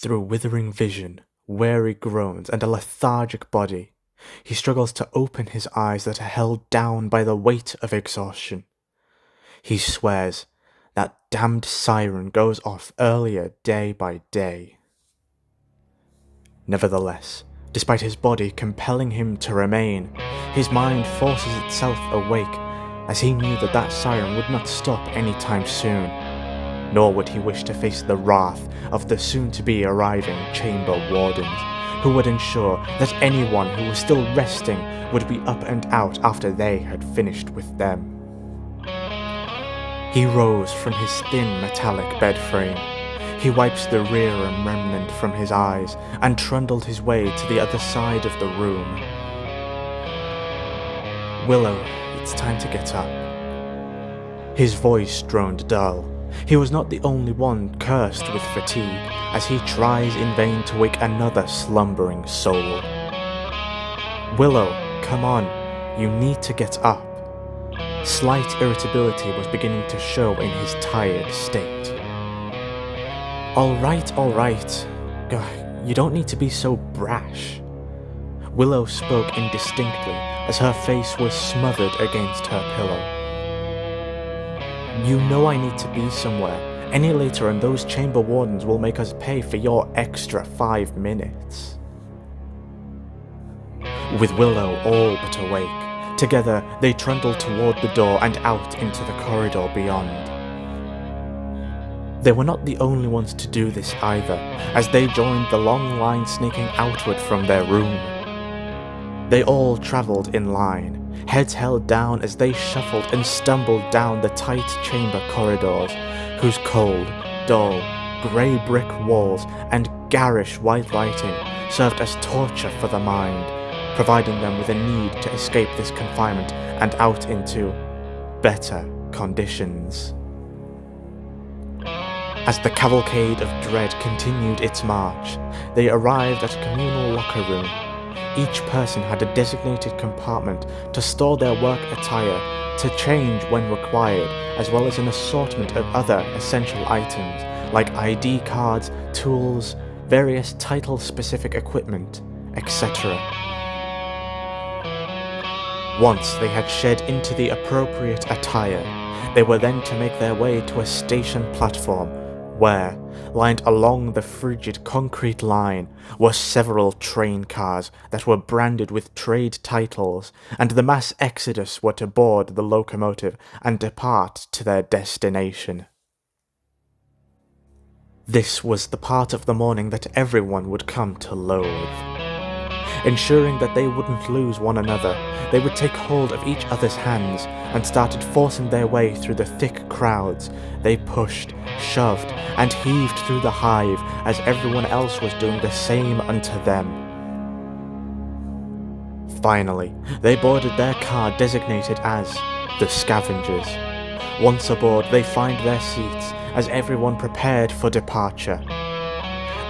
Through withering vision, weary groans, and a lethargic body, he struggles to open his eyes that are held down by the weight of exhaustion. He swears that damned siren goes off earlier day by day. Nevertheless, despite his body compelling him to remain, his mind forces itself awake, as he knew that that siren would not stop anytime soon, nor would he wish to face the wrath of the soon-to-be arriving chamber wardens, who would ensure that anyone who was still resting would be up and out after they had finished with them. He rose from his thin metallic bed frame. He wipes the rear and remnant from his eyes and trundled his way to the other side of the room. "Willow, it's time to get up." His voice droned dull. He was not the only one cursed with fatigue, as he tries in vain to wake another slumbering soul. "Willow, come on, you need to get up." Slight irritability was beginning to show in his tired state. All right. You don't need to be so brash." Willow spoke indistinctly as her face was smothered against her pillow. "You know I need to be somewhere. Any later and those chamber wardens will make us pay for your extra 5 minutes. With Willow all but awake, together they trundled toward the door and out into the corridor beyond. They were not the only ones to do this either, as they joined the long line sneaking outward from their room. They all travelled in line, heads held down as they shuffled and stumbled down the tight chamber corridors, whose cold, dull, grey brick walls and garish white lighting served as torture for the mind, providing them with a need to escape this confinement and out into better conditions. As the cavalcade of dread continued its march, they arrived at a communal locker room. Each person had a designated compartment to store their work attire, to change when required, as well as an assortment of other essential items like ID cards, tools, various title-specific equipment, etc. Once they had shed into the appropriate attire, they were then to make their way to a station platform where, lined along the frigid concrete line, were several train cars that were branded with trade titles, and the mass exodus were to board the locomotive and depart to their destination. This was the part of the morning that everyone would come to loathe. Ensuring that they wouldn't lose one another, they would take hold of each other's hands and started forcing their way through the thick crowds. They pushed, shoved, and heaved through the hive as everyone else was doing the same unto them. Finally, they boarded their car designated as the Scavengers. Once aboard, they find their seats as everyone prepared for departure.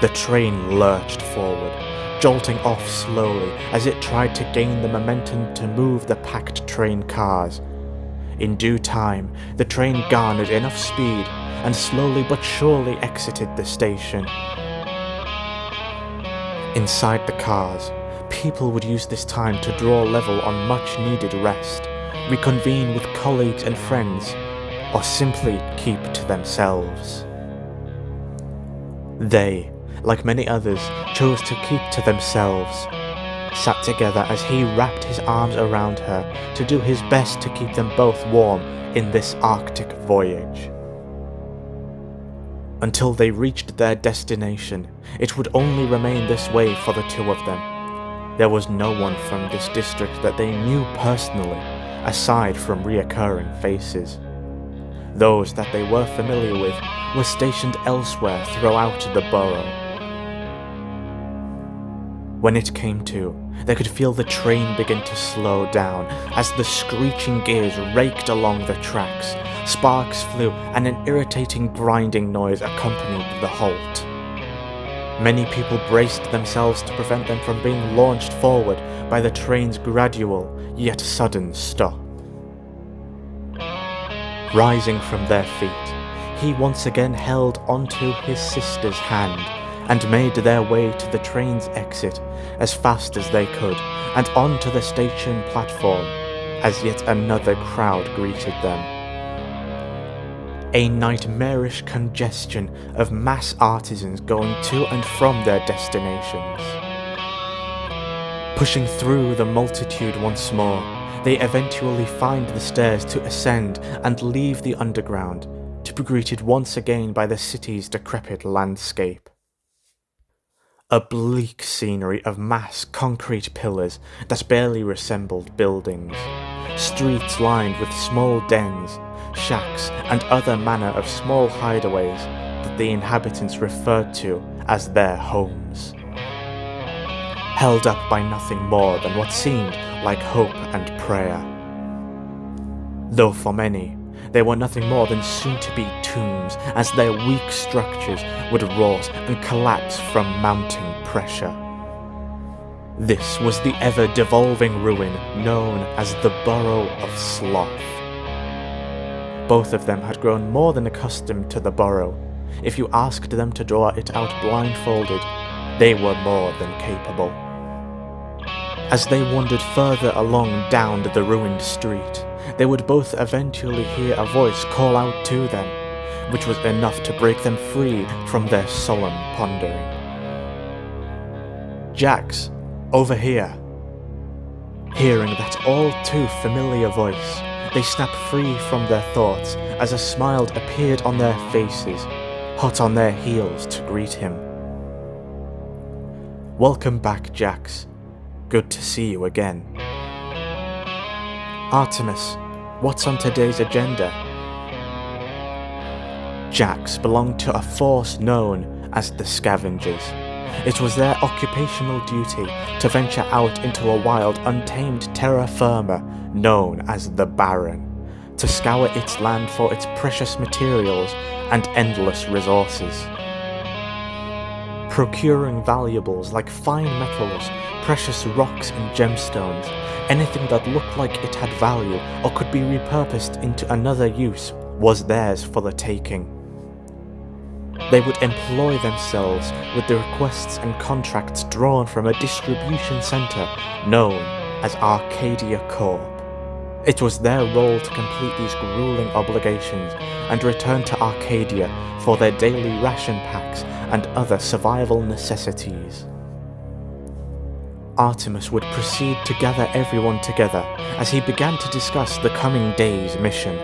The train lurched forward, jolting off slowly as it tried to gain the momentum to move the packed train cars. In due time, the train garnered enough speed and slowly but surely exited the station. Inside the cars, people would use this time to draw level on much-needed rest, reconvene with colleagues and friends, or simply keep to themselves. They, like many others, chose to keep to themselves, sat together as he wrapped his arms around her to do his best to keep them both warm in this Arctic voyage. Until they reached their destination, it would only remain this way for the two of them. There was no one from this district that they knew personally, aside from reoccurring faces. Those that they were familiar with were stationed elsewhere throughout the borough. When it came to, they could feel the train begin to slow down as the screeching gears raked along the tracks. Sparks flew and an irritating grinding noise accompanied the halt. Many people braced themselves to prevent them from being launched forward by the train's gradual yet sudden stop. Rising from their feet, he once again held onto his sister's hand and made their way to the train's exit as fast as they could, and onto the station platform as yet another crowd greeted them. A nightmarish congestion of mass artisans going to and from their destinations. Pushing through the multitude once more, they eventually find the stairs to ascend and leave the underground, to be greeted once again by the city's decrepit landscape. A bleak scenery of mass concrete pillars that barely resembled buildings, streets lined with small dens, shacks, and other manner of small hideaways that the inhabitants referred to as their homes. Held up by nothing more than what seemed like hope and prayer. Though for many, they were nothing more than soon-to-be tombs, as their weak structures would rot and collapse from mounting pressure. This was the ever-devolving ruin known as the Burrow of Sloth. Both of them had grown more than accustomed to the burrow. If you asked them to draw it out blindfolded, they were more than capable. As they wandered further along down the ruined street, they would both eventually hear a voice call out to them, which was enough to break them free from their solemn pondering. "Jax, over here." Hearing that all too familiar voice, they snapped free from their thoughts as a smile appeared on their faces, hot on their heels to greet him. "Welcome back, Jax. Good to see you again." "Artemis, what's on today's agenda?" Jax belonged to a force known as the Scavengers. It was their occupational duty to venture out into a wild, untamed terra firma known as the Barren, to scour its land for its precious materials and endless resources. Procuring valuables like fine metals, precious rocks and gemstones, anything that looked like it had value or could be repurposed into another use was theirs for the taking. They would employ themselves with the requests and contracts drawn from a distribution centre known as Arcadia Corp. It was their role to complete these grueling obligations and return to Arcadia for their daily ration packs and other survival necessities. Artemis would proceed to gather everyone together as he began to discuss the coming day's mission.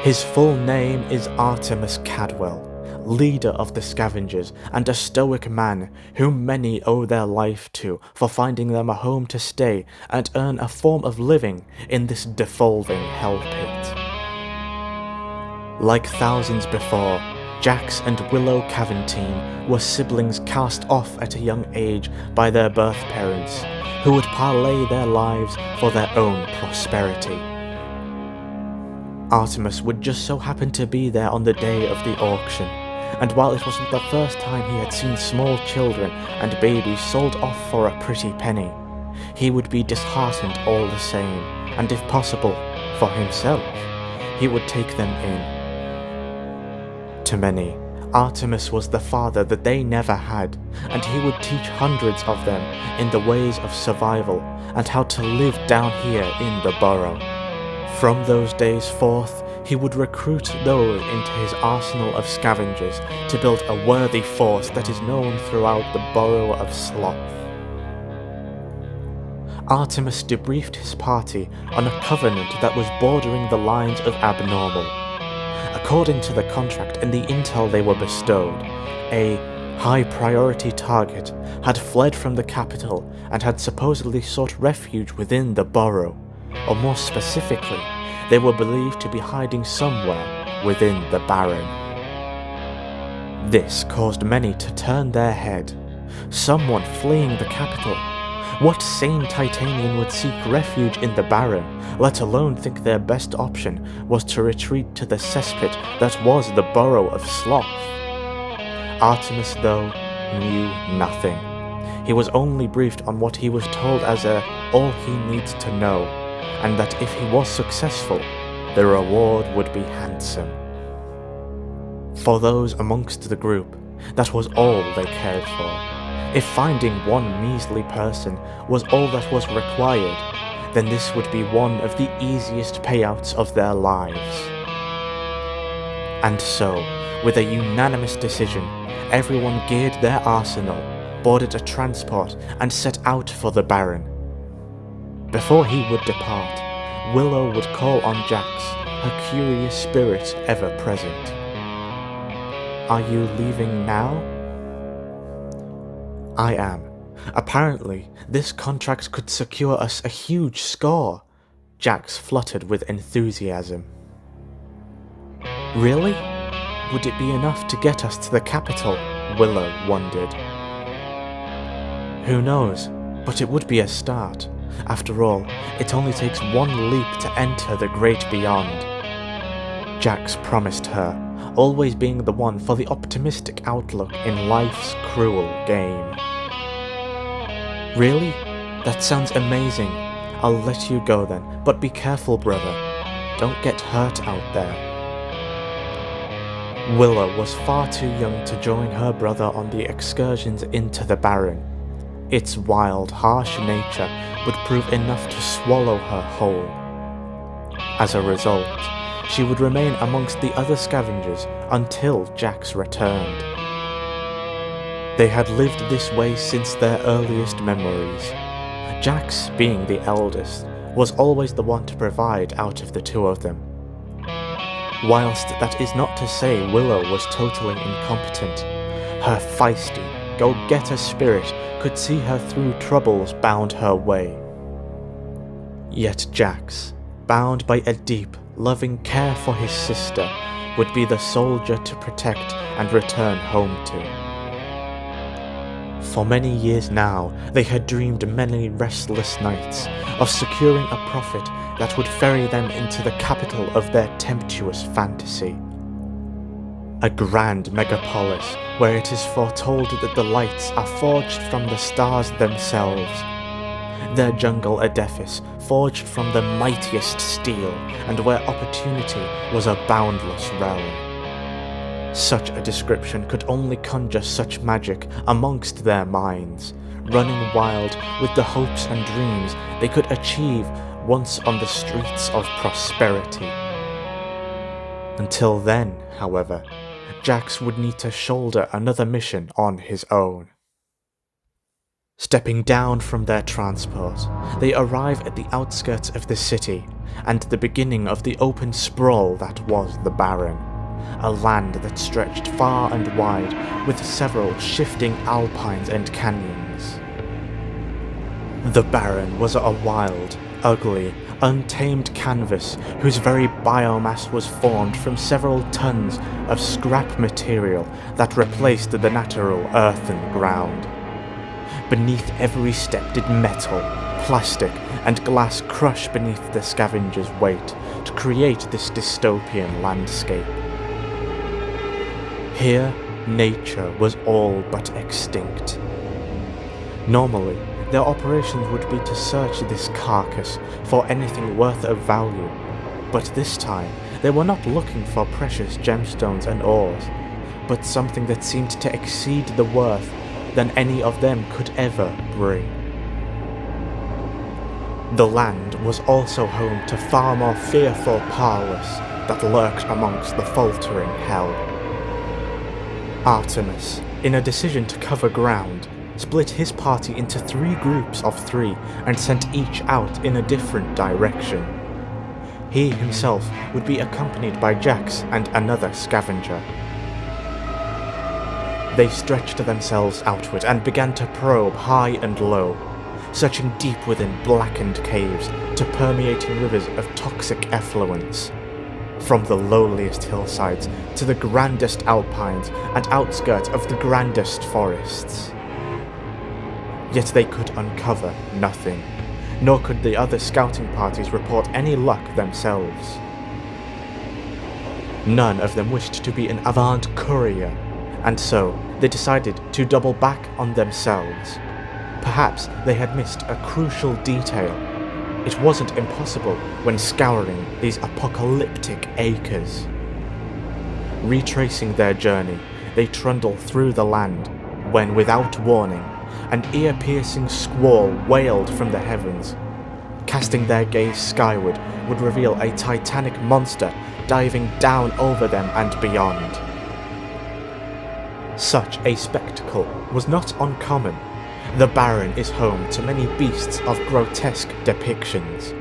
His full name is Artemis Cadwell, leader of the Scavengers and a stoic man whom many owe their life to for finding them a home to stay and earn a form of living in this devolving hell pit. Like thousands before, Jax and Willow Caventine were siblings cast off at a young age by their birth parents, who would parlay their lives for their own prosperity. Artemis would just so happen to be there on the day of the auction, and while it wasn't the first time he had seen small children and babies sold off for a pretty penny, he would be disheartened all the same, and if possible, for himself, he would take them in. To many, Artemis was the father that they never had, and he would teach hundreds of them in the ways of survival and how to live down here in the burrow. From those days forth, he would recruit those into his arsenal of scavengers to build a worthy force that is known throughout the Burrow of Sloth. Artemis debriefed his party on a covenant that was bordering the lines of abnormal. According to the contract and the intel they were bestowed, a high-priority target had fled from the capital and had supposedly sought refuge within the Burrow, or more specifically, they were believed to be hiding somewhere within the Barren. This caused many to turn their head. Someone fleeing the capital? What sane Titanian would seek refuge in the Barren, let alone think their best option was to retreat to the cesspit that was the Burrow of Sloth? Artemis, though, knew nothing. He was only briefed on what he was told as all he needs to know, and that if he was successful, the reward would be handsome. For those amongst the group, that was all they cared for. If finding one measly person was all that was required, then this would be one of the easiest payouts of their lives. And so, with a unanimous decision, everyone geared their arsenal, boarded a transport, and set out for the Baron. Before he would depart, Willow would call on Jax, her curious spirit ever present. "Are you leaving now?" "I am. Apparently, this contract could secure us a huge score." Jax fluttered with enthusiasm. "Really? Would it be enough to get us to the capital?" Willow wondered. "Who knows, but it would be a start. After all, it only takes one leap to enter the great beyond." Jax promised her, always being the one for the optimistic outlook in life's cruel game. "Really? That sounds amazing. I'll let you go then, but be careful, brother. Don't get hurt out there." Willow was far too young to join her brother on the excursions into the Baron. Its wild, harsh nature would prove enough to swallow her whole. As a result, she would remain amongst the other scavengers until Jax returned. They had lived this way since their earliest memories. Jax, being the eldest, was always the one to provide out of the two of them. Whilst that is not to say Willow was totally incompetent, her feisty, go-getter spirit could see her through troubles bound her way. Yet Jax, bound by a deep, loving care for his sister, would be the soldier to protect and return home to. For many years now, they had dreamed many restless nights of securing a profit that would ferry them into the capital of their tempestuous fantasy. A grand megapolis where it is foretold that the lights are forged from the stars themselves. Their jungle edifice forged from the mightiest steel, and where opportunity was a boundless realm. Such a description could only conjure such magic amongst their minds, running wild with the hopes and dreams they could achieve once on the streets of prosperity. Until then, however, Jax would need to shoulder another mission on his own. Stepping down from their transport, they arrive at the outskirts of the city and the beginning of the open sprawl that was the Baron, a land that stretched far and wide with several shifting alpines and canyons. The Baron was a wild, ugly, untamed canvas whose very biomass was formed from several tons of scrap material that replaced the natural earth and ground. Beneath every step did metal, plastic, and glass crush beneath the scavengers' weight to create this dystopian landscape. Here, nature was all but extinct. Normally, their operations would be to search this carcass for anything worth of value, but this time they were not looking for precious gemstones and ores, but something that seemed to exceed the worth than any of them could ever bring. The land was also home to far more fearful parlous that lurked amongst the faltering hell. Artemis, in a decision to cover ground, split his party into 3 groups of 3 and sent each out in a different direction. He himself would be accompanied by Jax and another scavenger. They stretched themselves outward and began to probe high and low, searching deep within blackened caves to permeating rivers of toxic effluence, from the lowliest hillsides to the grandest alpines and outskirts of the grandest forests. Yet they could uncover nothing, nor could the other scouting parties report any luck themselves. None of them wished to be an avant courier, and so they decided to double back on themselves. Perhaps they had missed a crucial detail. It wasn't impossible when scouring these apocalyptic acres. Retracing their journey, they trundle through the land, when without warning, an ear-piercing squall wailed from the heavens. Casting their gaze skyward would reveal a titanic monster diving down over them and beyond. Such a spectacle was not uncommon. The Barren is home to many beasts of grotesque depictions.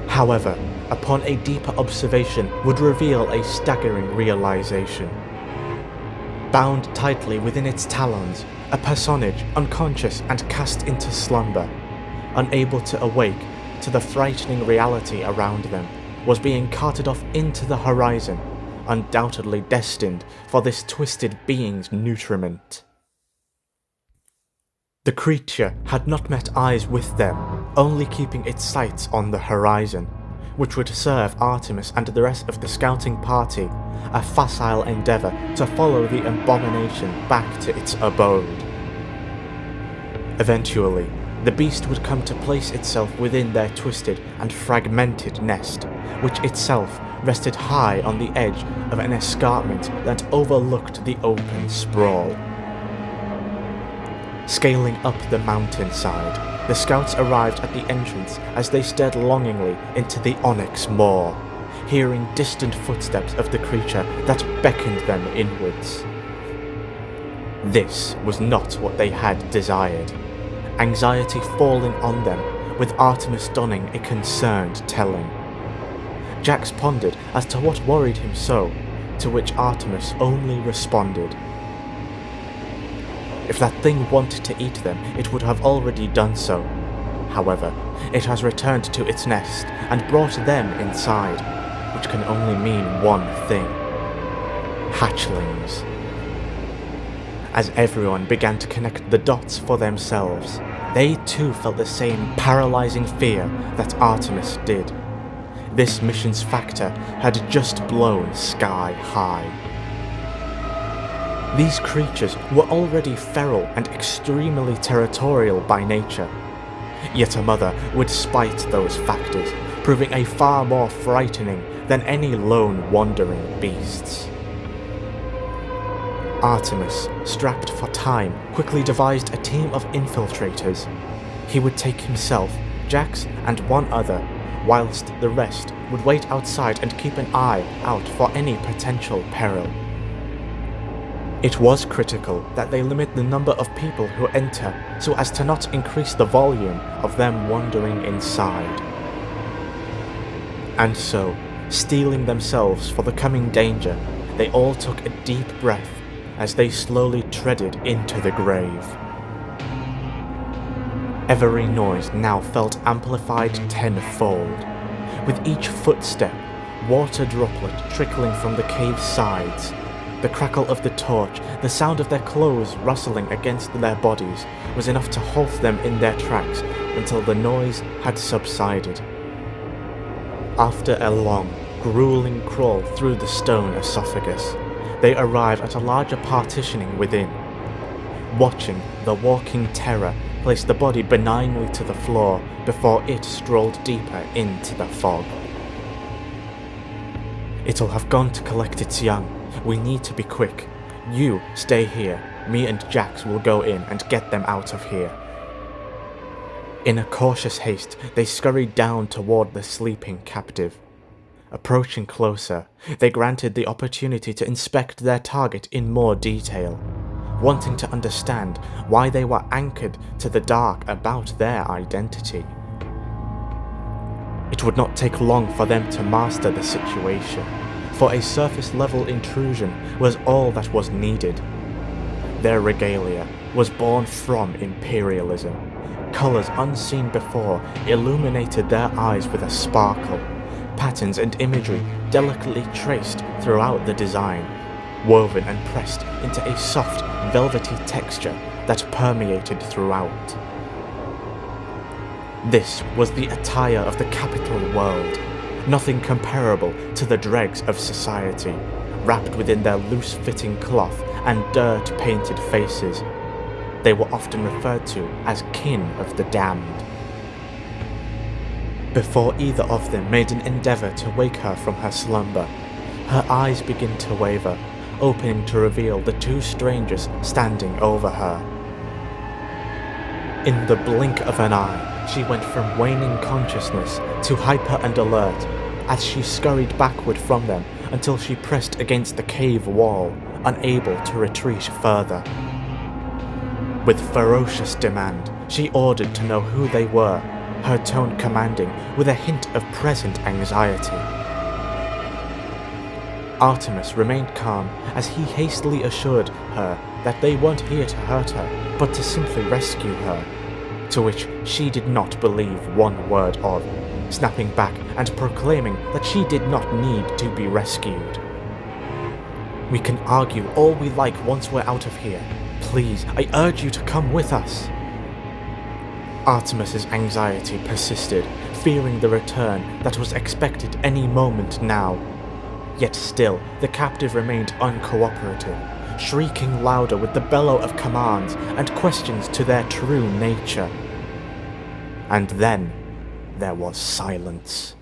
However, upon a deeper observation would reveal a staggering realization. Bound tightly within its talons, a personage unconscious and cast into slumber, unable to awake to the frightening reality around them, was being carted off into the horizon, undoubtedly destined for this twisted being's nutriment. The creature had not met eyes with them, only keeping its sights on the horizon, which would serve Artemis and the rest of the scouting party a facile endeavour to follow the abomination back to its abode. Eventually, the beast would come to place itself within their twisted and fragmented nest, which itself rested high on the edge of an escarpment that overlooked the open sprawl. Scaling up the mountainside, the scouts arrived at the entrance as they stared longingly into the onyx maw, hearing distant footsteps of the creature that beckoned them inwards. This was not what they had desired, anxiety falling on them, with Artemis donning a concerned telling. Jax pondered as to what worried him so, to which Artemis only responded. If that thing wanted to eat them, it would have already done so. However, it has returned to its nest and brought them inside, which can only mean one thing: hatchlings. As everyone began to connect the dots for themselves, they too felt the same paralyzing fear that Artemis did. This mission's factor had just blown sky high. These creatures were already feral and extremely territorial by nature, yet a mother would spite those factors, proving a far more frightening than any lone wandering beasts. Artemis, strapped for time, quickly devised a team of infiltrators. He would take himself, Jax, and one other, whilst the rest would wait outside and keep an eye out for any potential peril. It was critical that they limit the number of people who enter so as to not increase the volume of them wandering inside. And so, steeling themselves for the coming danger, they all took a deep breath as they slowly treaded into the grave. Every noise now felt amplified tenfold. With each footstep, water droplet trickling from the cave's sides, the crackle of the torch, the sound of their clothes rustling against their bodies was enough to halt them in their tracks until the noise had subsided. After a long, grueling crawl through the stone esophagus, they arrive at a larger partitioning within. Watching the walking terror place the body benignly to the floor before it strolled deeper into the fog. It'll have gone to collect its young. We need to be quick. You stay here. Me and Jax will go in and get them out of here. In a cautious haste, they scurried down toward the sleeping captive. Approaching closer, they granted the opportunity to inspect their target in more detail, wanting to understand why they were anchored to the dark about their identity. It would not take long for them to master the situation, for a surface-level intrusion was all that was needed. Their regalia was born from imperialism. Colours unseen before illuminated their eyes with a sparkle, patterns and imagery delicately traced throughout the design, woven and pressed into a soft, velvety texture that permeated throughout. This was the attire of the capital world, nothing comparable to the dregs of society, wrapped within their loose-fitting cloth and dirt-painted faces. They were often referred to as kin of the damned. Before either of them made an endeavour to wake her from her slumber, her eyes begin to waver, opening to reveal the two strangers standing over her. In the blink of an eye, she went from waning consciousness to hyper and alert as she scurried backward from them until she pressed against the cave wall, unable to retreat further. With ferocious demand, she ordered to know who they were, her tone commanding with a hint of present anxiety. Artemis remained calm as he hastily assured her that they weren't here to hurt her, but to simply rescue her, to which she did not believe one word of, snapping back and proclaiming that she did not need to be rescued. "We can argue all we like once we're out of here. Please, I urge you to come with us." Artemis's anxiety persisted, fearing the return that was expected any moment now. Yet still, the captive remained uncooperative, shrieking louder with the bellow of commands and questions to their true nature. And then, there was silence.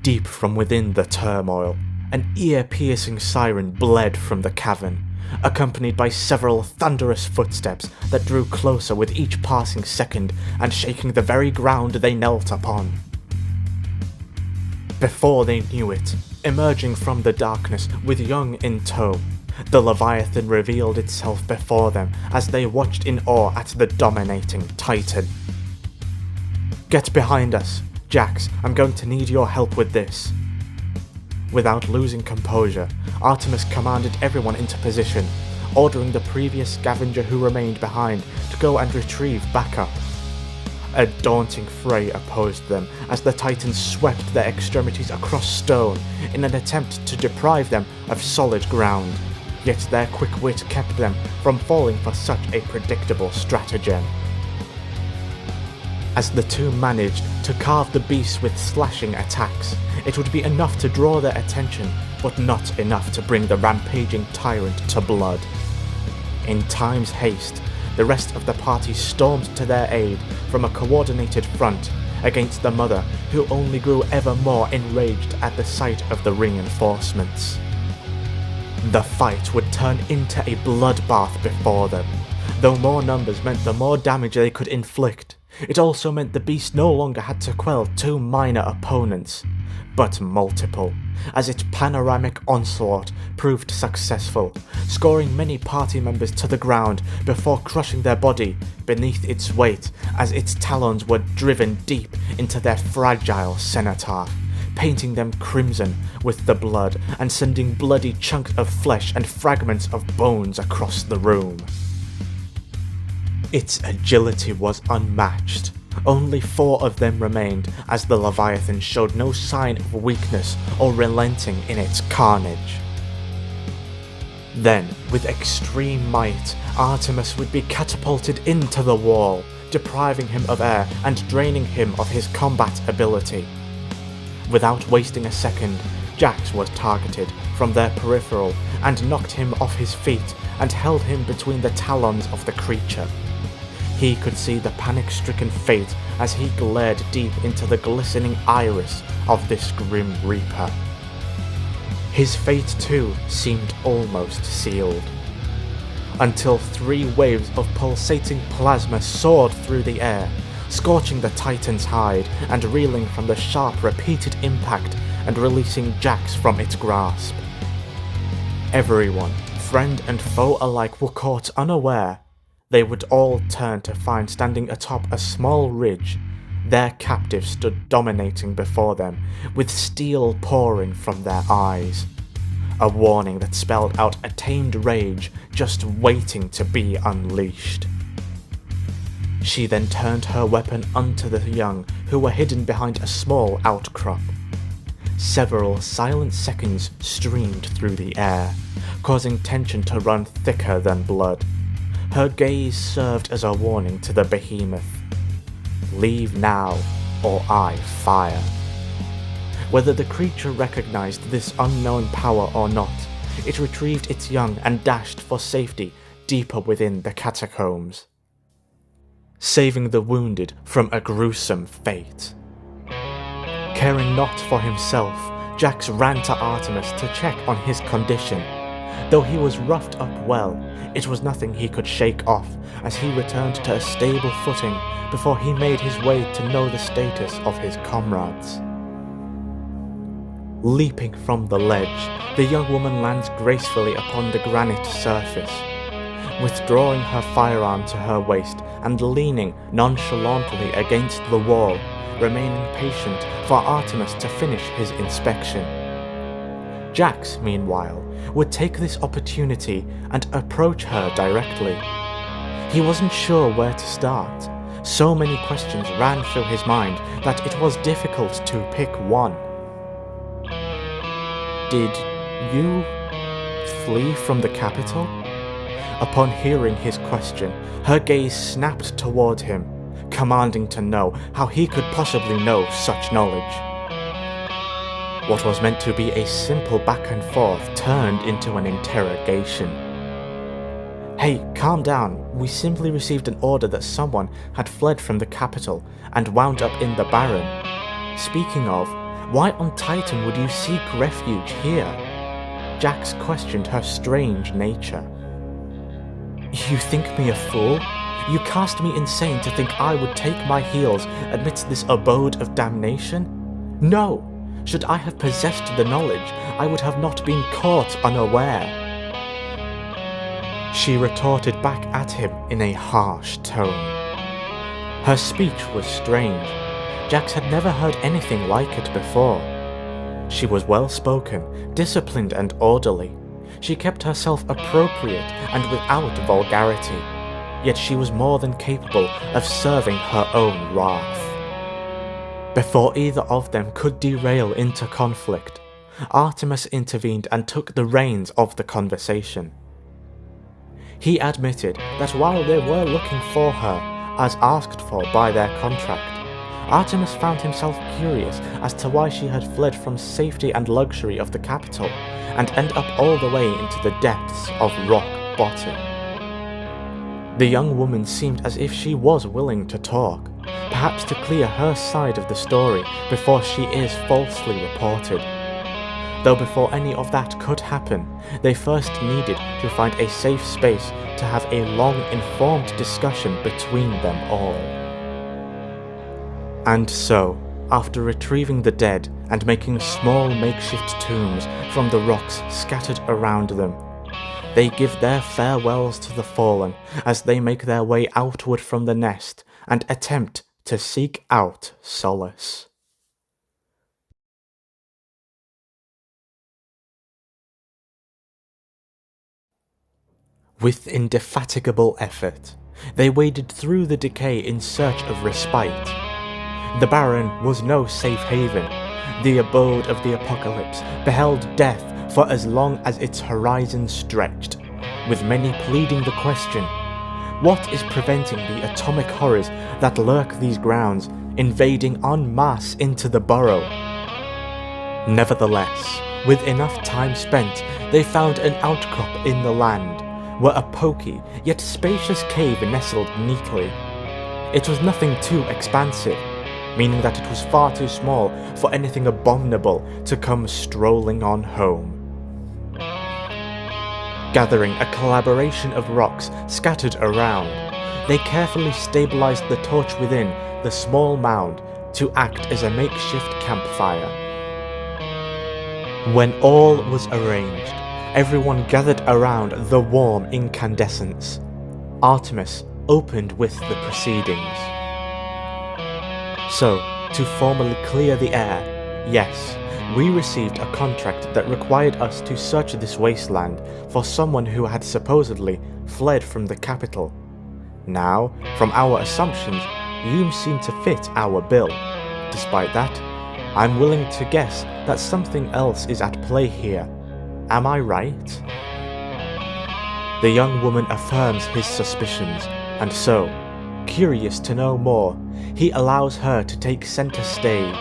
Deep from within the turmoil, an ear-piercing siren bled from the cavern, accompanied by several thunderous footsteps that drew closer with each passing second and shaking the very ground they knelt upon. Before they knew it, emerging from the darkness with Young in tow, the Leviathan revealed itself before them as they watched in awe at the dominating Titan. "Get behind us. Jax, I'm going to need your help with this." Without losing composure, Artemis commanded everyone into position, ordering the previous scavenger who remained behind to go and retrieve backup. A daunting fray opposed them as the Titans swept their extremities across stone in an attempt to deprive them of solid ground, yet their quick wit kept them from falling for such a predictable stratagem. As the two managed to carve the beasts with slashing attacks, it would be enough to draw their attention, but not enough to bring the rampaging tyrant to blood. In time's haste, the rest of the party stormed to their aid from a coordinated front against the mother, who only grew ever more enraged at the sight of the reinforcements. The fight would turn into a bloodbath before them. Though more numbers meant the more damage they could inflict, it also meant the beast no longer had to quell two minor opponents, but multiple, as its panoramic onslaught proved successful, scoring many party members to the ground before crushing their body beneath its weight as its talons were driven deep into their fragile cenotaph, painting them crimson with the blood and sending bloody chunks of flesh and fragments of bones across the room. Its agility was unmatched. Only 4 of them remained, as the Leviathan showed no sign of weakness or relenting in its carnage. Then, with extreme might, Artemis would be catapulted into the wall, depriving him of air and draining him of his combat ability. Without wasting a second, Jax was targeted from their peripheral and knocked him off his feet and held him between the talons of the creature. He could see the panic-stricken fate as he glared deep into the glistening iris of this grim reaper. His fate too seemed almost sealed, until 3 waves of pulsating plasma soared through the air, scorching the Titan's hide and reeling from the sharp repeated impact and releasing Jax from its grasp. Everyone, friend and foe alike, were caught unaware. They would all turn to find standing atop a small ridge, their captive stood dominating before them, with steel pouring from their eyes. A warning that spelled out a tamed rage just waiting to be unleashed. She then turned her weapon onto the young, who were hidden behind a small outcrop. Several silent seconds streamed through the air, causing tension to run thicker than blood. Her gaze served as a warning to the behemoth. Leave now, or I fire. Whether the creature recognized this unknown power or not, it retrieved its young and dashed for safety deeper within the catacombs, saving the wounded from a gruesome fate. Caring not for himself, Jax ran to Artemis to check on his condition, Though he was roughed up well, it was nothing he could shake off as he returned to a stable footing before he made his way to know the status of his comrades. Leaping from the ledge, the young woman lands gracefully upon the granite surface. Withdrawing her firearm to her waist and leaning nonchalantly against the wall, remaining patient for Artemis to finish his inspection. Jax, meanwhile, would take this opportunity and approach her directly. He wasn't sure where to start. So many questions ran through his mind that it was difficult to pick one. Did you flee from the capital? Upon hearing his question, her gaze snapped toward him, commanding to know how he could possibly know such knowledge. What was meant to be a simple back and forth turned into an interrogation. Hey, calm down. We simply received an order that someone had fled from the capital and wound up in the Barren. Speaking of, why on Titan would you seek refuge here? Jax questioned her strange nature. You think me a fool? You cast me insane to think I would take my heels amidst this abode of damnation? No! Should I have possessed the knowledge, I would have not been caught unaware. She retorted back at him in a harsh tone. Her speech was strange. Jax had never heard anything like it before. She was well-spoken, disciplined and orderly. She kept herself appropriate and without vulgarity, yet she was more than capable of serving her own wrath. Before either of them could derail into conflict, Artemis intervened and took the reins of the conversation. He admitted that while they were looking for her, as asked for by their contract, Artemis found himself curious as to why she had fled from safety and luxury of the capital and ended up all the way into the depths of rock bottom. The young woman seemed as if she was willing to talk, perhaps to clear her side of the story before she is falsely reported. Though before any of that could happen, they first needed to find a safe space to have a long, informed discussion between them all. And so, after retrieving the dead and making small makeshift tombs from the rocks scattered around them, they give their farewells to the fallen as they make their way outward from the nest and attempt to seek out solace. With indefatigable effort, they waded through the decay in search of respite. The Barren was no safe haven. The abode of the apocalypse beheld death for as long as its horizon stretched, with many pleading the question, what is preventing the atomic horrors that lurk these grounds invading en masse into the burrow? Nevertheless, with enough time spent, they found an outcrop in the land, where a poky yet spacious cave nestled neatly. It was nothing too expansive, meaning that it was far too small for anything abominable to come strolling on home. Gathering a collaboration of rocks scattered around, they carefully stabilized the torch within the small mound to act as a makeshift campfire. When all was arranged, everyone gathered around the warm incandescence. Artemis opened with the proceedings. So, to formally clear the air, yes, we received a contract that required us to search this wasteland for someone who had supposedly fled from the capital. Now, from our assumptions, you seem to fit our bill. Despite that, I'm willing to guess that something else is at play here. Am I right? The young woman affirms his suspicions, and so, curious to know more, he allows her to take center stage.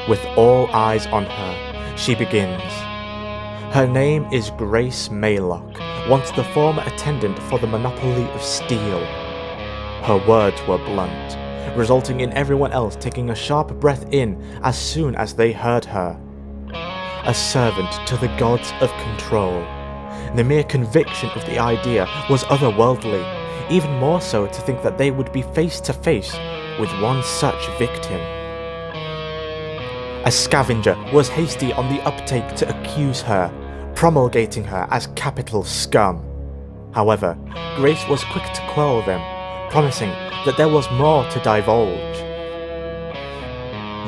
With all eyes on her, she begins. Her name is Grace Maylock, once the former attendant for the Monopoly of Steel. Her words were blunt, resulting in everyone else taking a sharp breath in as soon as they heard her. a servant to the gods of control. The mere conviction of the idea was otherworldly, even more so to think that they would be face to face with one such victim. A scavenger was hasty on the uptake to accuse her, promulgating her as capital scum. However, Grace was quick to quell them, promising that there was more to divulge.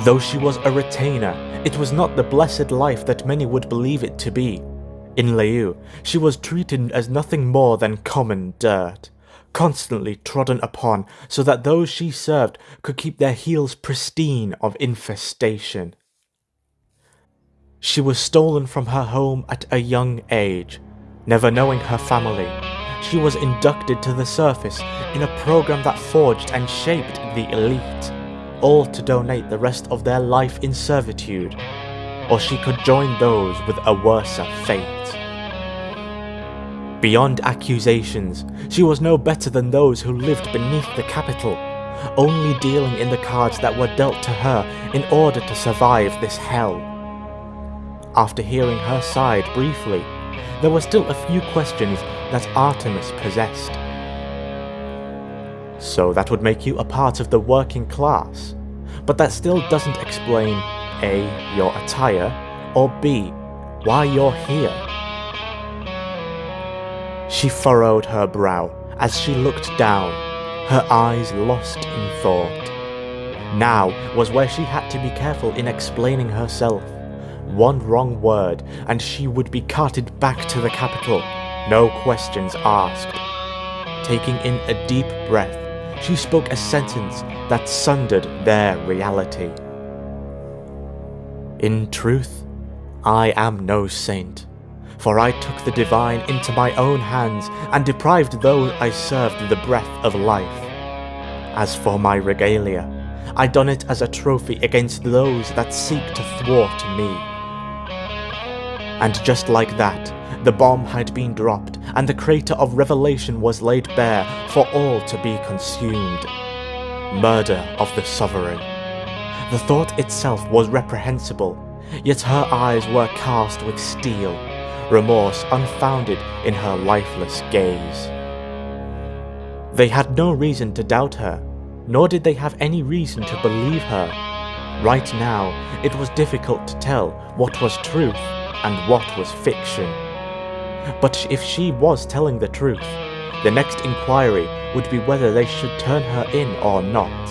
Though she was a retainer, it was not the blessed life that many would believe it to be. In Leyou, she was treated as nothing more than common dirt, constantly trodden upon so that those she served could keep their heels pristine of infestation. She was stolen from her home at a young age. Never knowing her family, she was inducted to the surface in a program that forged and shaped the elite, all to donate the rest of their life in servitude, or she could join those with a worser fate. Beyond accusations, she was no better than those who lived beneath the capital, only dealing in the cards that were dealt to her in order to survive this hell. After hearing her side briefly, there were still a few questions that Artemis possessed. So that would make you a part of the working class, but that still doesn't explain A, your attire, or B, why you're here. She furrowed her brow as she looked down, her eyes lost in thought. Now was where she had to be careful in explaining herself. One wrong word and she would be carted back to the capital, no questions asked. Taking in a deep breath, she spoke a sentence that sundered their reality. In truth, I am no saint, for I took the divine into my own hands and deprived those I served the breath of life. As for my regalia, I don it as a trophy against those that seek to thwart me. And just like that, the bomb had been dropped and the crater of revelation was laid bare for all to be consumed. Murder of the sovereign. The thought itself was reprehensible, yet her eyes were cast with steel, remorse unfounded in her lifeless gaze. They had no reason to doubt her, nor did they have any reason to believe her. Right now, it was difficult to tell what was truth and what was fiction. But if she was telling the truth, the next inquiry would be whether they should turn her in or not.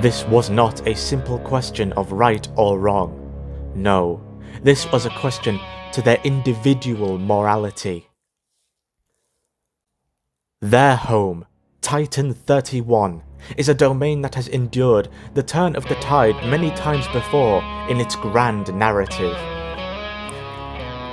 This was not a simple question of right or wrong. No, this was a question to their individual morality. Their home, Titan 31, is a domain that has endured the turn of the tide many times before in its grand narrative.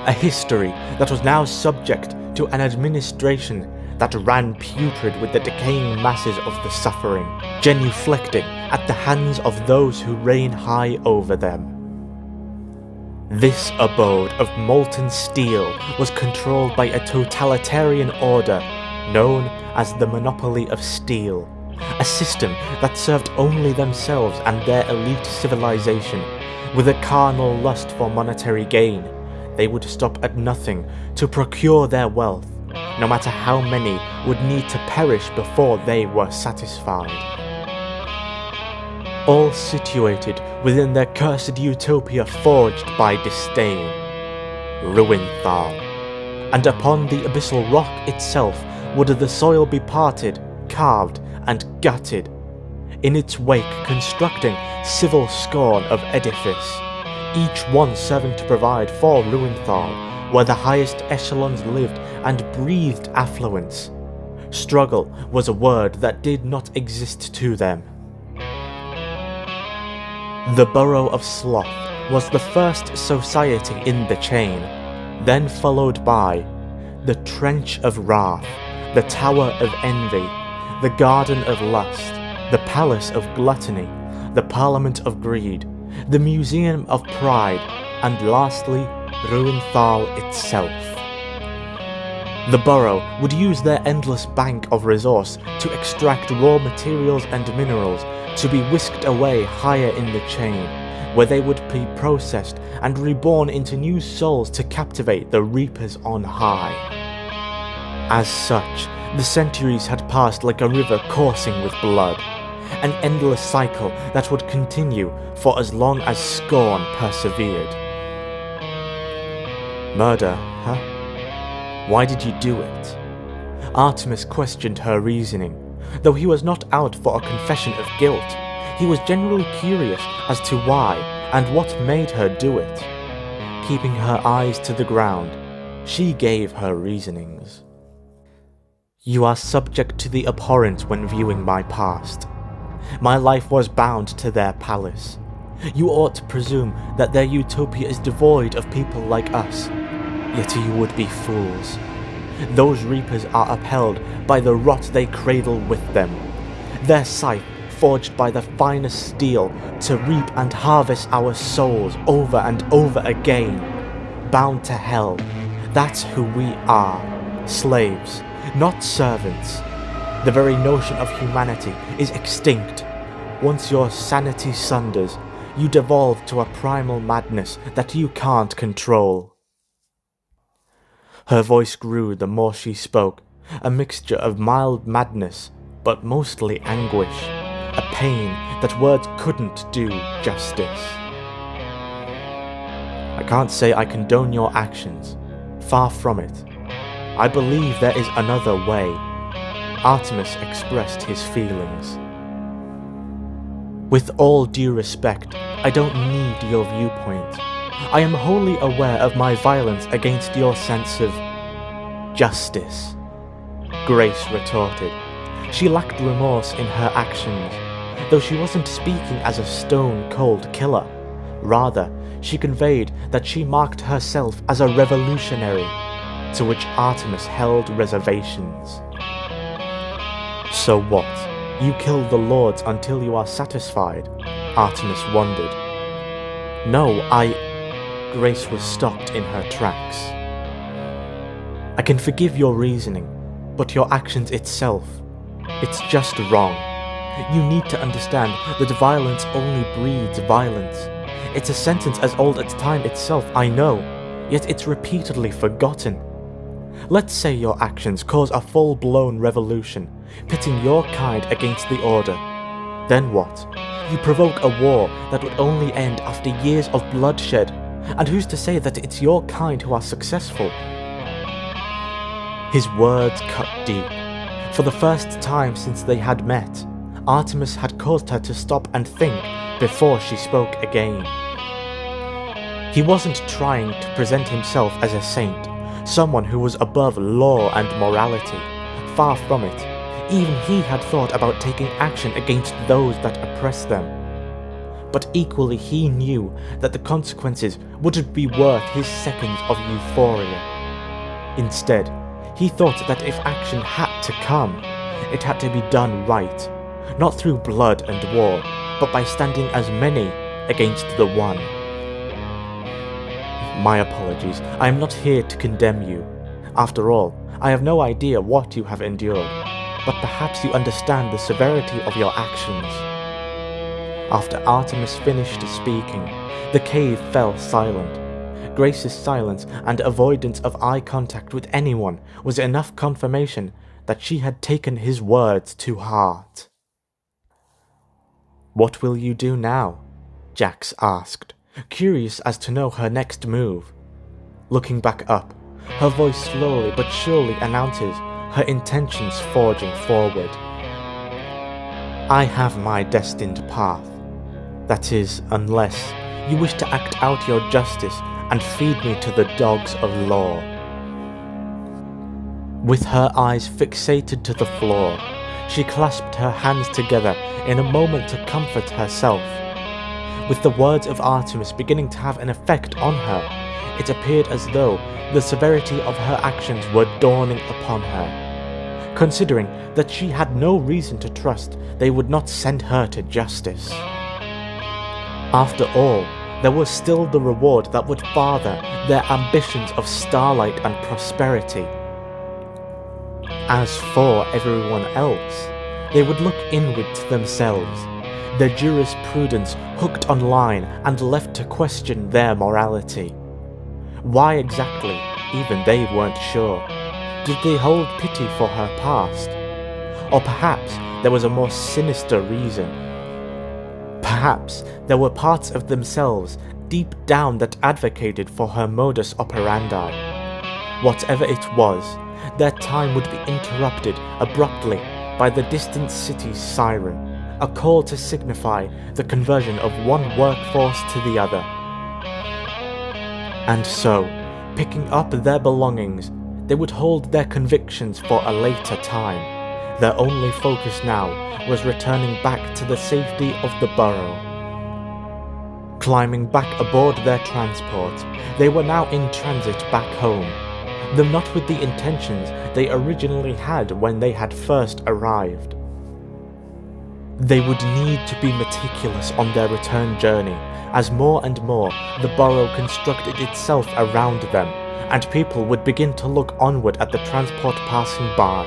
A history that was now subject to an administration that ran putrid with the decaying masses of the suffering, genuflecting at the hands of those who reign high over them. This abode of molten steel was controlled by a totalitarian order known as the Monopoly of Steel, a system that served only themselves and their elite civilization. With a carnal lust for monetary gain, they would stop at nothing to procure their wealth, no matter how many would need to perish before they were satisfied. All situated within their cursed utopia forged by disdain, Ruinthal. And upon the abyssal rock itself would the soil be parted, carved, and gutted, in its wake constructing civil scorn of edifice, each one serving to provide for Ruinthal, where the highest echelons lived and breathed affluence. Struggle was a word that did not exist to them. The Burrow of Sloth was the first society in the chain, then followed by the Trench of Wrath, the Tower of Envy, the Garden of Lust, the Palace of Gluttony, the Parliament of Greed, the Museum of Pride, and lastly, Ruinthal itself. The Burrow would use their endless bank of resource to extract raw materials and minerals to be whisked away higher in the chain, where they would be processed and reborn into new souls to captivate the Reapers on high. As such, the centuries had passed like a river coursing with blood, an endless cycle that would continue for as long as scorn persevered. Murder, huh? Why did you do it? Artemis questioned her reasoning. Though he was not out for a confession of guilt, he was genuinely curious as to why and what made her do it. Keeping her eyes to the ground, she gave her reasonings. You are subject to the abhorrent when viewing my past. My life was bound to their palace. You ought to presume that their utopia is devoid of people like us, yet you would be fools. Those Reapers are upheld by the rot they cradle with them, their scythe forged by the finest steel to reap and harvest our souls over and over again. Bound to hell, that's who we are, slaves, not servants. The very notion of humanity is extinct. Once your sanity sunders, you devolve to a primal madness that you can't control. Her voice grew the more she spoke, a mixture of mild madness, but mostly anguish, a pain that words couldn't do justice. I can't say I condone your actions, far from it. I believe there is another way. Artemis expressed his feelings. With all due respect, I don't need your viewpoint. I am wholly aware of my violence against your sense of justice, Grace retorted. She lacked remorse in her actions, though she wasn't speaking as a stone-cold killer. Rather, she conveyed that she marked herself as a revolutionary, to which Artemis held reservations. So what? You kill the lords until you are satisfied? Artemis wondered. No, Grace was stopped in her tracks. I can forgive your reasoning, but your actions itself, it's just wrong. You need to understand that violence only breeds violence. It's a sentence as old as time itself, I know, yet it's repeatedly forgotten. Let's say your actions cause a full-blown revolution, pitting your kind against the Order. Then what? You provoke a war that would only end after years of bloodshed, and who's to say that it's your kind who are successful? His words cut deep. For the first time since they had met, Artemis had caused her to stop and think before she spoke again. He wasn't trying to present himself as a saint, someone who was above law and morality. Far from it. Even he had thought about taking action against those that oppressed them. But equally he knew that the consequences wouldn't be worth his seconds of euphoria. Instead, he thought that if action had to come, it had to be done right, not through blood and war, but by standing as many against the one. My apologies, I am not here to condemn you. After all, I have no idea what you have endured, but perhaps you understand the severity of your actions. After Artemis finished speaking, the cave fell silent. Grace's silence and avoidance of eye contact with anyone was enough confirmation that she had taken his words to heart. What will you do now? Jax asked, curious as to know her next move. Looking back up, her voice slowly but surely announces her intentions forging forward. I have my destined path. That is, unless you wish to act out your justice and feed me to the dogs of law. With her eyes fixated to the floor, she clasped her hands together in a moment to comfort herself. With the words of Artemis beginning to have an effect on her, it appeared as though the severity of her actions were dawning upon her, considering that she had no reason to trust they would not send her to justice. After all, there was still the reward that would father their ambitions of starlight and prosperity. As for everyone else, they would look inward to themselves. their jurisprudence hooked online and left to question their morality. Why exactly, even they weren't sure. Did they hold pity for her past? Or perhaps there was a more sinister reason. Perhaps there were parts of themselves deep down that advocated for her modus operandi. Whatever it was, their time would be interrupted abruptly by the distant city's siren, a call to signify the conversion of one workforce to the other. And so, picking up their belongings, they would hold their convictions for a later time. Their only focus now was returning back to the safety of the borough. Climbing back aboard their transport, they were now in transit back home, though not with the intentions they originally had when they had first arrived. They would need to be meticulous on their return journey, as more and more the borough constructed itself around them, and people would begin to look onward at the transport passing by.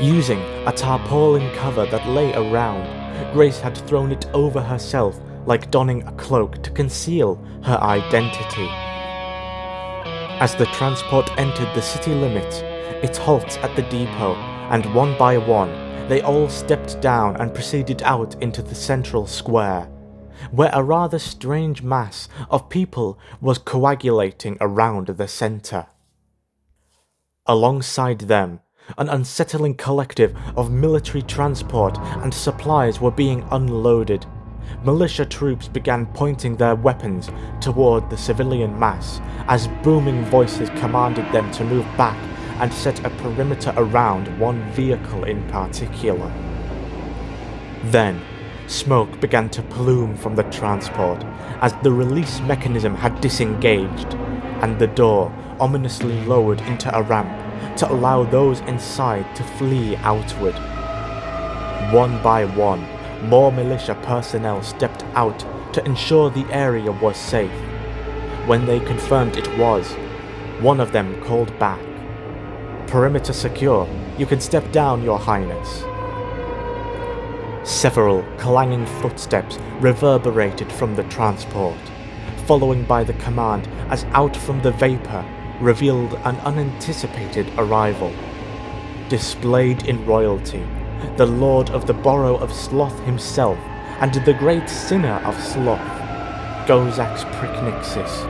Using a tarpaulin cover that lay around, Grace had thrown it over herself like donning a cloak to conceal her identity. As the transport entered the city limits, it halts at the depot, and one by one, they all stepped down and proceeded out into the central square, where a rather strange mass of people was coagulating around the centre. Alongside them, an unsettling collective of military transport and supplies were being unloaded. Militia troops began pointing their weapons toward the civilian mass as booming voices commanded them to move back and set a perimeter around one vehicle in particular. Then, smoke began to plume from the transport as the release mechanism had disengaged, and the door ominously lowered into a ramp to allow those inside to flee outward. One by one, more militia personnel stepped out to ensure the area was safe. When they confirmed it was, one of them called back, "Perimeter secure, you can step down, Your Highness." Several clanging footsteps reverberated from the transport, following by the command as out from the vapour revealed an unanticipated arrival. Displayed in royalty, the Lord of the Borough of Sloth himself, and the great sinner of sloth, Gozax Pricknixis,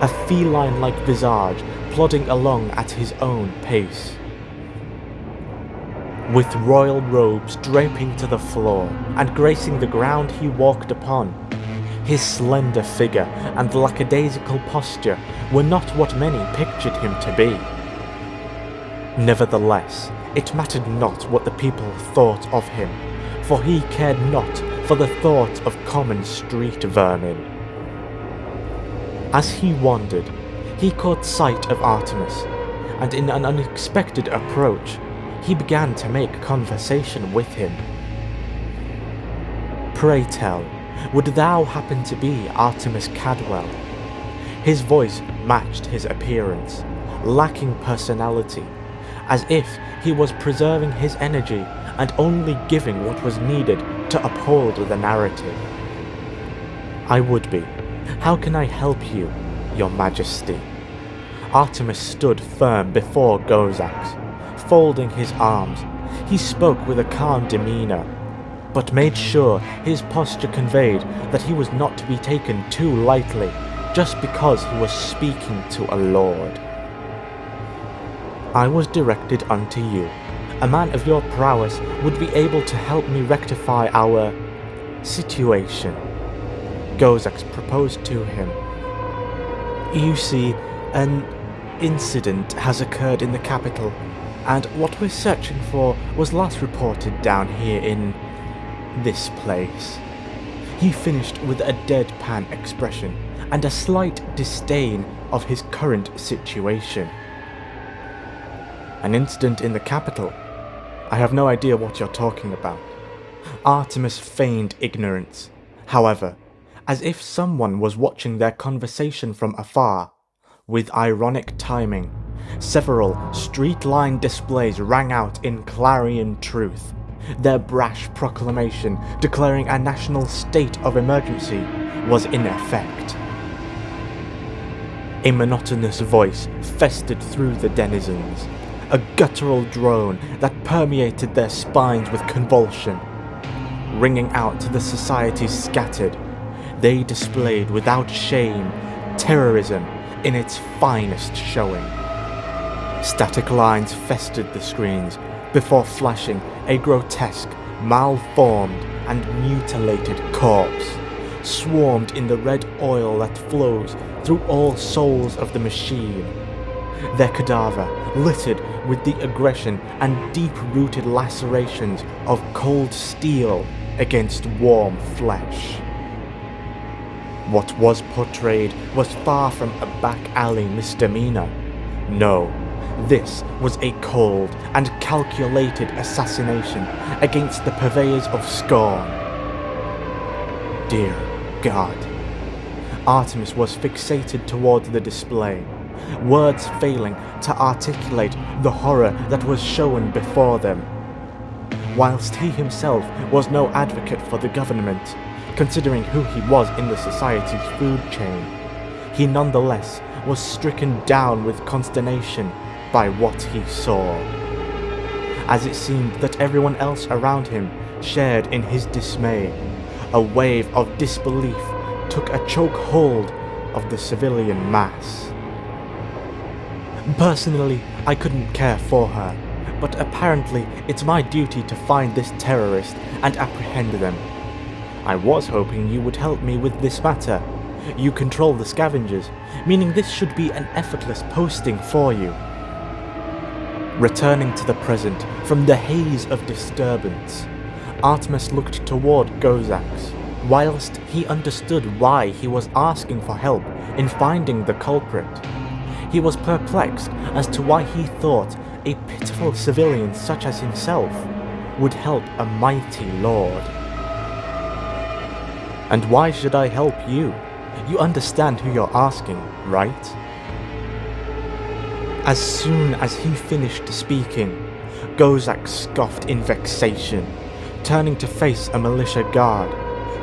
a feline-like visage plodding along at his own pace. With royal robes draping to the floor and gracing the ground he walked upon, his slender figure and lackadaisical posture were not what many pictured him to be. Nevertheless, it mattered not what the people thought of him, for he cared not for the thought of common street vermin. As he wandered, he caught sight of Artemis, and in an unexpected approach, he began to make conversation with him. "Pray tell, would thou happen to be Artemis Cadwell?" His voice matched his appearance, lacking personality, as if he was preserving his energy and only giving what was needed to uphold the narrative. "I would be. How can I help you, Your Majesty?" Artemis stood firm before Gozax, folding his arms. He spoke with a calm demeanour, but made sure his posture conveyed that he was not to be taken too lightly just because he was speaking to a lord. "I was directed unto you. A man of your prowess would be able to help me rectify our situation," Gozax proposed to him. "You see, an incident has occurred in the capital, and what we're searching for was last reported down here in this place." He finished with a deadpan expression and a slight disdain of his current situation. "An incident in the capital? I have no idea what you're talking about." Artemis feigned ignorance, however, as if someone was watching their conversation from afar. With ironic timing, several street-line displays rang out in clarion truth, their brash proclamation declaring a national state of emergency was in effect. A monotonous voice festered through the denizens, a guttural drone that permeated their spines with convulsion. Ringing out to the societies scattered, they displayed without shame terrorism in its finest showing. Static lines festered the screens before flashing a grotesque, malformed and mutilated corpse, swarmed in the red oil that flows through all souls of the machine. Their cadaver littered with the aggression and deep-rooted lacerations of cold steel against warm flesh. What was portrayed was far from a back-alley misdemeanor. No, this was a cold and calculated assassination against the purveyors of scorn. Dear God. Artemis was fixated toward the display, words failing to articulate the horror that was shown before them. Whilst he himself was no advocate for the government, considering who he was in the society's food chain, he nonetheless was stricken down with consternation by what he saw, as it seemed that everyone else around him shared in his dismay. A wave of disbelief took a choke hold of the civilian mass. Personally, I couldn't care for her, but apparently it's my duty to find this terrorist and apprehend them. I was hoping you would help me with this matter. You control the scavengers, meaning this should be an effortless posting for you. Returning to the present from the haze of disturbance, Artemis looked toward Gozax. Whilst he understood why he was asking for help in finding the culprit, he was perplexed as to why he thought a pitiful civilian such as himself would help a mighty lord. And why should I help you? You understand who you're asking, right? As soon as he finished speaking, Gozax scoffed in vexation. Turning to face a militia guard,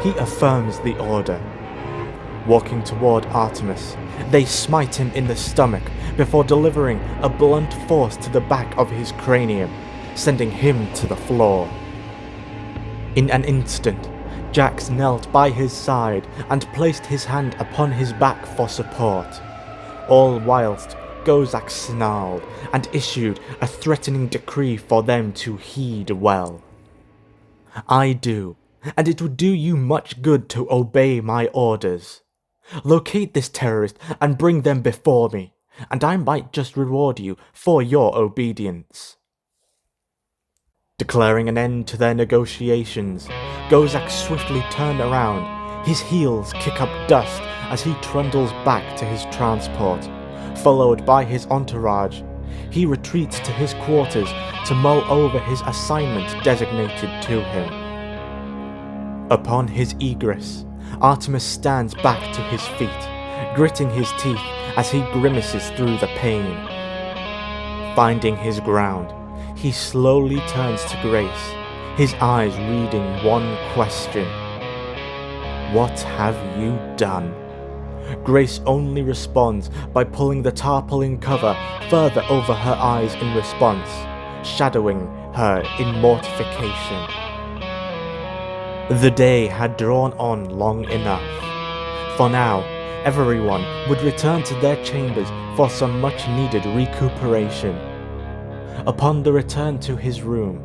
he affirms the order. Walking toward Artemis, they smite him in the stomach before delivering a blunt force to the back of his cranium, sending him to the floor. In an instant, Jax knelt by his side and placed his hand upon his back for support, all whilst Gozax snarled and issued a threatening decree for them to heed well. I do, and it would do you much good to obey my orders. Locate this terrorist and bring them before me, and I might just reward you for your obedience. Declaring an end to their negotiations, Gozax swiftly turned around. His heels kick up dust as he trundles back to his transport. Followed by his entourage, he retreats to his quarters to mull over his assignment designated to him. Upon his egress, Artemis stands back to his feet, gritting his teeth as he grimaces through the pain. Finding his ground, he slowly turns to Grace, his eyes reading one question. What have you done? Grace only responds by pulling the tarpaulin cover further over her eyes in response, shadowing her in mortification. The day had drawn on long enough. For now, everyone would return to their chambers for some much-needed recuperation. Upon the return to his room,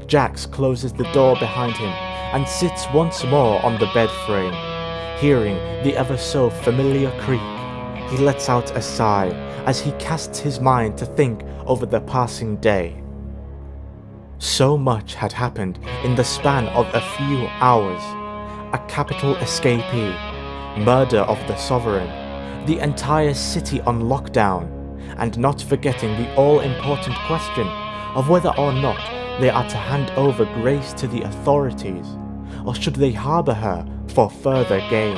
Jax closes the door behind him and sits once more on the bed frame. Hearing the ever-so-familiar creak, he lets out a sigh as he casts his mind to think over the passing day. So much had happened in the span of a few hours. A capital escapee, murder of the sovereign, the entire city on lockdown, and not forgetting the all-important question of whether or not they are to hand over Grace to the authorities, or should they harbour her for further gain.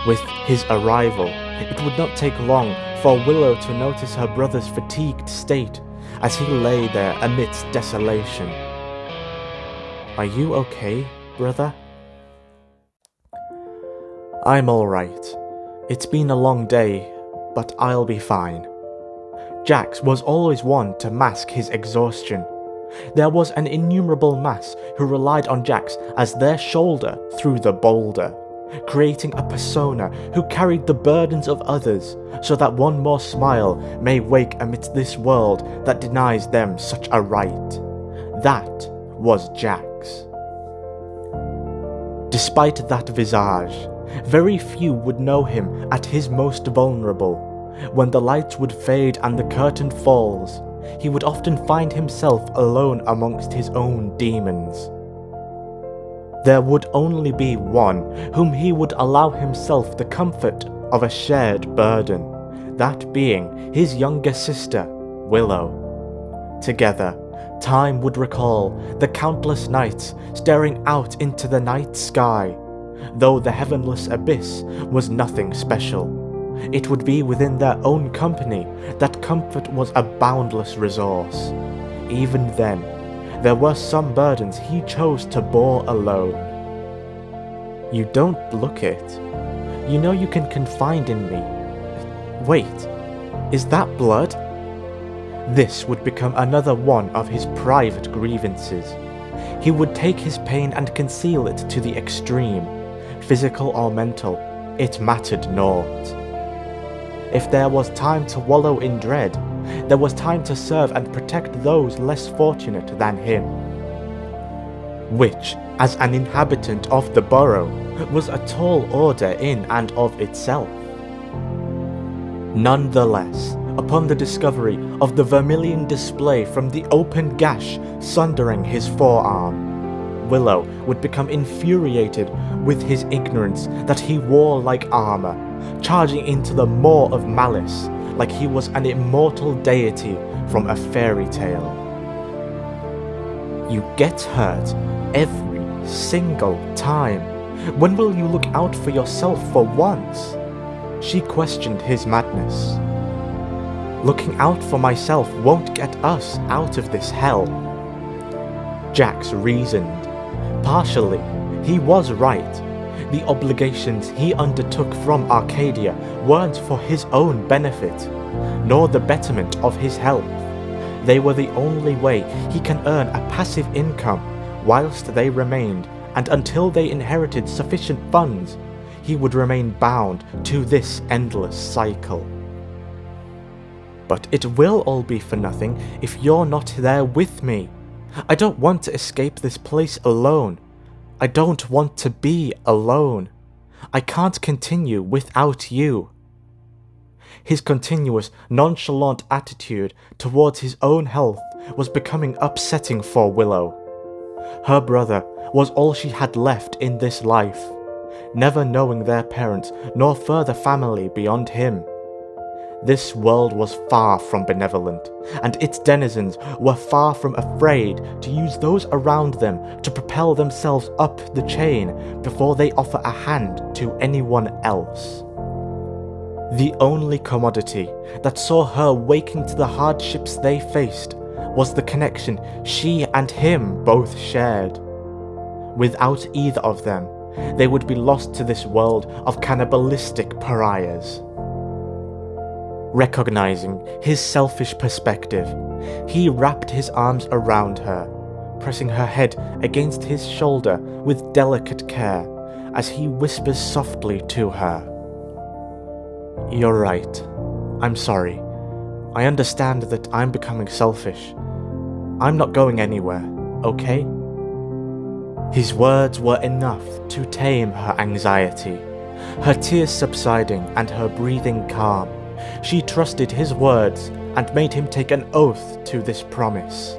With his arrival, it would not take long for Willow to notice her brother's fatigued state as he lay there amidst desolation. Are you okay, brother? I'm alright. It's been a long day, but I'll be fine. Jax was always one to mask his exhaustion. There was an innumerable mass who relied on Jax as their shoulder through the boulder, creating a persona who carried the burdens of others so that one more smile may wake amidst this world that denies them such a right. That was Jax. Despite that visage, very few would know him at his most vulnerable. When the lights would fade and the curtain falls, he would often find himself alone amongst his own demons. There would only be one whom he would allow himself the comfort of a shared burden, that being his younger sister, Willow. Together, time would recall the countless nights staring out into the night sky. Though the heavenless abyss was nothing special, it would be within their own company that comfort was a boundless resource. Even then, there were some burdens he chose to bore alone. You don't look it. You know you can confide in me. Wait, is that blood? This would become another one of his private grievances. He would take his pain and conceal it to the extreme. Physical or mental, it mattered naught. If there was time to wallow in dread, there was time to serve and protect those less fortunate than him. Which, as an inhabitant of the borough, was a tall order in and of itself. Nonetheless, upon the discovery of the vermilion display from the open gash sundering his forearm, Willow would become infuriated with his ignorance that he wore like armor, charging into the maw of malice like he was an immortal deity from a fairy tale. You get hurt every single time. When will you look out for yourself for once? She questioned his madness. Looking out for myself won't get us out of this hell. Jax reasoned. Partially, he was right. The obligations he undertook from Arcadia weren't for his own benefit, nor the betterment of his health. They were the only way he can earn a passive income whilst they remained, and until they inherited sufficient funds, he would remain bound to this endless cycle. But it will all be for nothing if you're not there with me. I don't want to escape this place alone. I don't want to be alone. I can't continue without you. His continuous, nonchalant attitude towards his own health was becoming upsetting for Willow. Her brother was all she had left in this life, never knowing their parents nor further family beyond him. This world was far from benevolent, and its denizens were far from afraid to use those around them to propel themselves up the chain before they offer a hand to anyone else. The only commodity that saw her waking to the hardships they faced was the connection she and him both shared. Without either of them, they would be lost to this world of cannibalistic pariahs. Recognizing his selfish perspective, he wrapped his arms around her, pressing her head against his shoulder with delicate care as he whispers softly to her. You're right. I'm sorry. I understand that I'm becoming selfish. I'm not going anywhere, okay? His words were enough to tame her anxiety, her tears subsiding and her breathing calm. She trusted his words and made him take an oath to this promise.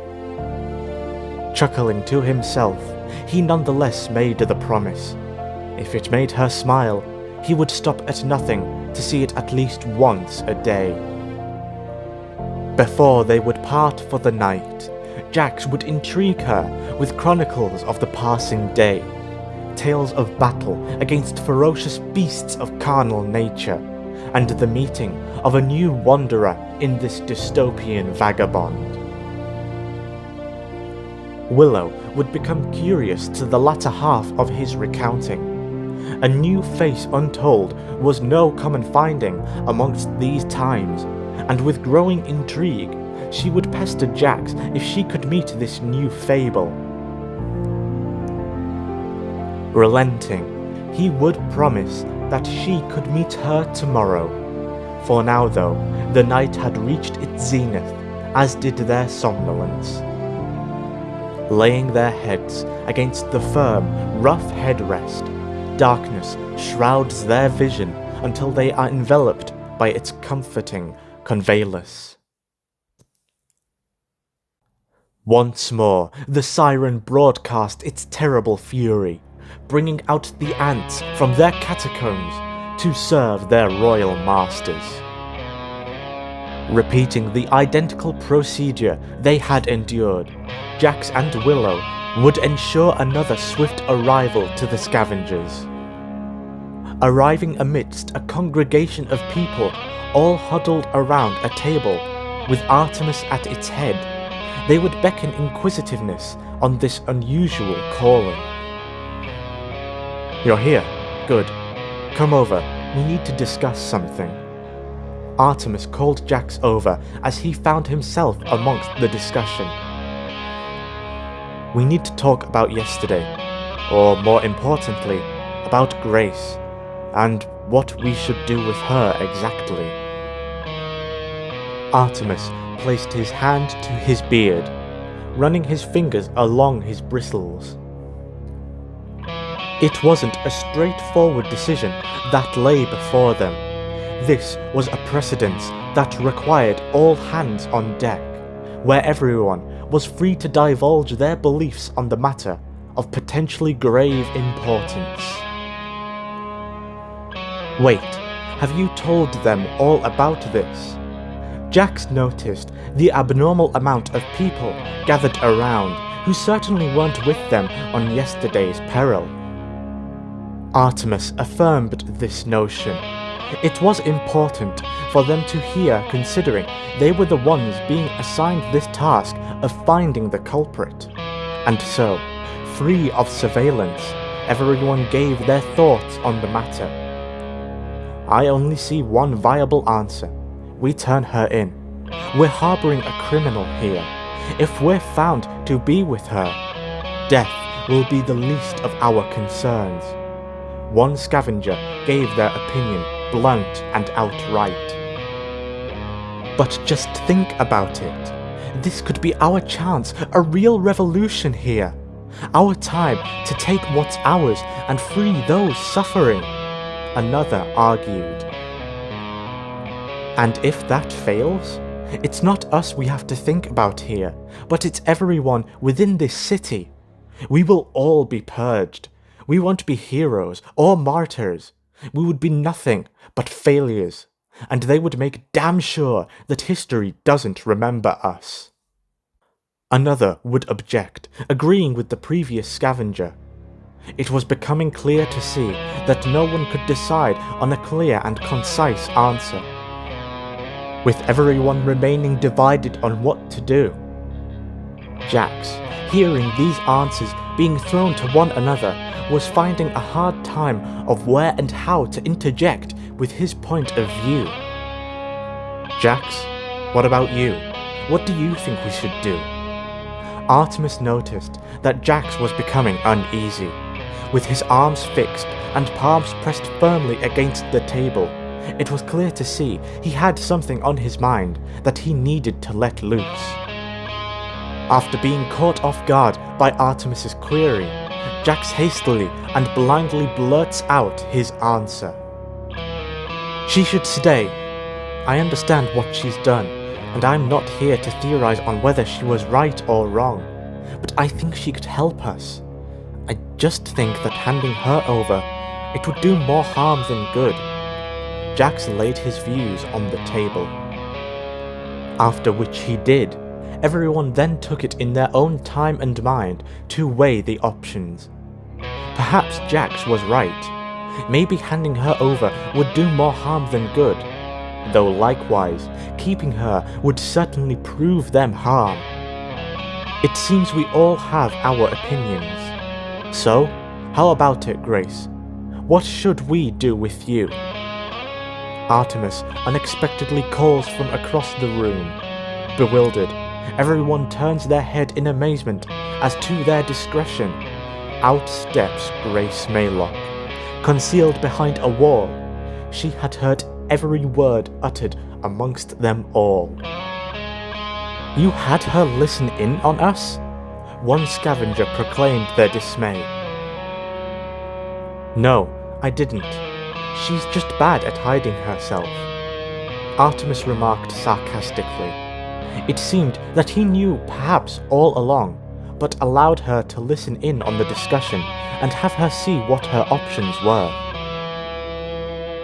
Chuckling to himself, he nonetheless made the promise. If it made her smile, he would stop at nothing to see it at least once a day. Before they would part for the night, Jax would intrigue her with chronicles of the passing day, tales of battle against ferocious beasts of carnal nature, and the meeting of a new wanderer in this dystopian vagabond. Willow would become curious to the latter half of his recounting. A new face untold was no common finding amongst these times, and with growing intrigue, she would pester Jax if she could meet this new fable. Relenting, he would promise that she could meet her tomorrow. For now though, the night had reached its zenith, as did their somnolence. Laying their heads against the firm, rough headrest, darkness shrouds their vision until they are enveloped by its comforting conveyless. Once more, the siren broadcast its terrible fury, bringing out the ants from their catacombs to serve their royal masters. Repeating the identical procedure they had endured, Jax and Willow would ensure another swift arrival to the scavengers. Arriving amidst a congregation of people all huddled around a table with Artemis at its head, they would beckon inquisitiveness on this unusual calling. "You're here. Good. Come over. We need to discuss something." Artemis called Jax over as he found himself amongst the discussion. "We need to talk about yesterday, or more importantly, about Grace, and what we should do with her exactly." Artemis placed his hand to his beard, running his fingers along his bristles. It wasn't a straightforward decision that lay before them. This was a precedence that required all hands on deck, where everyone was free to divulge their beliefs on the matter of potentially grave importance. "Wait, have you told them all about this?" Jax noticed the abnormal amount of people gathered around who certainly weren't with them on yesterday's peril. Artemis affirmed this notion. It was important for them to hear, considering they were the ones being assigned this task of finding the culprit. And so, free of surveillance, everyone gave their thoughts on the matter. "I only see one viable answer. We turn her in. We're harboring a criminal here. If we're found to be with her, death will be the least of our concerns." One scavenger gave their opinion blunt and outright. "But just think about it. This could be our chance, a real revolution here. Our time to take what's ours and free those suffering," another argued. "And if that fails, it's not us we have to think about here, but it's everyone within this city. We will all be purged. We won't be heroes or martyrs. We would be nothing but failures, and they would make damn sure that history doesn't remember us." Another would object, agreeing with the previous scavenger. It was becoming clear to see that no one could decide on a clear and concise answer, with everyone remaining divided on what to do. Jax, hearing these answers being thrown to one another, was finding a hard time of where and how to interject with his point of view. "Jax, what about you? What do you think we should do?" Artemis noticed that Jax was becoming uneasy. With his arms fixed and palms pressed firmly against the table, it was clear to see he had something on his mind that he needed to let loose. After being caught off guard by Artemis's query, Jax hastily and blindly blurts out his answer. "She should stay. I understand what she's done, and I'm not here to theorize on whether she was right or wrong, but I think she could help us. I just think that handing her over, it would do more harm than good." Jax laid his views on the table. After which he did. Everyone then took it in their own time and mind to weigh the options. Perhaps Jax was right. Maybe handing her over would do more harm than good, though likewise, keeping her would certainly prove them harm. It seems we all have our opinions. So, how about it, Grace? What should we do with you? Artemis unexpectedly calls from across the room. Bewildered, everyone turns their head in amazement as to their discretion. Out steps Grace Maylock. Concealed behind a wall, she had heard every word uttered amongst them all. You had her listen in on us? One scavenger proclaimed their dismay. No, I didn't. She's just bad at hiding herself, Artemis remarked sarcastically. It seemed that he knew perhaps all along, but allowed her to listen in on the discussion and have her see what her options were.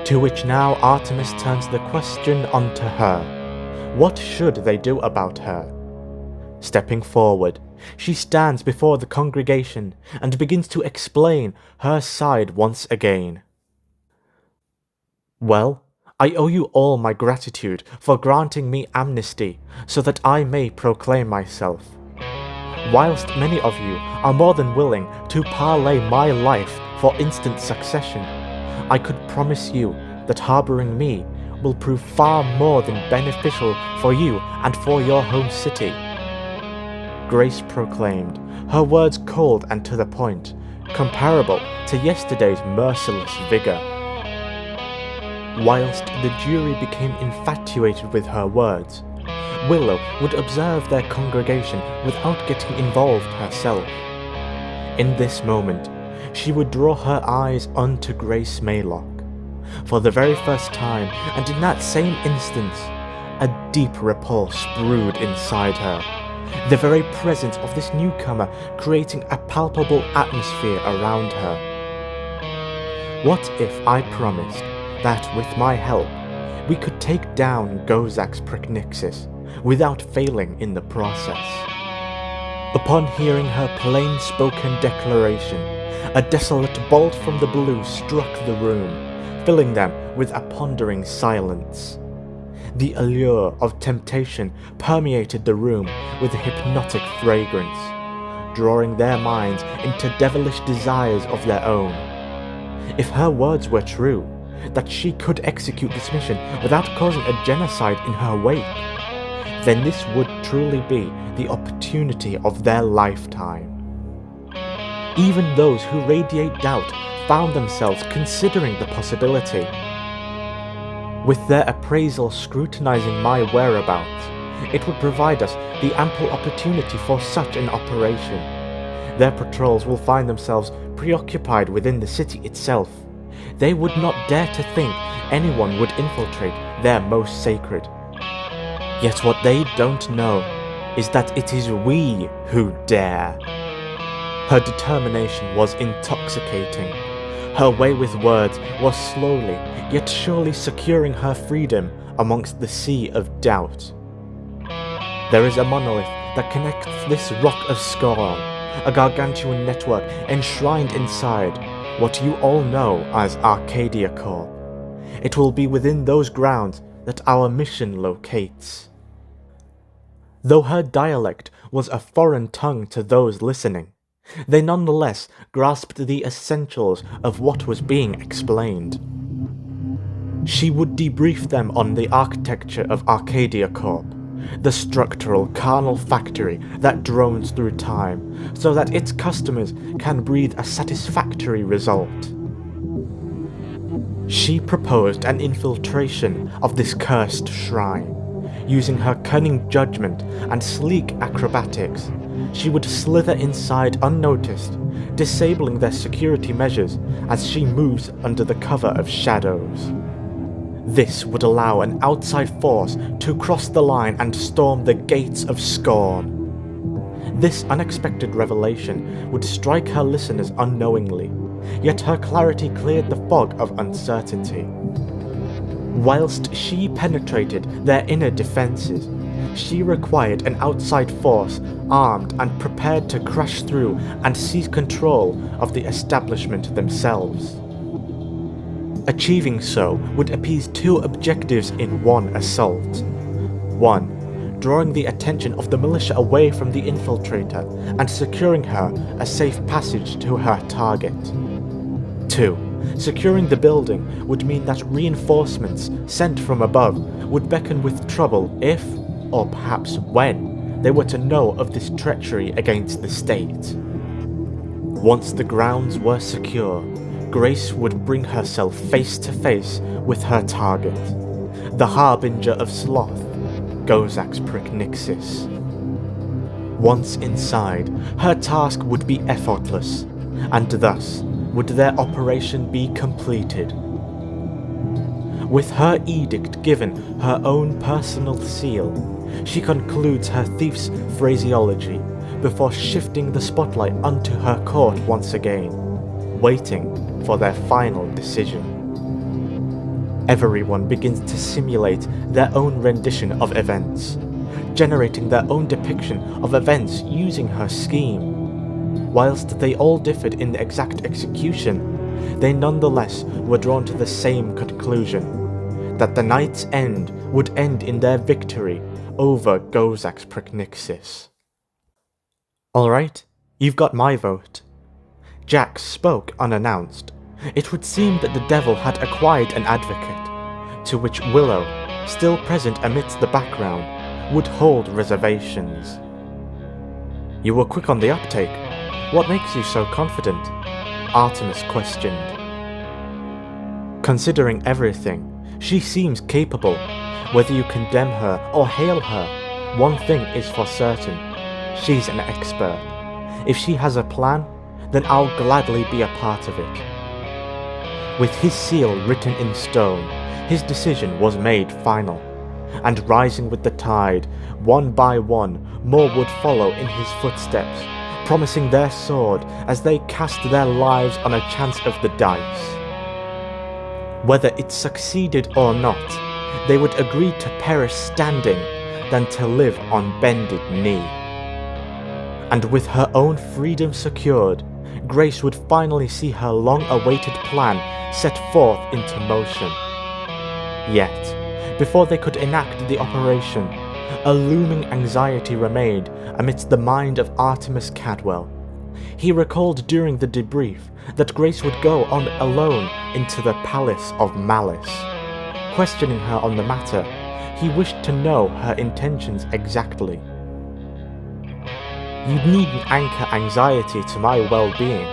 To which now Artemis turns the question onto her. What should they do about her? Stepping forward, she stands before the congregation and begins to explain her side once again. Well, I owe you all my gratitude for granting me amnesty so that I may proclaim myself. Whilst many of you are more than willing to parlay my life for instant succession, I could promise you that harbouring me will prove far more than beneficial for you and for your home city. Grace proclaimed, her words cold and to the point, comparable to yesterday's merciless vigour. Whilst the jury became infatuated with her words, Willow would observe their congregation without getting involved herself. In this moment, she would draw her eyes onto Grace Maylock. For the very first time, and in that same instance, a deep repulse brewed inside her, the very presence of this newcomer creating a palpable atmosphere around her. What if I promised that with my help, we could take down Gozax Precnixis without failing in the process? Upon hearing her plain-spoken declaration, a desolate bolt from the blue struck the room, filling them with a pondering silence. The allure of temptation permeated the room with a hypnotic fragrance, drawing their minds into devilish desires of their own. If her words were true, that she could execute this mission without causing a genocide in her wake, then this would truly be the opportunity of their lifetime. Even those who radiate doubt found themselves considering the possibility. With their appraisal scrutinizing my whereabouts, it would provide us the ample opportunity for such an operation. Their patrols will find themselves preoccupied within the city itself. They would not dare to think anyone would infiltrate their most sacred. Yet what they don't know is that it is we who dare. Her determination was intoxicating. Her way with words was slowly yet surely securing her freedom amongst the sea of doubt. There is a monolith that connects this rock of scorn, a gargantuan network enshrined inside what you all know as Arcadia Corp. It will be within those grounds that our mission locates. Though her dialect was a foreign tongue to those listening, they nonetheless grasped the essentials of what was being explained. She would debrief them on the architecture of Arcadia Corp, the structural carnal factory that drones through time so that its customers can breathe a satisfactory result. She proposed an infiltration of this cursed shrine. Using her cunning judgment and sleek acrobatics, she would slither inside unnoticed, disabling their security measures as she moves under the cover of shadows. This would allow an outside force to cross the line and storm the gates of scorn. This unexpected revelation would strike her listeners unknowingly, yet her clarity cleared the fog of uncertainty. Whilst she penetrated their inner defences, she required an outside force armed and prepared to crash through and seize control of the establishment themselves. Achieving so would appease two objectives in one assault. 1. drawing the attention of the militia away from the infiltrator and securing her a safe passage to her target. 2. Securing the building would mean that reinforcements sent from above would beckon with trouble if, or perhaps when, they were to know of this treachery against the state. Once the grounds were secure, Grace would bring herself face to face with her target, the harbinger of sloth, Gozax Pricknixis. Once inside, her task would be effortless, and thus would their operation be completed. With her edict given her own personal seal, she concludes her thief's phraseology before shifting the spotlight onto her court once again, waiting for their final decision. Everyone begins to simulate their own rendition of events, generating their own depiction of events using her scheme. Whilst they all differed in the exact execution, they nonetheless were drawn to the same conclusion, that the night's end would end in their victory over Gozax Pricknixis. Alright, you've got my vote. Jax spoke unannounced. It would seem that the devil had acquired an advocate, to which Willow, still present amidst the background, would hold reservations. You were quick on the uptake. What makes you so confident? Artemis questioned. Considering everything, she seems capable. Whether you condemn her or hail her, one thing is for certain. She's an expert. If she has a plan, then I'll gladly be a part of it. With his seal written in stone, his decision was made final, and rising with the tide, one by one, more would follow in his footsteps, promising their sword as they cast their lives on a chance of the dice. Whether it succeeded or not, they would agree to perish standing than to live on bended knee. And with her own freedom secured, Grace would finally see her long-awaited plan set forth into motion. Yet, before they could enact the operation, a looming anxiety remained amidst the mind of Artemis Cadwell. He recalled during the debrief that Grace would go on alone into the Palace of Malice. Questioning her on the matter, he wished to know her intentions exactly. You needn't anchor anxiety to my well-being.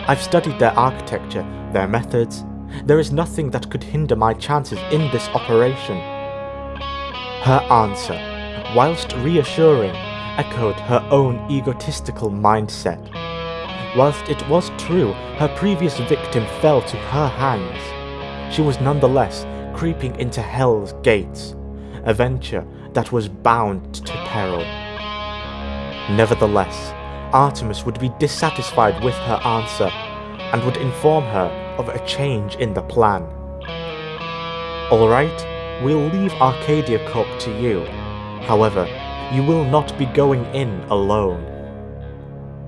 I've studied their architecture, their methods. There is nothing that could hinder my chances in this operation. Her answer, whilst reassuring, echoed her own egotistical mindset. Whilst it was true her previous victim fell to her hands, she was nonetheless creeping into Hell's gates, a venture that was bound to peril. Nevertheless, Artemis would be dissatisfied with her answer, and would inform her of a change in the plan. Alright, we'll leave Arcadia Corp to you. However, you will not be going in alone.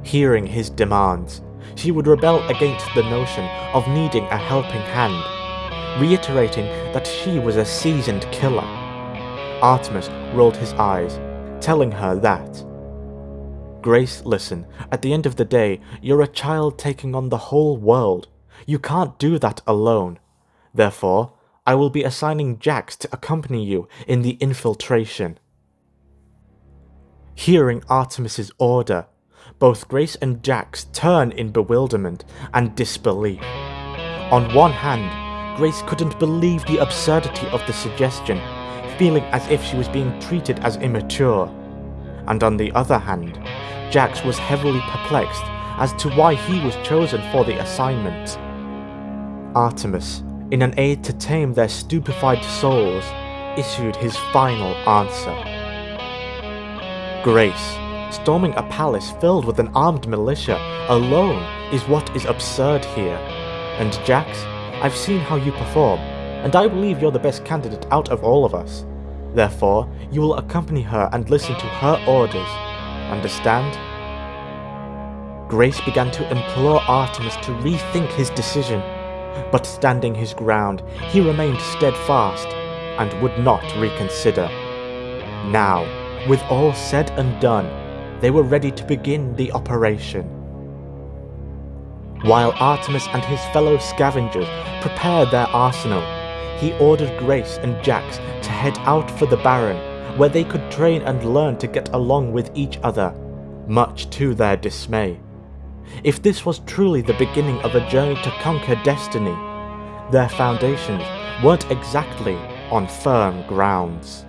Hearing his demands, she would rebel against the notion of needing a helping hand, reiterating that she was a seasoned killer. Artemis rolled his eyes, telling her that, Grace, listen, at the end of the day, you're a child taking on the whole world. You can't do that alone. Therefore, I will be assigning Jax to accompany you in the infiltration. Hearing Artemis's order, both Grace and Jax turn in bewilderment and disbelief. On one hand, Grace couldn't believe the absurdity of the suggestion, feeling as if she was being treated as immature. And on the other hand, Jax was heavily perplexed as to why he was chosen for the assignment. Artemis, in an aid to tame their stupefied souls, issued his final answer. Grace, storming a palace filled with an armed militia alone is what is absurd here. And Jax, I've seen how you perform, and I believe you're the best candidate out of all of us. Therefore, you will accompany her and listen to her orders. Understand? Grace began to implore Artemis to rethink his decision, but standing his ground, he remained steadfast and would not reconsider. Now, with all said and done, they were ready to begin the operation. While Artemis and his fellow scavengers prepared their arsenal, he ordered Grace and Jax to head out for the Baron, where they could train and learn to get along with each other, much to their dismay. If this was truly the beginning of a journey to conquer destiny, their foundations weren't exactly on firm grounds.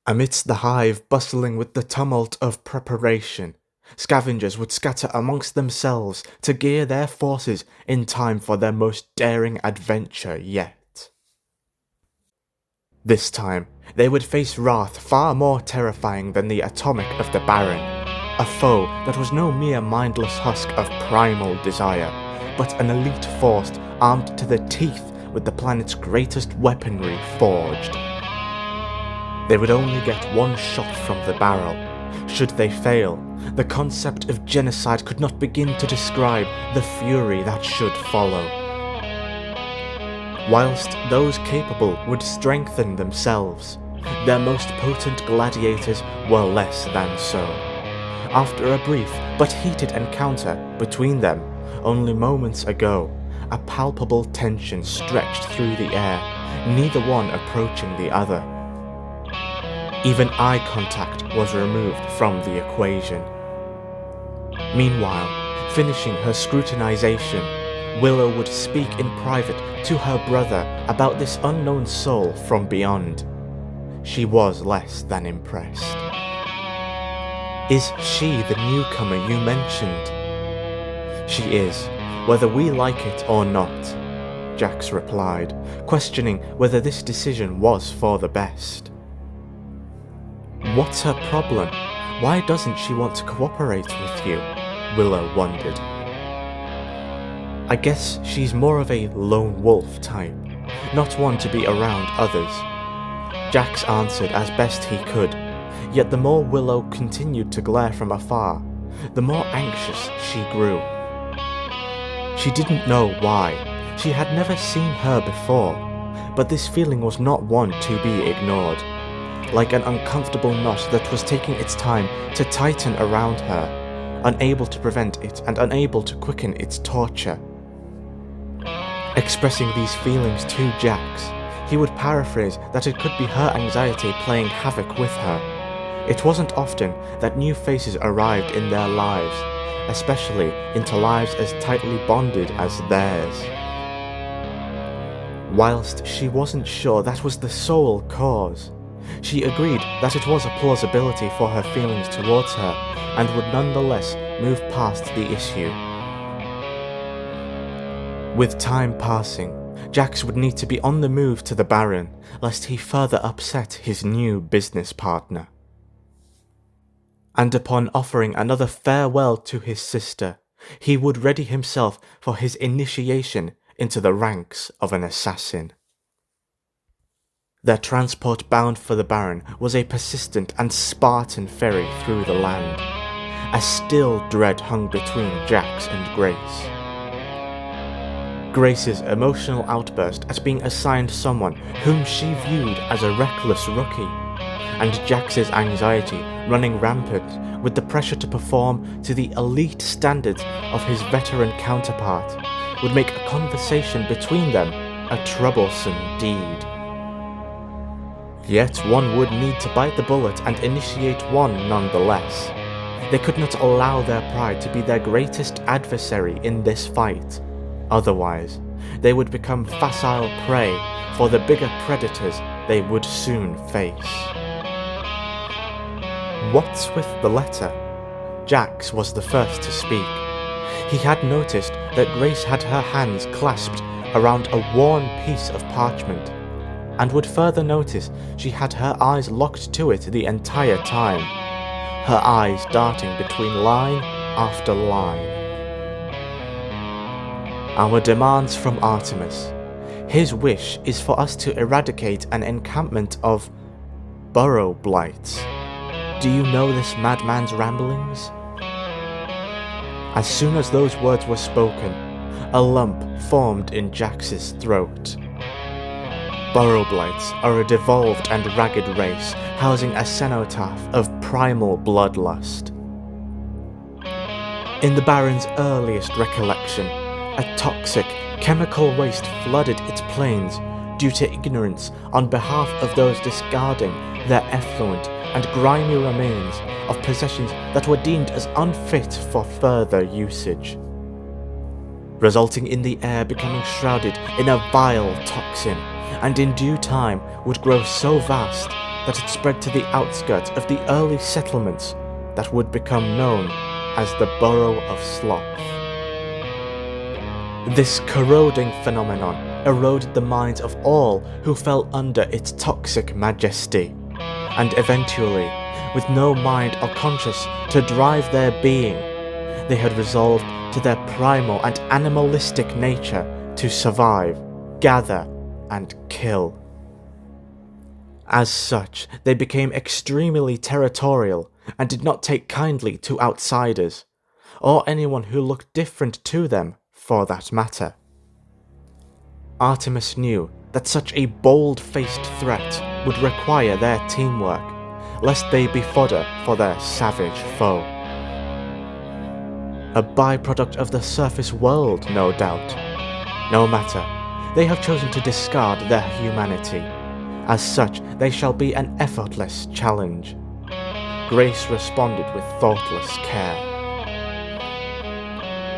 Amidst the hive bustling with the tumult of preparation, scavengers would scatter amongst themselves to gear their forces in time for their most daring adventure yet. This time, they would face wrath far more terrifying than the atomic of the Baron, a foe that was no mere mindless husk of primal desire, but an elite force armed to the teeth with the planet's greatest weaponry forged. They would only get one shot from the barrel. Should they fail, the concept of genocide could not begin to describe the fury that should follow. Whilst those capable would strengthen themselves, their most potent gladiators were less than so. After a brief but heated encounter between them only moments ago, a palpable tension stretched through the air, neither one approaching the other. Even eye contact was removed from the equation. Meanwhile, finishing her scrutinization, Willow would speak in private to her brother about this unknown soul from beyond. She was less than impressed. "Is she the newcomer you mentioned?" "She is, whether we like it or not," Jax replied, questioning whether this decision was for the best. "What's her problem? Why doesn't she want to cooperate with you?" Willow wondered. "I guess she's more of a lone wolf type, not one to be around others," Jax answered as best he could, yet the more Willow continued to glare from afar, the more anxious she grew. She didn't know why. She had never seen her before, but this feeling was not one to be ignored. Like an uncomfortable knot that was taking its time to tighten around her, unable to prevent it and unable to quicken its torture. Expressing these feelings to Jax, he would paraphrase that it could be her anxiety playing havoc with her. It wasn't often that new faces arrived in their lives, especially into lives as tightly bonded as theirs. Whilst she wasn't sure that was the sole cause, she agreed that it was a plausibility for her feelings towards her and would nonetheless move past the issue. With time passing, Jax would need to be on the move to the Baron, lest he further upset his new business partner. And upon offering another farewell to his sister, he would ready himself for his initiation into the ranks of an assassin. Their transport bound for the Baron was a persistent and Spartan ferry through the land. A still dread hung between Jax and Grace. Grace's emotional outburst at being assigned someone whom she viewed as a reckless rookie, and Jax's anxiety running rampant with the pressure to perform to the elite standards of his veteran counterpart, would make a conversation between them a troublesome deed. Yet one would need to bite the bullet and initiate one nonetheless. They could not allow their pride to be their greatest adversary in this fight. Otherwise, they would become facile prey for the bigger predators they would soon face. What's with the letter? Jax was the first to speak. He had noticed that Grace had her hands clasped around a worn piece of parchment, and would further notice she had her eyes locked to it the entire time, her eyes darting between line after line. "Our demands from Artemis. His wish is for us to eradicate an encampment of burrow blights. Do you know this madman's ramblings?" As soon as those words were spoken, a lump formed in Jax's throat. Burrowblights are a devolved and ragged race housing a cenotaph of primal bloodlust. In the Baron's earliest recollection, a toxic, chemical waste flooded its plains due to ignorance on behalf of those discarding their effluent and grimy remains of possessions that were deemed as unfit for further usage, resulting in the air becoming shrouded in a vile toxin, and in due time would grow so vast that it spread to the outskirts of the early settlements that would become known as the Borough of Sloth. This corroding phenomenon eroded the minds of all who fell under its toxic majesty, and eventually, with no mind or conscience to drive their being, they had resolved to their primal and animalistic nature to survive, gather, and kill. As such, they became extremely territorial and did not take kindly to outsiders, or anyone who looked different to them for that matter. Artemis knew that such a bold-faced threat would require their teamwork, lest they be fodder for their savage foe. A byproduct of the surface world, no doubt. No matter, they have chosen to discard their humanity. As such, they shall be an effortless challenge. Grace responded with thoughtless care.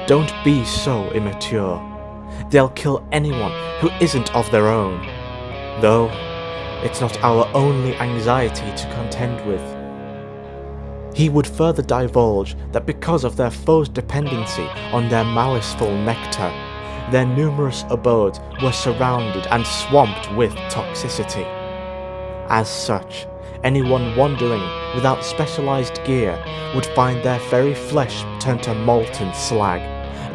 Don't be so immature. They'll kill anyone who isn't of their own. Though, it's not our only anxiety to contend with. He would further divulge that because of their foes' dependency on their maliceful nectar, their numerous abodes were surrounded and swamped with toxicity. As such, anyone wandering without specialized gear would find their very flesh turn to molten slag,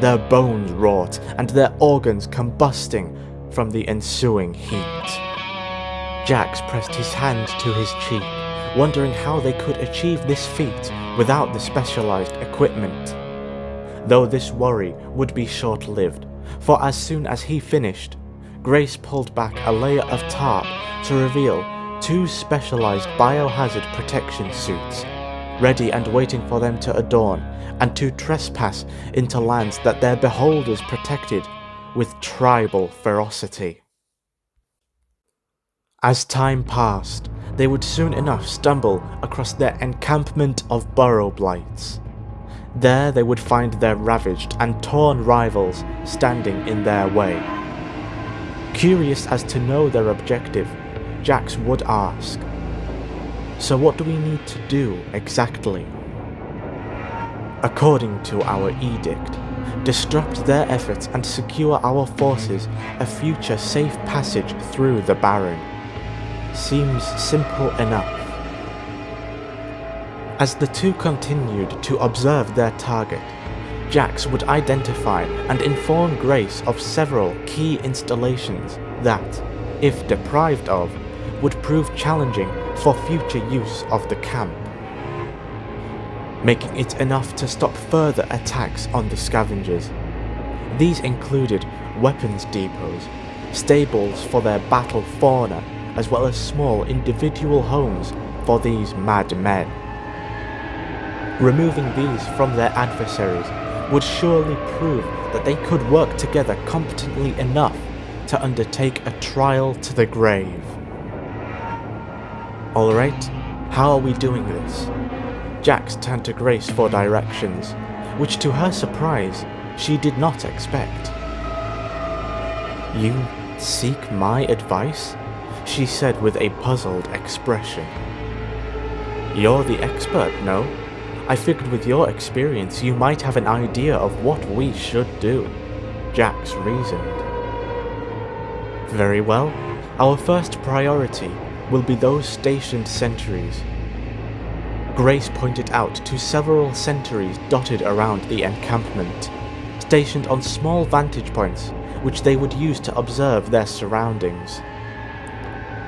their bones wrought, and their organs combusting from the ensuing heat. Jax pressed his hand to his cheek, wondering how they could achieve this feat without the specialized equipment. Though this worry would be short-lived, for as soon as he finished, Grace pulled back a layer of tarp to reveal 2 specialized biohazard protection suits, ready and waiting for them to adorn and to trespass into lands that their beholders protected with tribal ferocity. As time passed, they would soon enough stumble across their encampment of Burrowblights. There they would find their ravaged and torn rivals standing in their way. Curious as to know their objective, Jax would ask, "So what do we need to do exactly?" According to our edict, disrupt their efforts and secure our forces a future safe passage through the Baron. Seems simple enough. As the two continued to observe their target, Jax would identify and inform Grace of several key installations that, if deprived of, would prove challenging for future use of the camp, making it enough to stop further attacks on the scavengers. These included weapons depots, stables for their battle fauna, as well as small individual homes for these mad men. Removing these from their adversaries would surely prove that they could work together competently enough to undertake a trial to the grave. Alright, how are we doing this? Jax turned to Grace for directions, which to her surprise, she did not expect. "You seek my advice?" she said with a puzzled expression. "You're the expert, no? I figured with your experience you might have an idea of what we should do," Jax reasoned. "Very well, our first priority will be those stationed sentries." Grace pointed out to several sentries dotted around the encampment, stationed on small vantage points which they would use to observe their surroundings,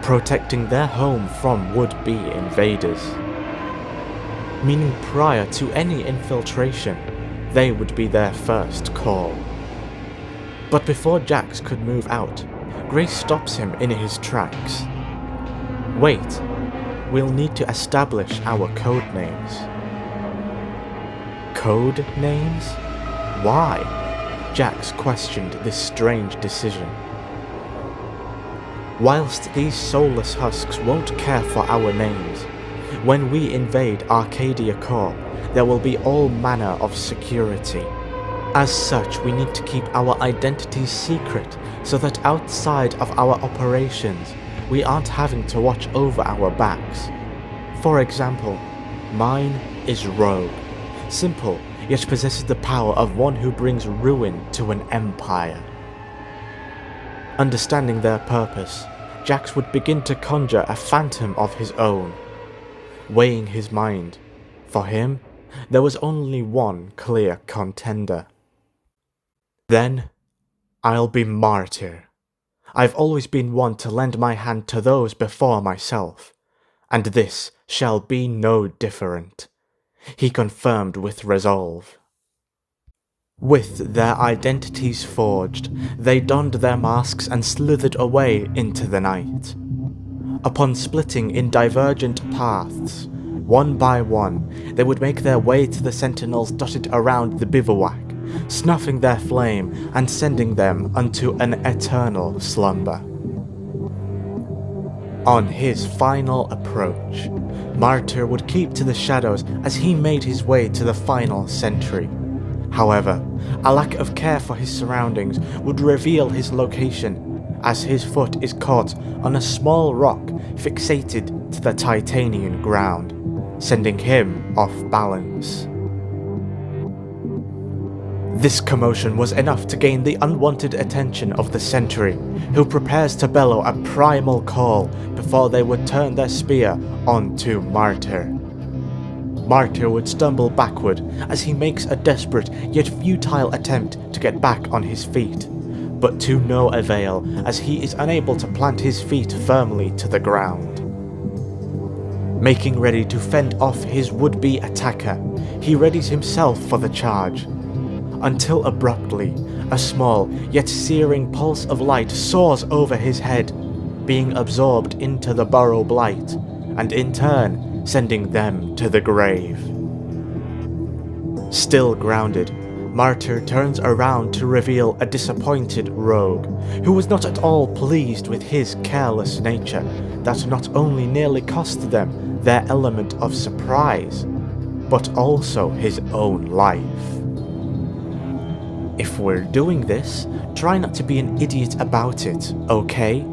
protecting their home from would-be invaders. Meaning prior to any infiltration, they would be their first call. But before Jax could move out, Grace stops him in his tracks. Wait, we'll need to establish our code names. Code names? Why? Jax questioned this strange decision. Whilst these soulless husks won't care for our names, when we invade Arcadia Corp, there will be all manner of security. As such, we need to keep our identities secret so that outside of our operations, we aren't having to watch over our backs. For example, mine is Rogue. Simple, yet possesses the power of one who brings ruin to an empire. Understanding their purpose, Jax would begin to conjure a phantom of his own. Weighing his mind, for him, there was only one clear contender. Then, I'll be Martyr. I've always been one to lend my hand to those before myself, and this shall be no different, he confirmed with resolve. With their identities forged, they donned their masks and slithered away into the night. Upon splitting in divergent paths, one by one, they would make their way to the sentinels dotted around the bivouac, snuffing their flame and sending them unto an eternal slumber. On his final approach, Martyr would keep to the shadows as he made his way to the final sentry. However, a lack of care for his surroundings would reveal his location, as his foot is caught on a small rock fixated to the Titanian ground, sending him off balance. This commotion was enough to gain the unwanted attention of the sentry, who prepares to bellow a primal call before they would turn their spear onto Martyr. Martyr would stumble backward as he makes a desperate yet futile attempt to get back on his feet, but to no avail as he is unable to plant his feet firmly to the ground. Making ready to fend off his would-be attacker, he readies himself for the charge, until abruptly, a small yet searing pulse of light soars over his head, being absorbed into the burrow blight, and in turn sending them to the grave. Still grounded, Martyr turns around to reveal a disappointed Rogue, who was not at all pleased with his careless nature that not only nearly cost them their element of surprise, but also his own life. If we're doing this, try not to be an idiot about it, okay?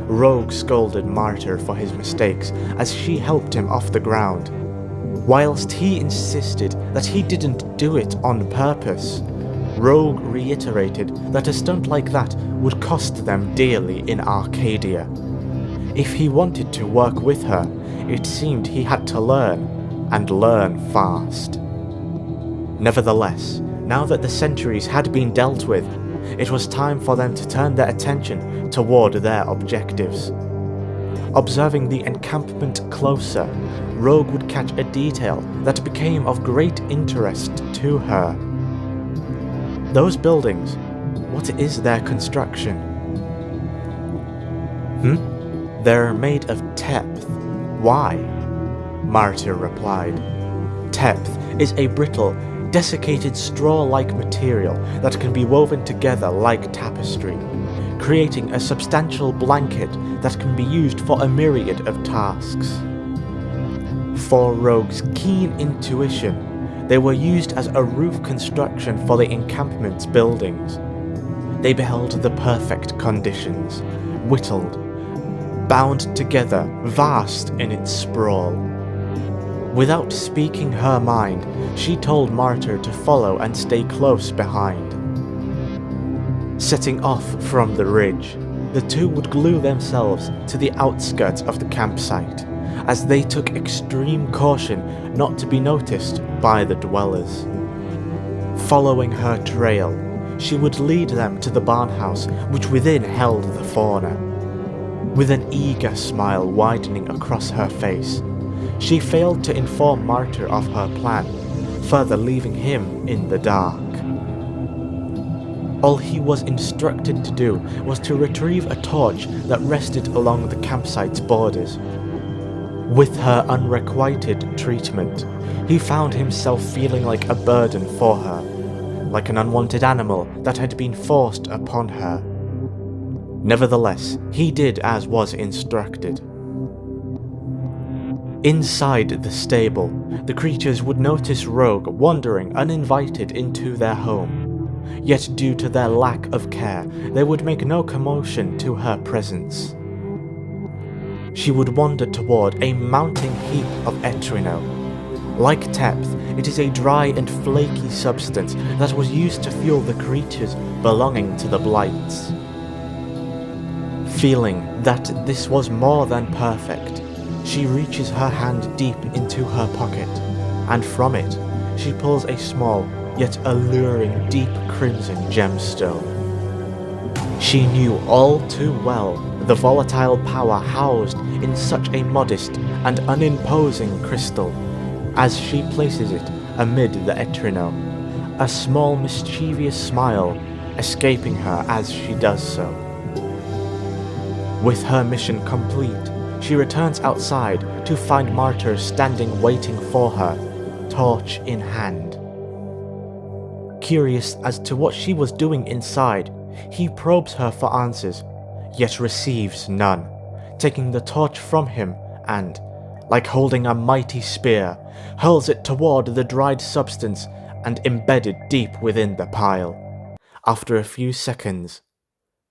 Rogue scolded Martyr for his mistakes as she helped him off the ground, whilst he insisted that he didn't do it on purpose. Rogue reiterated that a stunt like that would cost them dearly in Arcadia. If he wanted to work with her, it seemed he had to learn, and learn fast. Nevertheless, now that the sentries had been dealt with, it was time for them to turn their attention toward their objectives. Observing the encampment closer, Rogue would catch a detail that became of great interest to her. Those buildings, what is their construction? They're made of tepth. Why? Martyr replied. Tepth is a brittle, desiccated straw-like material that can be woven together like tapestry, creating a substantial blanket that can be used for a myriad of tasks. For Rogue's keen intuition, they were used as a roof construction for the encampment's buildings. They beheld the perfect conditions, whittled, bound together, vast in its sprawl. Without speaking her mind, she told Martyr to follow and stay close behind. Setting off from the ridge, the two would glue themselves to the outskirts of the campsite, as they took extreme caution not to be noticed by the dwellers. Following her trail, she would lead them to the barnhouse which within held the fauna. With an eager smile widening across her face, she failed to inform Martyr of her plan, further leaving him in the dark. All he was instructed to do was to retrieve a torch that rested along the campsite's borders. With her unrequited treatment, he found himself feeling like a burden for her, like an unwanted animal that had been forced upon her. Nevertheless, he did as was instructed. Inside the stable, the creatures would notice Rogue wandering uninvited into their home, yet due to their lack of care, they would make no commotion to her presence. She would wander toward a mounting heap of etrino. Like tepth, it is a dry and flaky substance that was used to fuel the creatures belonging to the Blights. Feeling that this was more than perfect, she reaches her hand deep into her pocket, and from it, she pulls a small yet alluring deep crimson gemstone. She knew all too well the volatile power housed in such a modest and unimposing crystal, as she places it amid the etrino, a small mischievous smile escaping her as she does so. With her mission complete, she returns outside to find Martyr standing waiting for her, torch in hand. Curious as to what she was doing inside, he probes her for answers, yet receives none, taking the torch from him and, like holding a mighty spear, hurls it toward the dried substance and embedded deep within the pile. After a few seconds,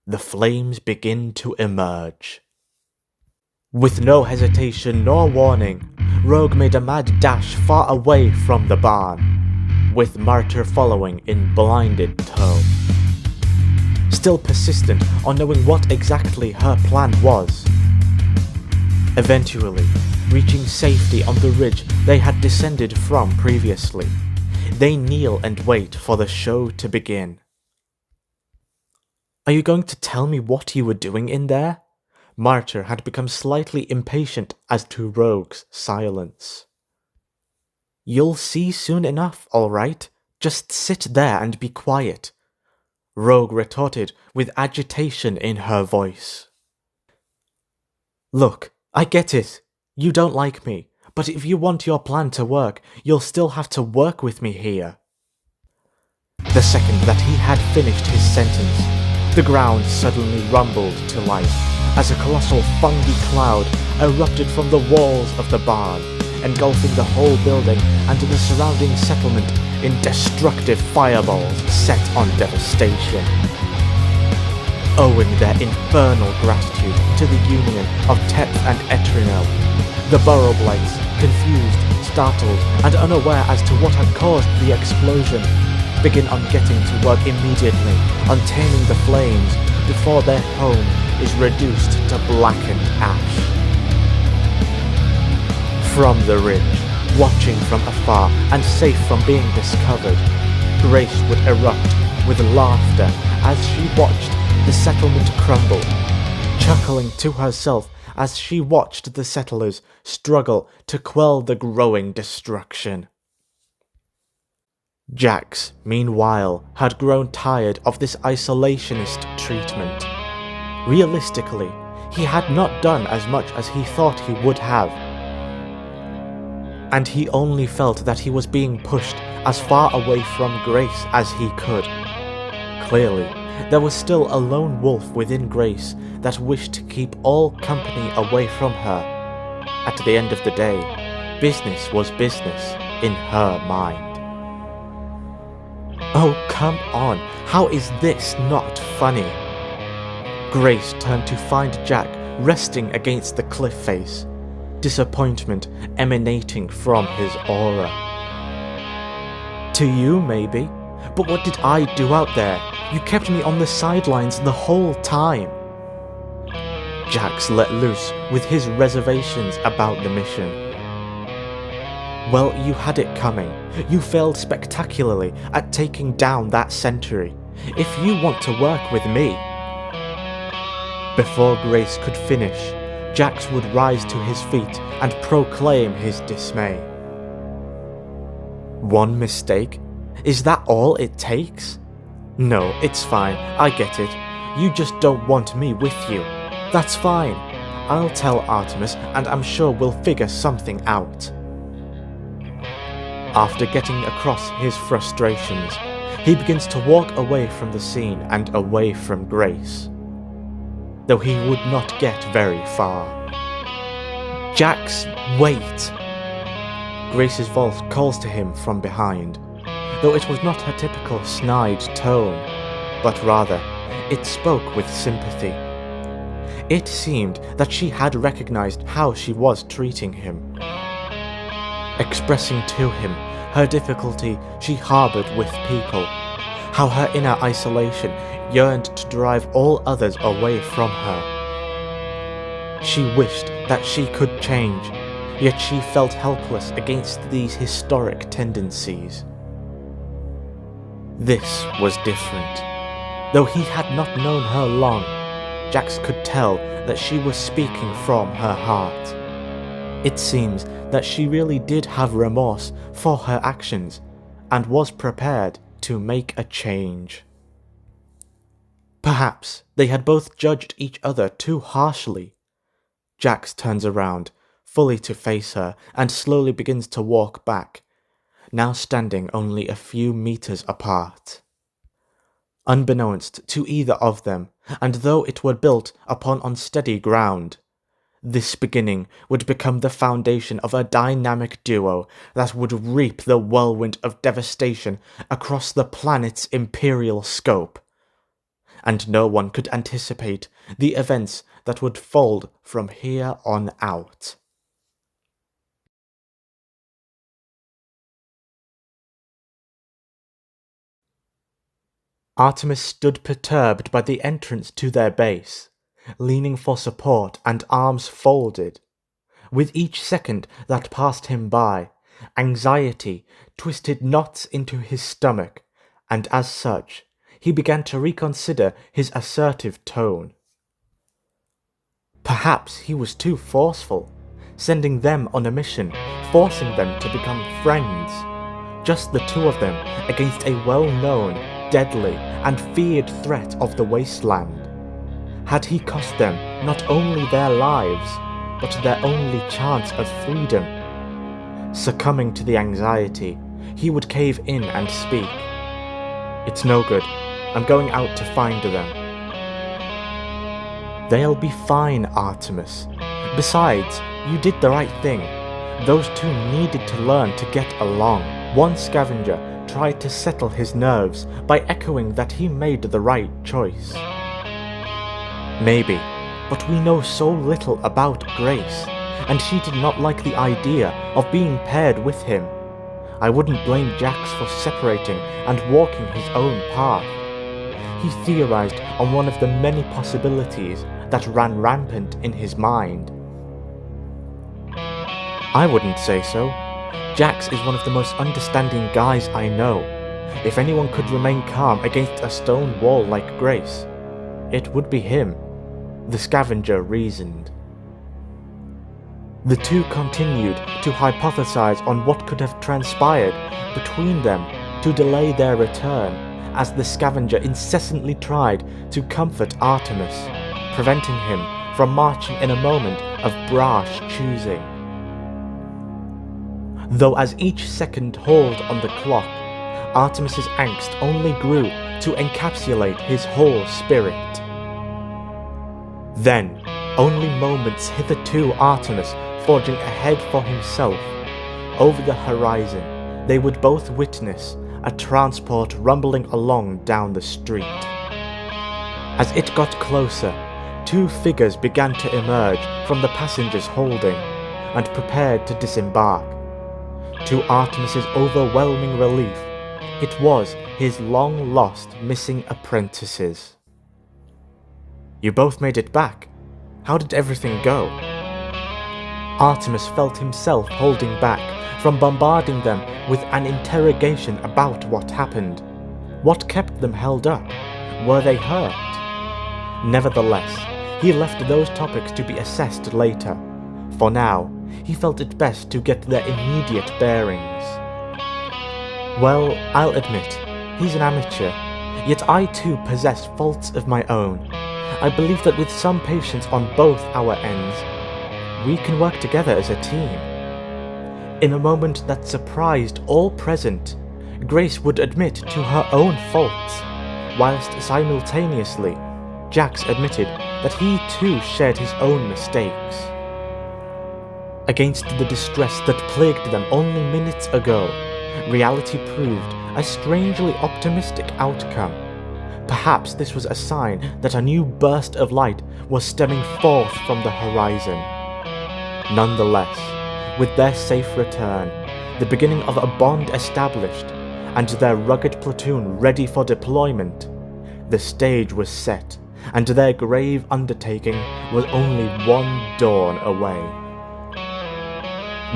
the flames begin to emerge. With no hesitation nor warning, Rogue made a mad dash far away from the barn, with Martyr following in blinded tow. Still persistent on knowing what exactly her plan was. Eventually, reaching safety on the ridge they had descended from previously, they kneel and wait for the show to begin. "Are you going to tell me what you were doing in there?" Martyr had become slightly impatient as to Rogue's silence. "You'll see soon enough, all right? Just sit there and be quiet," Rogue retorted with agitation in her voice. "Look, I get it. You don't like me, but if you want your plan to work, you'll still have to work with me here." The second that he had finished his sentence, the ground suddenly rumbled to life as a colossal fungi cloud erupted from the walls of the barn, engulfing the whole building and the surrounding settlement in destructive fireballs set on devastation. Owing their infernal gratitude to the union of Tep and Etrino, the Burrow Blights, confused, startled, and unaware as to what had caused the explosion, begin on getting to work immediately on taming the flames before their home is reduced to blackened ash. From the ridge, watching from afar and safe from being discovered, Grace would erupt with laughter as she watched the settlement crumble, chuckling to herself as she watched the settlers struggle to quell the growing destruction. Jax, meanwhile, had grown tired of this isolationist treatment. Realistically, he had not done as much as he thought he would have, and he only felt that he was being pushed as far away from Grace as he could. Clearly, there was still a lone wolf within Grace that wished to keep all company away from her. At the end of the day, business was business in her mind. Oh, come on, how is this not funny? Grace turned to find Jack resting against the cliff face, disappointment emanating from his aura. To you, maybe, but what did I do out there? You kept me on the sidelines the whole time. Jax let loose with his reservations about the mission. Well, you had it coming. You failed spectacularly at taking down that sentry. If you want to work with me... Before Grace could finish, Jax would rise to his feet and proclaim his dismay. One mistake? Is that all it takes? No, it's fine, I get it. You just don't want me with you. That's fine. I'll tell Artemis and I'm sure we'll figure something out. After getting across his frustrations, he begins to walk away from the scene and away from Grace, though he would not get very far. Jax, wait! Grace's voice calls to him from behind, though it was not her typical snide tone, but rather, it spoke with sympathy. It seemed that she had recognized how she was treating him, expressing to him her difficulty she harbored with people, how her inner isolation yearned to drive all others away from her. She wished that she could change, yet she felt helpless against these historic tendencies. This was different. Though he had not known her long, Jax could tell that she was speaking from her heart. It seems that she really did have remorse for her actions and was prepared to make a change. Perhaps they had both judged each other too harshly. Jax turns around, fully to face her, and slowly begins to walk back, now standing only a few meters apart. Unbeknownst to either of them, and though it were built upon unsteady ground, this beginning would become the foundation of a dynamic duo that would reap the whirlwind of devastation across the planet's imperial scope. And no one could anticipate the events that would fold from here on out. Artemis stood perturbed by the entrance to their base, leaning for support and arms folded. With each second that passed him by, anxiety twisted knots into his stomach, and as such, he began to reconsider his assertive tone. Perhaps he was too forceful, sending them on a mission, forcing them to become friends. Just the two of them against a well-known, deadly, and feared threat of the wasteland. Had he cost them not only their lives, but their only chance of freedom? Succumbing to the anxiety, he would cave in and speak. It's no good. I'm going out to find them. They'll be fine, Artemis. Besides, you did the right thing. Those two needed to learn to get along. One scavenger tried to settle his nerves by echoing that he made the right choice. Maybe, but we know so little about Grace, and she did not like the idea of being paired with him. I wouldn't blame Jax for separating and walking his own path. He theorized on one of the many possibilities that ran rampant in his mind. I wouldn't say so. Jax is one of the most understanding guys I know. If anyone could remain calm against a stone wall like Grace, it would be him, the scavenger reasoned. The two continued to hypothesize on what could have transpired between them to delay their return, as the scavenger incessantly tried to comfort Artemis, preventing him from marching in a moment of brash choosing. Though as each second hauled on the clock, Artemis's angst only grew to encapsulate his whole spirit. Then, only moments hitherto Artemis forging ahead for himself, over the horizon, they would both witness a transport rumbling along down the street. As it got closer, two figures began to emerge from the passengers' holding, and prepared to disembark. To Artemis's overwhelming relief, it was his long-lost missing apprentices. You both made it back. How did everything go? Artemis felt himself holding back from bombarding them with an interrogation about what happened. What kept them held up? Were they hurt? Nevertheless, he left those topics to be assessed later. For now, he felt it best to get their immediate bearings. Well, I'll admit, he's an amateur. Yet I too possess faults of my own. I believe that with some patience on both our ends, we can work together as a team. In a moment that surprised all present, Grace would admit to her own faults, whilst simultaneously, Jax admitted that he too shared his own mistakes. Against the distress that plagued them only minutes ago, reality proved a strangely optimistic outcome. Perhaps this was a sign that a new burst of light was stemming forth from the horizon. Nonetheless, with their safe return, the beginning of a bond established, and their rugged platoon ready for deployment, the stage was set, and their grave undertaking was only one dawn away.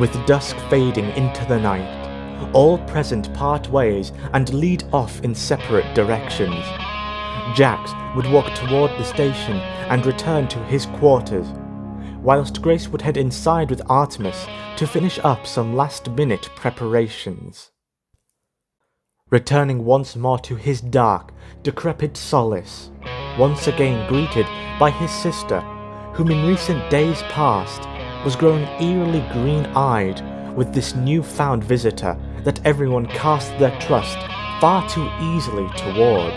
With dusk fading into the night, all present part ways and lead off in separate directions. Jax would walk toward the station and return to his quarters, whilst Grace would head inside with Artemis to finish up some last-minute preparations. Returning once more to his dark, decrepit solace, once again greeted by his sister, whom in recent days past was growing eerily green-eyed with this newfound visitor that everyone cast their trust far too easily toward.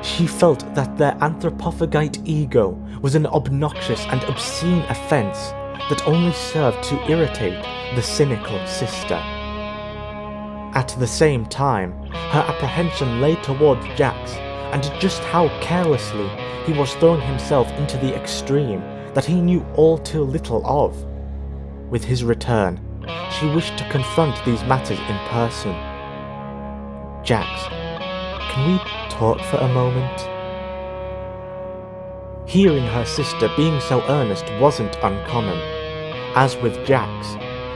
She felt that their anthropophagite ego was an obnoxious and obscene offence that only served to irritate the cynical sister. At the same time, her apprehension lay towards Jax and just how carelessly he was throwing himself into the extreme that he knew all too little of. With his return, she wished to confront these matters in person. Jax, can we talk for a moment? Hearing her sister being so earnest wasn't uncommon. As with Jax,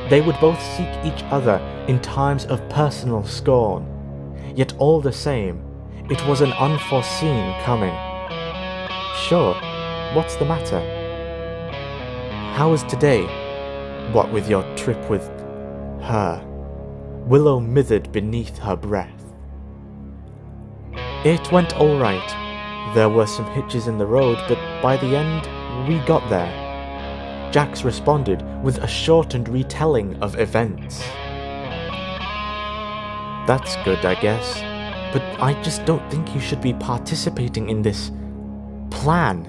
they would both seek each other in times of personal scorn. Yet all the same, it was an unforeseen coming. Sure, what's the matter? How was today? What with your trip with her? Willow mithered beneath her breath. It went alright. There were some hitches in the road, but by the end, we got there. Jax responded with a shortened retelling of events. That's good, I guess, but I just don't think you should be participating in this plan.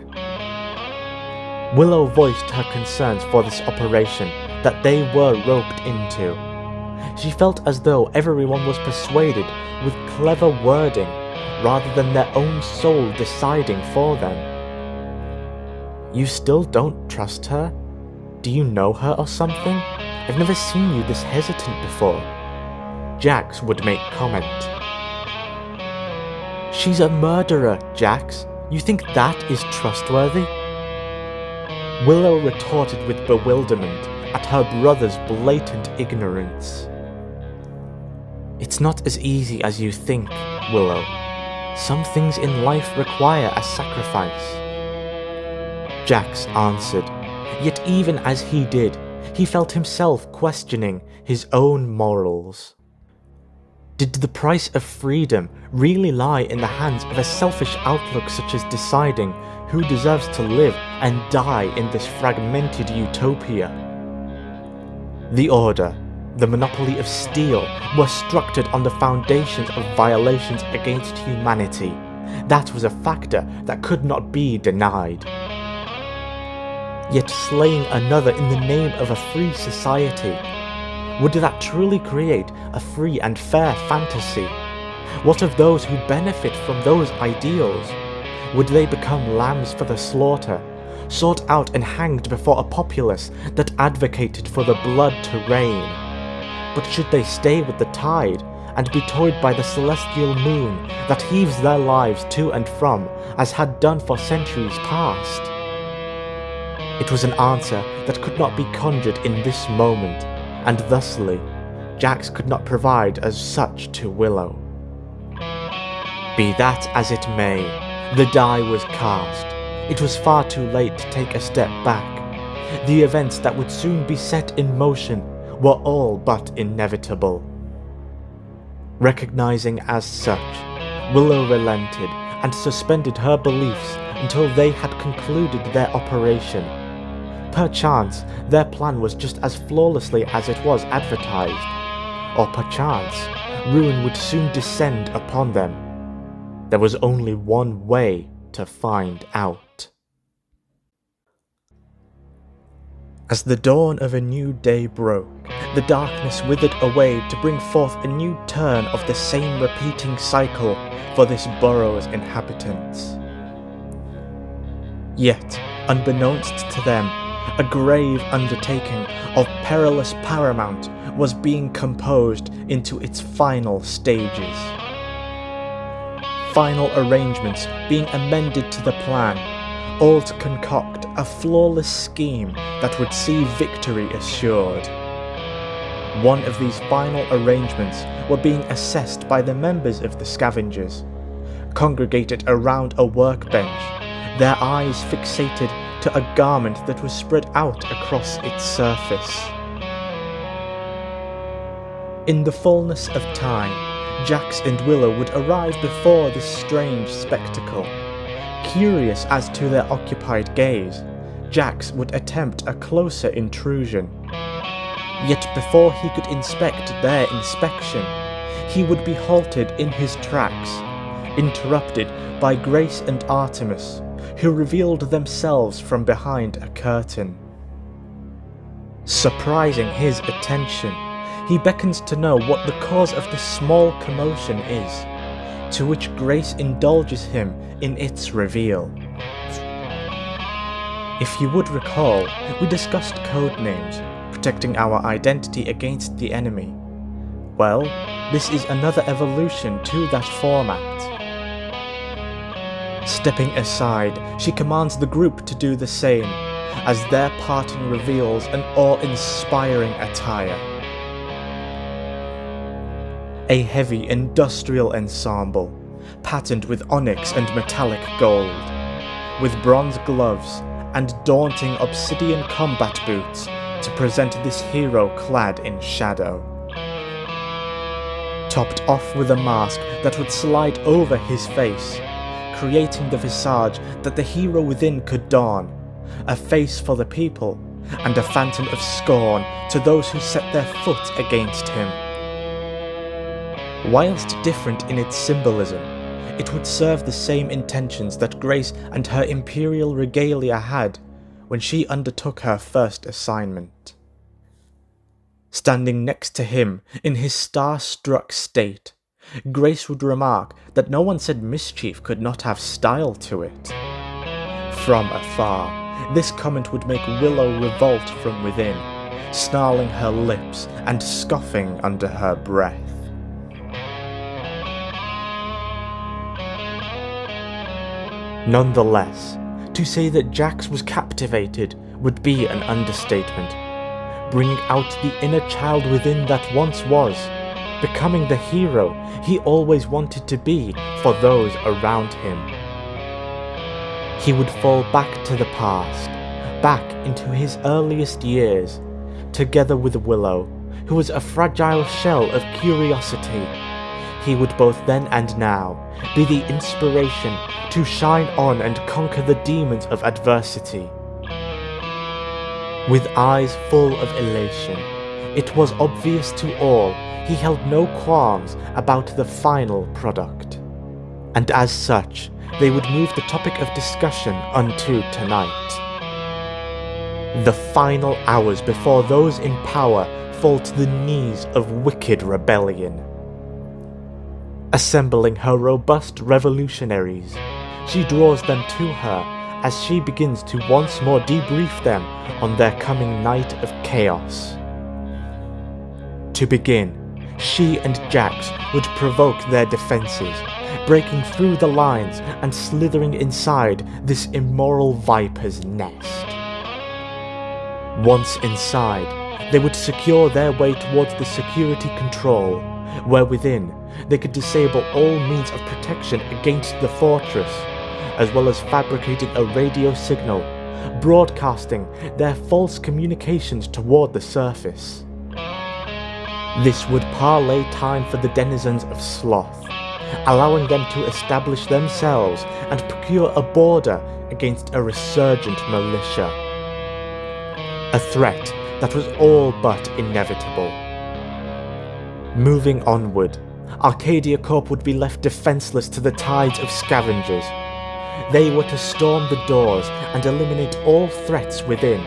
Willow voiced her concerns for this operation that they were roped into. She felt as though everyone was persuaded with clever wording rather than their own soul deciding for them. You still don't trust her? Do you know her or something? I've never seen you this hesitant before. Jax would make comment. She's a murderer, Jax. You think that is trustworthy? Willow retorted with bewilderment at her brother's blatant ignorance. It's not as easy as you think, Willow. Some things in life require a sacrifice. Jax answered, yet even as he did, he felt himself questioning his own morals. Did the price of freedom really lie in the hands of a selfish outlook such as deciding who deserves to live and die in this fragmented utopia? The Order, the monopoly of steel, were structured on the foundations of violations against humanity. That was a factor that could not be denied. Yet slaying another in the name of a free society, would that truly create a free and fair fantasy? What of those who benefit from those ideals? Would they become lambs for the slaughter, sought out and hanged before a populace that advocated for the blood to reign? But should they stay with the tide and be towed by the celestial moon that heaves their lives to and from as had done for centuries past? It was an answer that could not be conjured in this moment, and thusly, Jax could not provide as such to Willow. Be that as it may, the die was cast. It was far too late to take a step back. The events that would soon be set in motion were all but inevitable. Recognizing as such, Willow relented and suspended her beliefs until they had concluded their operation. Perchance, their plan was just as flawlessly as it was advertised. Or perchance, ruin would soon descend upon them. There was only one way to find out. As the dawn of a new day broke, the darkness withered away to bring forth a new turn of the same repeating cycle for this borough's inhabitants. Yet, unbeknownst to them, a grave undertaking of perilous paramount was being composed into its final stages. Final arrangements being amended to the plan, all to concoct a flawless scheme that would see victory assured. One of these final arrangements were being assessed by the members of the Scavengers, congregated around a workbench, their eyes fixated to a garment that was spread out across its surface. In the fullness of time, Jax and Willow would arrive before this strange spectacle. Curious as to their occupied gaze, Jax would attempt a closer intrusion. Yet before he could inspect their inspection, he would be halted in his tracks, interrupted by Grace and Artemis, who revealed themselves from behind a curtain. Surprising his attention, he beckons to know what the cause of this small commotion is, to which Grace indulges him in its reveal. If you would recall, we discussed code names, protecting our identity against the enemy. Well, this is another evolution to that format. Stepping aside, she commands the group to do the same, as their parting reveals an awe-inspiring attire. A heavy industrial ensemble, patterned with onyx and metallic gold, with bronze gloves and daunting obsidian combat boots to present this hero clad in shadow. Topped off with a mask that would slide over his face, creating the visage that the hero within could don, a face for the people, and a phantom of scorn to those who set their foot against him. Whilst different in its symbolism, it would serve the same intentions that Grace and her imperial regalia had when she undertook her first assignment. Standing next to him in his star-struck state, Grace would remark that no one said mischief could not have style to it. From afar, this comment would make Willow revolt from within, snarling her lips and scoffing under her breath. Nonetheless, to say that Jax was captivated would be an understatement, bringing out the inner child within that once was, becoming the hero he always wanted to be for those around him. He would fall back to the past, back into his earliest years, together with Willow, who was a fragile shell of curiosity. He would both then and now be the inspiration to shine on and conquer the demons of adversity. With eyes full of elation, it was obvious to all he held no qualms about the final product. And as such, they would move the topic of discussion unto tonight. The final hours before those in power fall to the knees of wicked rebellion. Assembling her robust revolutionaries, she draws them to her as she begins to once more debrief them on their coming night of chaos. To begin, she and Jax would provoke their defenses, breaking through the lines and slithering inside this immoral viper's nest. Once inside, they would secure their way towards the security control, where within they could disable all means of protection against the fortress, as well as fabricating a radio signal, broadcasting their false communications toward the surface. This would parlay time for the denizens of Sloth, allowing them to establish themselves and procure a border against a resurgent militia. A threat that was all but inevitable. Moving onward, Arcadia Corp would be left defenseless to the tides of scavengers. They were to storm the doors and eliminate all threats within.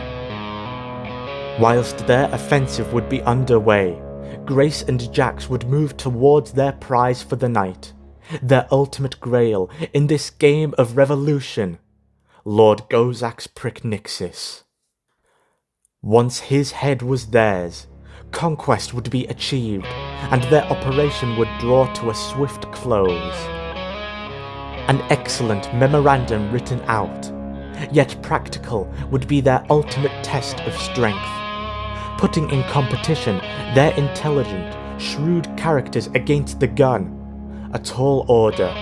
Whilst their offensive would be underway, Grace and Jax would move towards their prize for the night, their ultimate grail in this game of revolution, Lord Gozak's Pricknixis. Once his head was theirs, conquest would be achieved, and their operation would draw to a swift close. An excellent memorandum written out, yet practical, would be their ultimate test of strength, putting in competition their intelligent, shrewd characters against the gun, a tall order,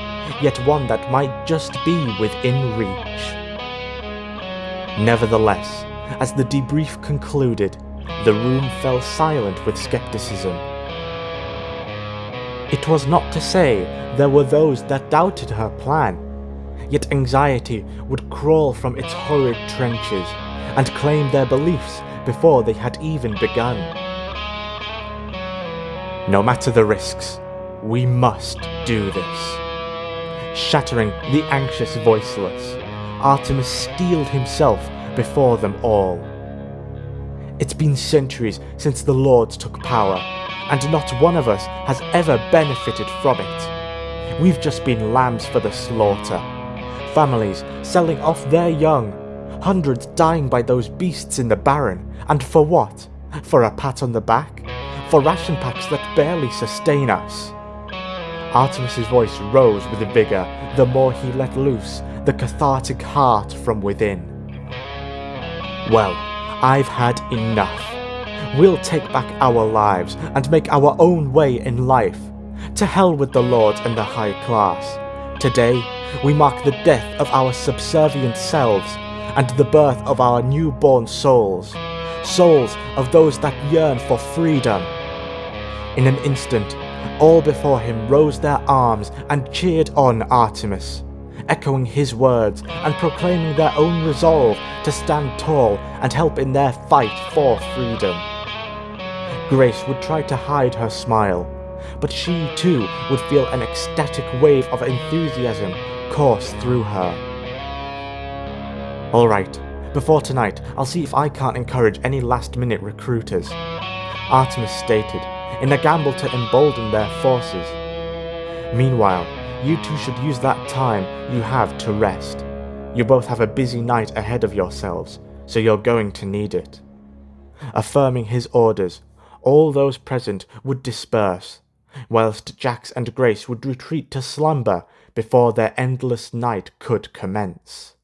yet one that might just be within reach. Nevertheless, as the debrief concluded, the room fell silent with skepticism. It was not to say there were those that doubted her plan, yet anxiety would crawl from its horrid trenches and claim their beliefs before they had even begun. No matter the risks, we must do this. Shattering the anxious voiceless, Artemis steeled himself before them all. It's been centuries since the Lords took power, and not one of us has ever benefited from it. We've just been lambs for the slaughter. Families selling off their young, hundreds dying by those beasts in the Barren, and for what? For a pat on the back? For ration packs that barely sustain us? Artemis's voice rose with vigor the more he let loose the cathartic heart from within. Well, I've had enough. We'll take back our lives and make our own way in life. To hell with the Lords and the high class. Today, we mark the death of our subservient selves and the birth of our newborn souls. Souls of those that yearn for freedom. In an instant, all before him rose their arms and cheered on Artemis, echoing his words and proclaiming their own resolve to stand tall and help in their fight for freedom. Grace would try to hide her smile, but she too would feel an ecstatic wave of enthusiasm course through her. Alright, before tonight, I'll see if I can't encourage any last-minute recruiters, Artemis stated, in a gamble to embolden their forces. Meanwhile, you two should use that time you have to rest. You both have a busy night ahead of yourselves, so you're going to need it. Affirming his orders, all those present would disperse, whilst Jax and Grace would retreat to slumber before their endless night could commence.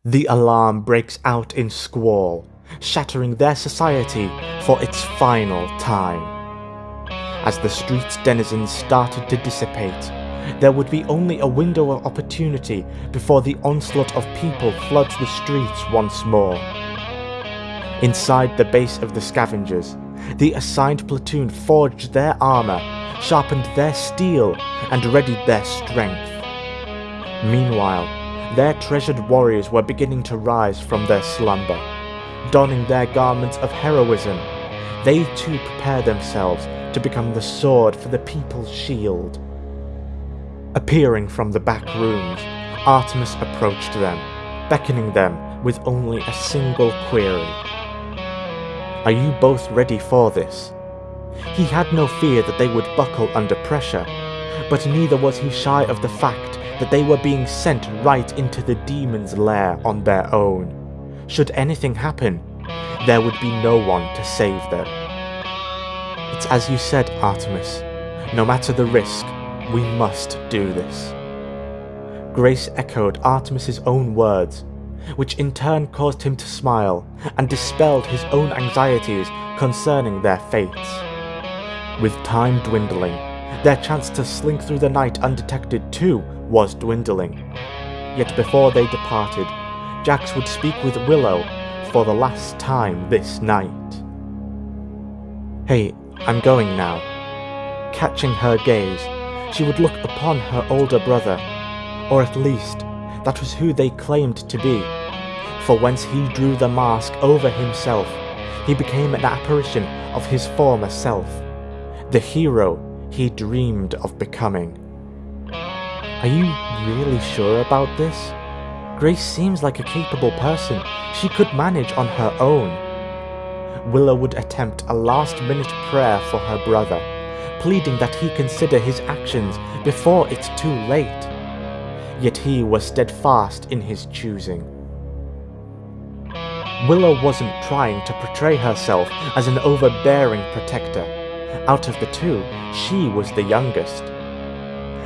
The alarm breaks out in squall, shattering their society for its final time. As the street's denizens started to dissipate, there would be only a window of opportunity before the onslaught of people floods the streets once more. Inside the base of the scavengers, the assigned platoon forged their armor, sharpened their steel, and readied their strength. Meanwhile, their treasured warriors were beginning to rise from their slumber. Donning their garments of heroism, they too prepare themselves to become the sword for the people's shield. Appearing from the back rooms, Artemis approached them, beckoning them with only a single query. Are you both ready for this? He had no fear that they would buckle under pressure, but neither was he shy of the fact that they were being sent right into the demon's lair on their own. Should anything happen, there would be no one to save them. It's as you said, Artemis. No matter the risk, we must do this. Grace echoed Artemis's own words, which in turn caused him to smile and dispelled his own anxieties concerning their fates. With time dwindling, their chance to slink through the night undetected too was dwindling. Yet before they departed, Jax would speak with Willow for the last time this night. Hey, I'm going now. Catching her gaze, she would look upon her older brother, or at least, that was who they claimed to be. For whence he drew the mask over himself, he became an apparition of his former self, the hero he dreamed of becoming. Are you really sure about this? Grace seems like a capable person. She could manage on her own. Willow would attempt a last-minute prayer for her brother, pleading that he consider his actions before it's too late. Yet he was steadfast in his choosing. Willow wasn't trying to portray herself as an overbearing protector. Out of the two, she was the youngest.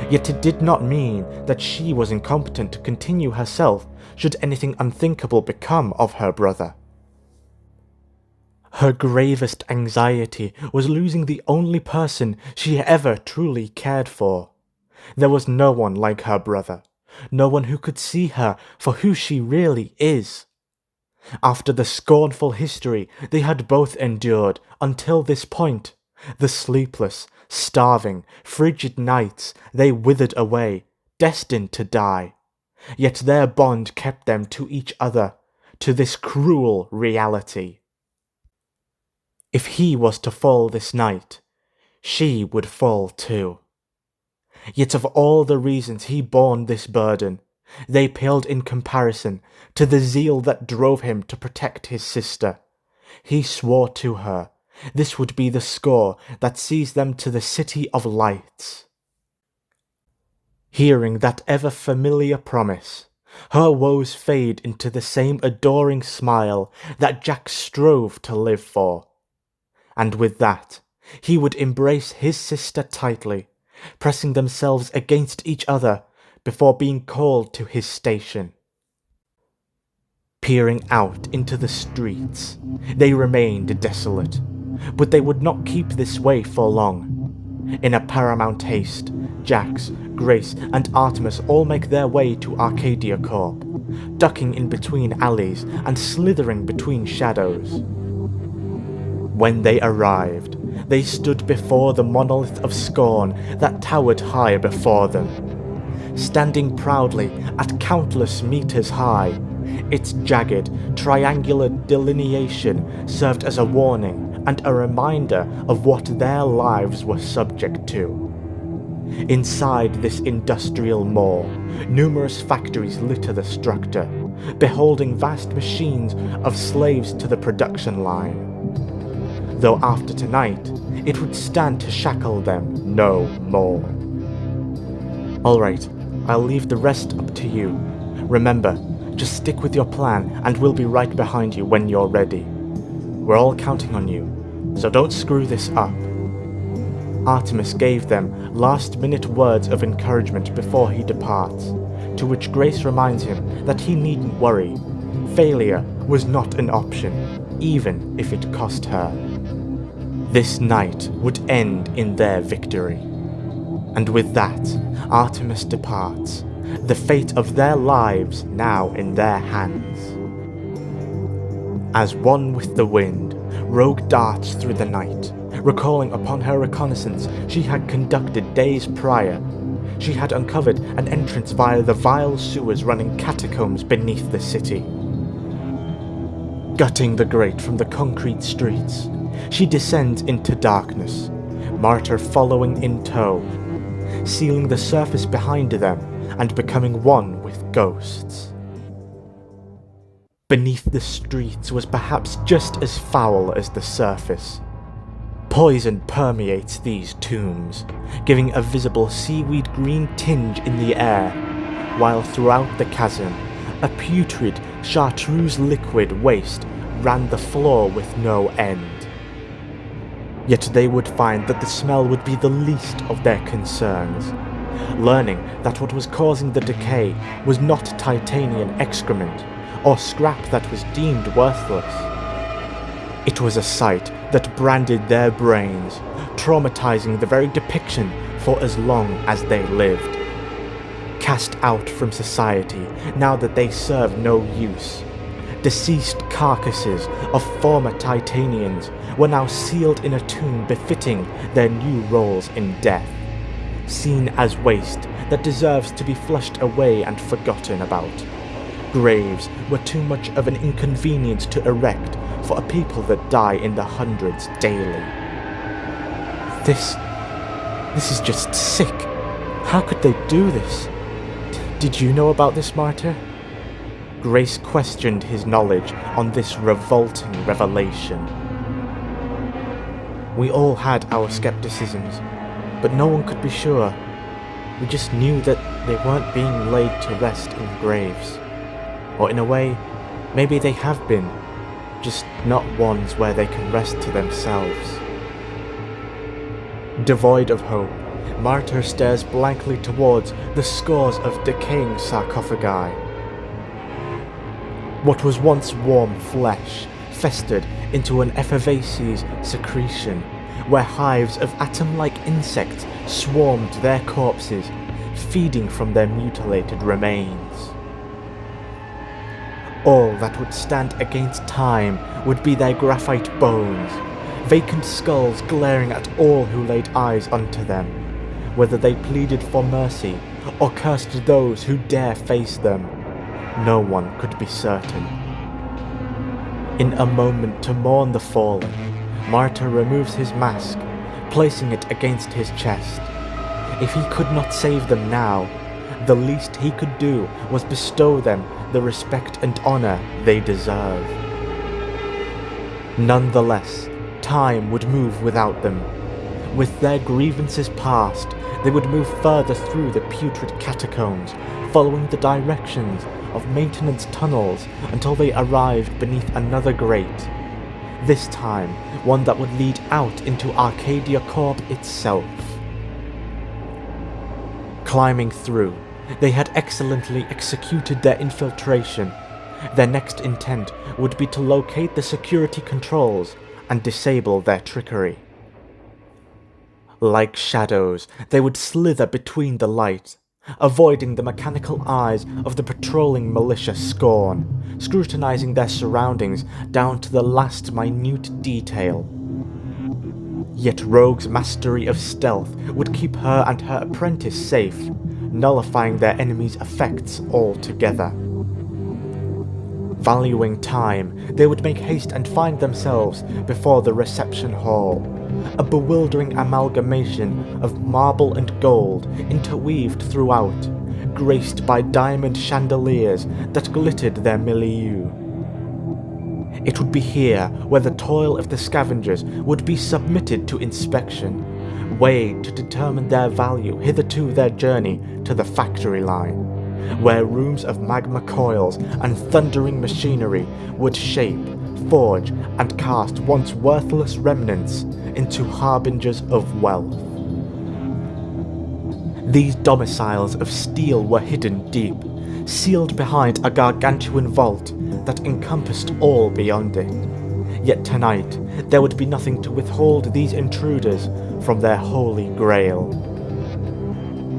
Yet it did not mean that she was incompetent to continue herself should anything unthinkable become of her brother. Her gravest anxiety was losing the only person she ever truly cared for. There was no one like her brother, no one who could see her for who she really is. After the scornful history they had both endured until this point, the sleepless, starving, frigid nights they withered away, destined to die. Yet their bond kept them to each other, to this cruel reality. If he was to fall this night, she would fall too. Yet of all the reasons he borne this burden, they paled in comparison to the zeal that drove him to protect his sister. He swore to her this would be the score that sees them to the City of Lights. Hearing that ever-familiar promise, her woes fade into the same adoring smile that Jack strove to live for. And with that, he would embrace his sister tightly, pressing themselves against each other before being called to his station. Peering out into the streets, they remained desolate, but they would not keep this way for long. In a paramount haste, Jax, Grace, and Artemis all make their way to Arcadia Corp, ducking in between alleys and slithering between shadows. When they arrived, they stood before the monolith of scorn that towered high before them. Standing proudly at countless meters high, its jagged, triangular delineation served as a warning and a reminder of what their lives were subject to. Inside this industrial mall, numerous factories litter the structure, beholding vast machines of slaves to the production line. Though after tonight, it would stand to shackle them no more. Alright, I'll leave the rest up to you. Remember, just stick with your plan and we'll be right behind you when you're ready. We're all counting on you, so don't screw this up. Artemis gave them last-minute words of encouragement before he departs, to which Grace reminds him that he needn't worry. Failure was not an option, even if it cost her. This night would end in their victory. And with that, Artemis departs, the fate of their lives now in their hands. As one with the wind, Rogue darts through the night, recalling upon her reconnaissance she had conducted days prior. She had uncovered an entrance via the vile sewers running catacombs beneath the city. Gutting the grate from the concrete streets, she descends into darkness, Martyr following in tow, sealing the surface behind them and becoming one with ghosts. Beneath the streets was perhaps just as foul as the surface. Poison permeates these tombs, giving a visible seaweed green tinge in the air, while throughout the chasm, a putrid chartreuse liquid waste ran the floor with no end. Yet they would find that the smell would be the least of their concerns, learning that what was causing the decay was not titanian excrement, or scrap that was deemed worthless. It was a sight that branded their brains, traumatizing the very depiction for as long as they lived. Cast out from society now that they serve no use, deceased carcasses of former Titanians were now sealed in a tomb befitting their new roles in death, seen as waste that deserves to be flushed away and forgotten about. Graves were too much of an inconvenience to erect for a people that die in the hundreds daily. This is just sick. How could they do this? Did you know about this, martyr? Grace questioned his knowledge on this revolting revelation. We all had our skepticisms, but no one could be sure. We just knew that they weren't being laid to rest in graves. Or in a way, maybe they have been, just not ones where they can rest to themselves. Devoid of hope, Martyr stares blankly towards the scores of decaying sarcophagi. What was once warm flesh festered into an effervescing secretion, where hives of atom-like insects swarmed their corpses, feeding from their mutilated remains. All that would stand against time would be their graphite bones, vacant skulls glaring at all who laid eyes unto them, whether they pleaded for mercy or cursed those who dare face them. No one could be certain. In a moment to mourn the fallen, Martyr removes his mask, placing it against his chest. If he could not save them now, the least he could do was bestow them the respect and honor they deserve. Nonetheless, time would move without them. With their grievances past, they would move further through the putrid catacombs, following the directions of maintenance tunnels until they arrived beneath another grate. This time, one that would lead out into Arcadia Corp itself. Climbing through, they had excellently executed their infiltration. Their next intent would be to locate the security controls and disable their trickery. Like shadows, they would slither between the light, avoiding the mechanical eyes of the patrolling militia Scorn, scrutinizing their surroundings down to the last minute detail. Yet Rogue's mastery of stealth would keep her and her apprentice safe, nullifying their enemies' effects altogether. Valuing time, they would make haste and find themselves before the reception hall, a bewildering amalgamation of marble and gold interweaved throughout, graced by diamond chandeliers that glittered their milieu. It would be here where the toil of the scavengers would be submitted to inspection, weighed to determine their value hitherto their journey to the factory line, where rooms of magma coils and thundering machinery would shape, forge, and cast once worthless remnants into harbingers of wealth. These domiciles of steel were hidden deep, sealed behind a gargantuan vault that encompassed all beyond it. Yet tonight, there would be nothing to withhold these intruders from their holy grail.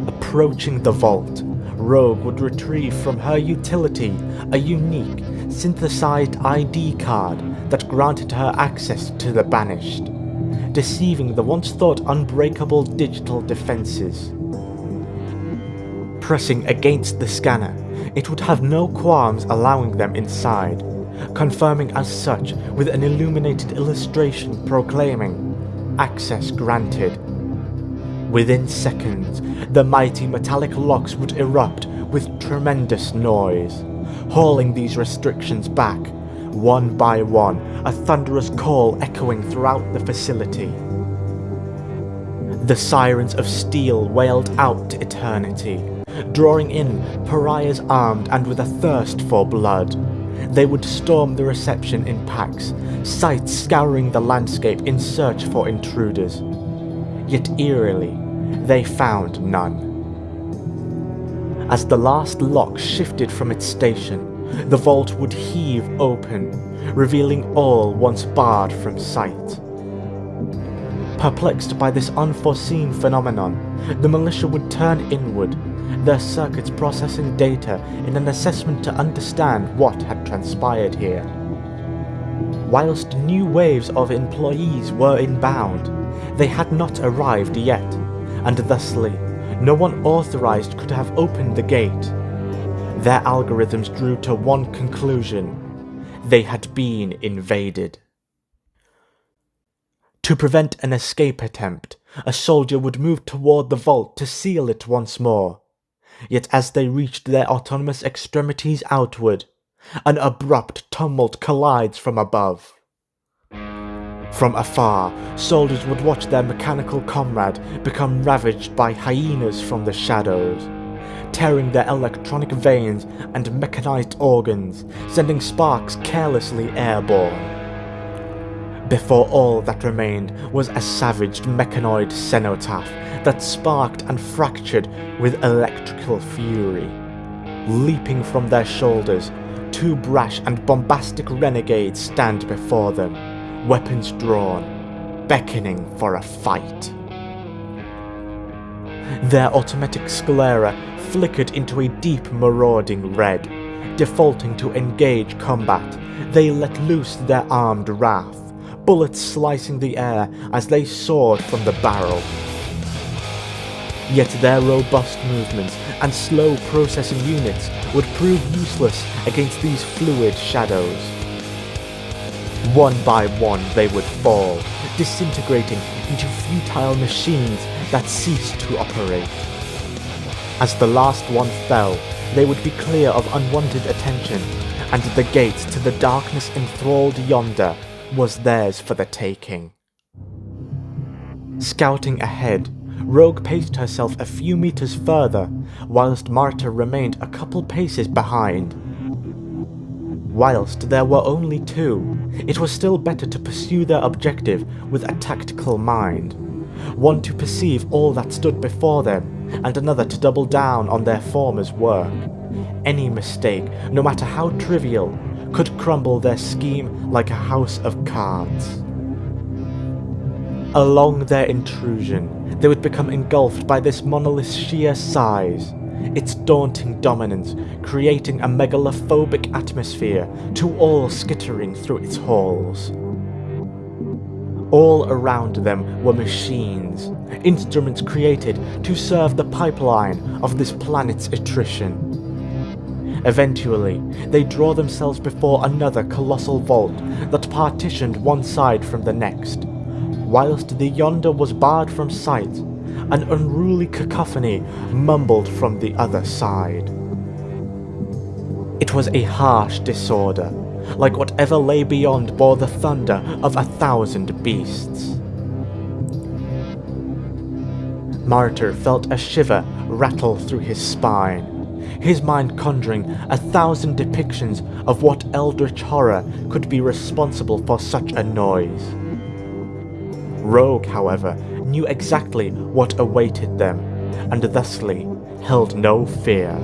Approaching the vault, Rogue would retrieve from her utility a unique, synthesized ID card that granted her access to the Banished, deceiving the once thought unbreakable digital defenses. Pressing against the scanner, it would have no qualms allowing them inside, confirming as such with an illuminated illustration proclaiming, "Access granted." Within seconds, the mighty metallic locks would erupt with tremendous noise, hauling these restrictions back, one by one, a thunderous call echoing throughout the facility. The sirens of steel wailed out to eternity, drawing in pariahs armed and with a thirst for blood. They would storm the reception in packs, sights scouring the landscape in search for intruders. Yet eerily, they found none. As the last lock shifted from its station, the vault would heave open, revealing all once barred from sight. Perplexed by this unforeseen phenomenon, the militia would turn inward, their circuits processing data in an assessment to understand what had transpired here. Whilst new waves of employees were inbound, they had not arrived yet, and thusly, no one authorized could have opened the gate. Their algorithms drew to one conclusion: they had been invaded. To prevent an escape attempt, a soldier would move toward the vault to seal it once more. Yet as they reached their autonomous extremities outward, an abrupt tumult collides from above. From afar, soldiers would watch their mechanical comrade become ravaged by hyenas from the shadows, tearing their electronic veins and mechanized organs, sending sparks carelessly airborne. Before all that remained was a savaged mechanoid cenotaph that sparked and fractured with electrical fury. Leaping from their shoulders, two brash and bombastic renegades stand before them, weapons drawn, beckoning for a fight. Their automatic sclera flickered into a deep marauding red. Defaulting to engage combat, they let loose their armed wrath, bullets slicing the air as they soared from the barrel. Yet their robust movements and slow processing units would prove useless against these fluid shadows. One by one they would fall, disintegrating into futile machines that ceased to operate. As the last one fell, they would be clear of unwanted attention, and the gate to the darkness enthralled yonder was theirs for the taking. Scouting ahead, Rogue paced herself a few meters further, whilst Marta remained a couple paces behind. Whilst there were only two, it was still better to pursue their objective with a tactical mind, one to perceive all that stood before them, and another to double down on their former's work. Any mistake, no matter how trivial, could crumble their scheme like a house of cards. Along their intrusion, they would become engulfed by this monolith's sheer size, its daunting dominance creating a megalophobic atmosphere to all skittering through its halls. All around them were machines, instruments created to serve the pipeline of this planet's attrition. Eventually, they draw themselves before another colossal vault that partitioned one side from the next. Whilst the yonder was barred from sight, an unruly cacophony mumbled from the other side. It was a harsh disorder, like whatever lay beyond bore the thunder of 1,000 beasts. Martyr felt a shiver rattle through his spine, his mind conjuring 1,000 depictions of what eldritch horror could be responsible for such a noise. Rogue, however, knew exactly what awaited them, and thusly held no fear.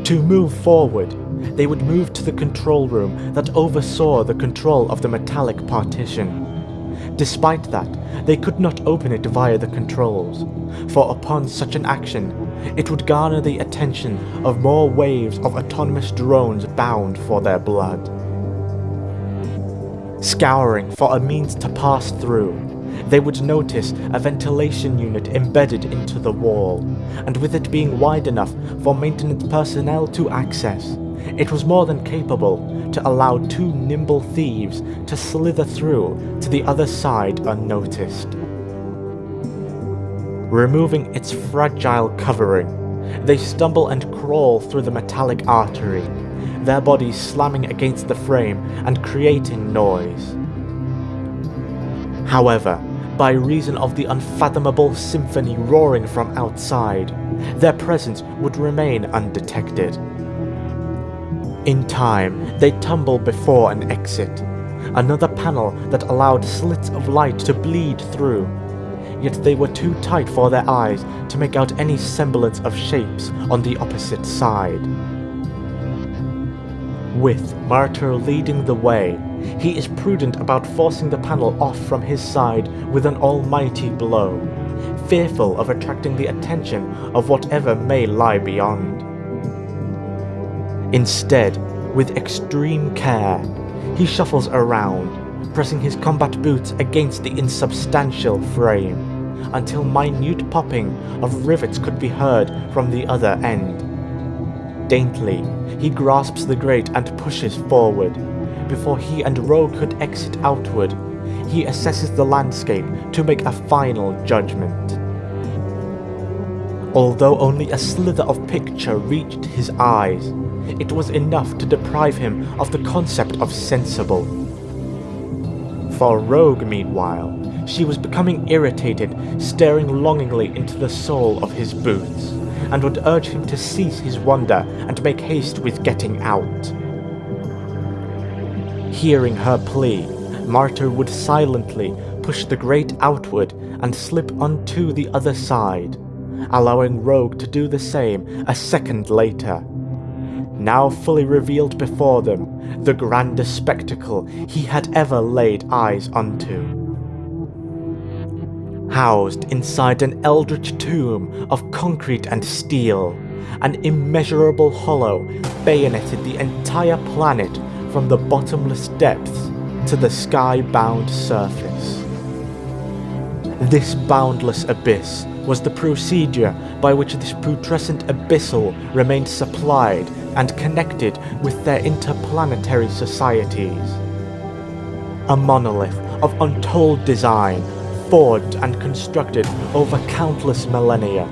To move forward, they would move to the control room that oversaw the control of the metallic partition. Despite that, they could not open it via the controls, for upon such an action, it would garner the attention of more waves of autonomous drones bound for their blood. Scouring for a means to pass through, they would notice a ventilation unit embedded into the wall, and with it being wide enough for maintenance personnel to access, it was more than capable to allow two nimble thieves to slither through to the other side unnoticed. Removing its fragile covering, they stumble and crawl through the metallic artery, their bodies slamming against the frame and creating noise. However, by reason of the unfathomable symphony roaring from outside, their presence would remain undetected. In time, they tumble before an exit, another panel that allowed slits of light to bleed through, yet they were too tight for their eyes to make out any semblance of shapes on the opposite side. With Martyr leading the way, he is prudent about forcing the panel off from his side with an almighty blow, fearful of attracting the attention of whatever may lie beyond. Instead, with extreme care, he shuffles around, pressing his combat boots against the insubstantial frame, until minute popping of rivets could be heard from the other end. Daintily, he grasps the grate and pushes forward. Before he and Rogue could exit outward, he assesses the landscape to make a final judgment. Although only a slither of picture reached his eyes, it was enough to deprive him of the concept of sensible. For Rogue, meanwhile, she was becoming irritated, staring longingly into the sole of his boots, and would urge him to cease his wonder and make haste with getting out. Hearing her plea, Martyr would silently push the grate outward and slip onto the other side, allowing Rogue to do the same a second later. Now fully revealed before them, the grandest spectacle he had ever laid eyes onto. Housed inside an eldritch tomb of concrete and steel, an immeasurable hollow bayoneted the entire planet from the bottomless depths to the sky-bound surface. This boundless abyss was the procedure by which this putrescent abyssal remained supplied and connected with their interplanetary societies. A monolith of untold design, forged and constructed over countless millennia,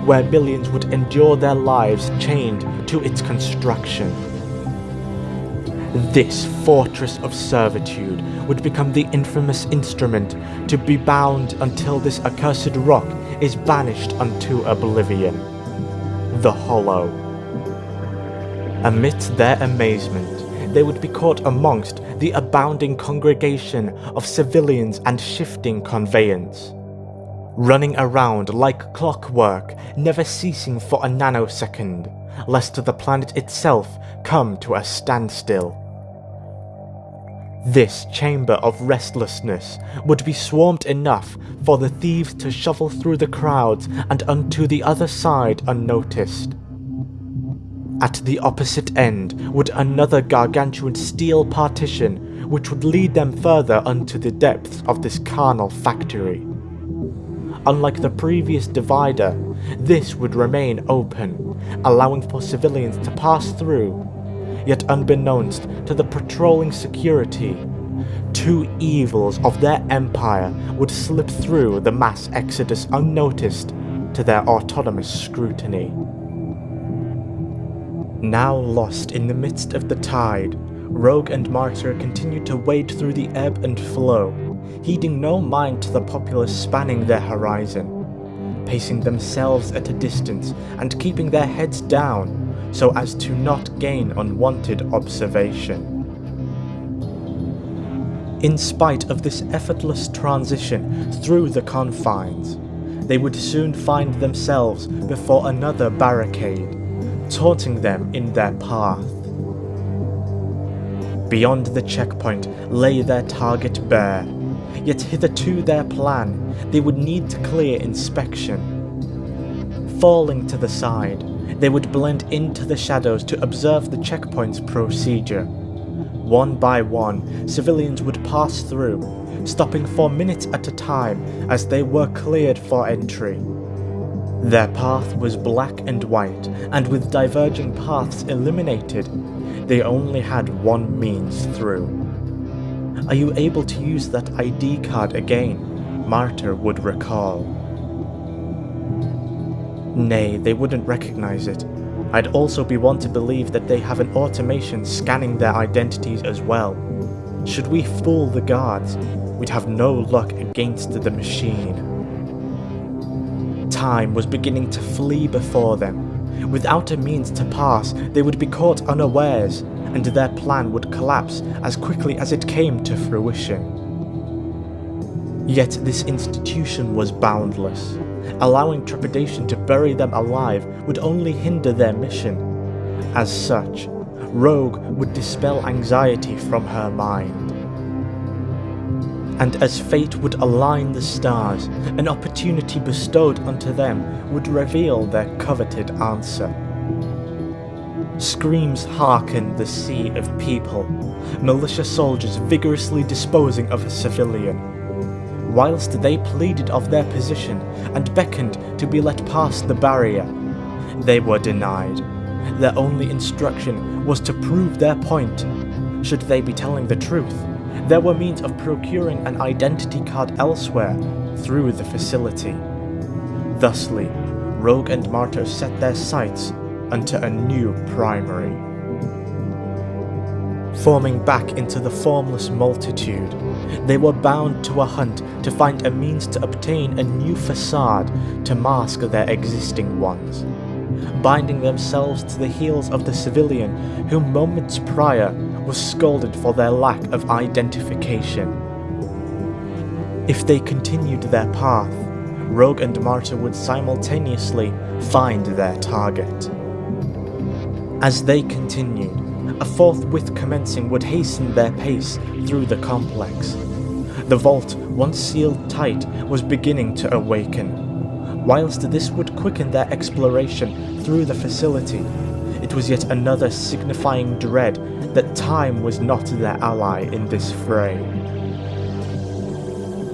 where millions would endure their lives chained to its construction. This fortress of servitude would become the infamous instrument to be bound until this accursed rock is banished unto oblivion. The Hollow. Amidst their amazement, they would be caught amongst the abounding congregation of civilians and shifting conveyance, running around like clockwork, never ceasing for a nanosecond, lest the planet itself come to a standstill. This chamber of restlessness would be swarmed enough for the thieves to shuffle through the crowds and unto the other side unnoticed. At the opposite end would another gargantuan steel partition which would lead them further unto the depths of this carnal factory. Unlike the previous divider, this would remain open, allowing for civilians to pass through. Yet unbeknownst to the patrolling security, two evils of their empire would slip through the mass exodus unnoticed to their autonomous scrutiny. Now lost in the midst of the tide, Rogue and Martyr continued to wade through the ebb and flow, heeding no mind to the populace spanning their horizon, pacing themselves at a distance and keeping their heads down so as to not gain unwanted observation. In spite of this effortless transition through the confines, they would soon find themselves before another barricade, taunting them in their path. Beyond the checkpoint lay their target bare, yet hitherto their plan they would need to clear inspection. Falling to the side, they would blend into the shadows to observe the checkpoint's procedure. One by one, civilians would pass through, stopping for minutes at a time as they were cleared for entry. Their path was black and white, and with diverging paths eliminated, they only had one means through. "Are you able to use that ID card again?" Martyr would recall. Nay, they wouldn't recognize it. I'd also be one to believe that they have an automation scanning their identities as well. Should we fool the guards, we'd have no luck against the machine. Time was beginning to flee before them. Without a means to pass, they would be caught unawares, and their plan would collapse as quickly as it came to fruition. Yet this institution was boundless. Allowing trepidation to bury them alive would only hinder their mission. As such, Rogue would dispel anxiety from her mind. And as fate would align the stars, an opportunity bestowed unto them would reveal their coveted answer. Screams hearkened the sea of people, militia soldiers vigorously disposing of a civilian. whilst they pleaded of their position and beckoned to be let past the barrier. They were denied. Their only instruction was to prove their point. Should they be telling the truth, there were means of procuring an identity card elsewhere through the facility. Thusly, Rogue and Martyr set their sights onto a new primary. Forming back into the formless multitude, they were bound to a hunt to find a means to obtain a new facade to mask their existing ones, binding themselves to the heels of the civilian who moments prior was scolded for their lack of identification. If they continued their path, Rogue and Martyr would simultaneously find their target. As they continued, a forthwith commencing would hasten their pace through the complex. The vault, once sealed tight, was beginning to awaken. Whilst this would quicken their exploration through the facility, it was yet another signifying dread that time was not their ally in this fray.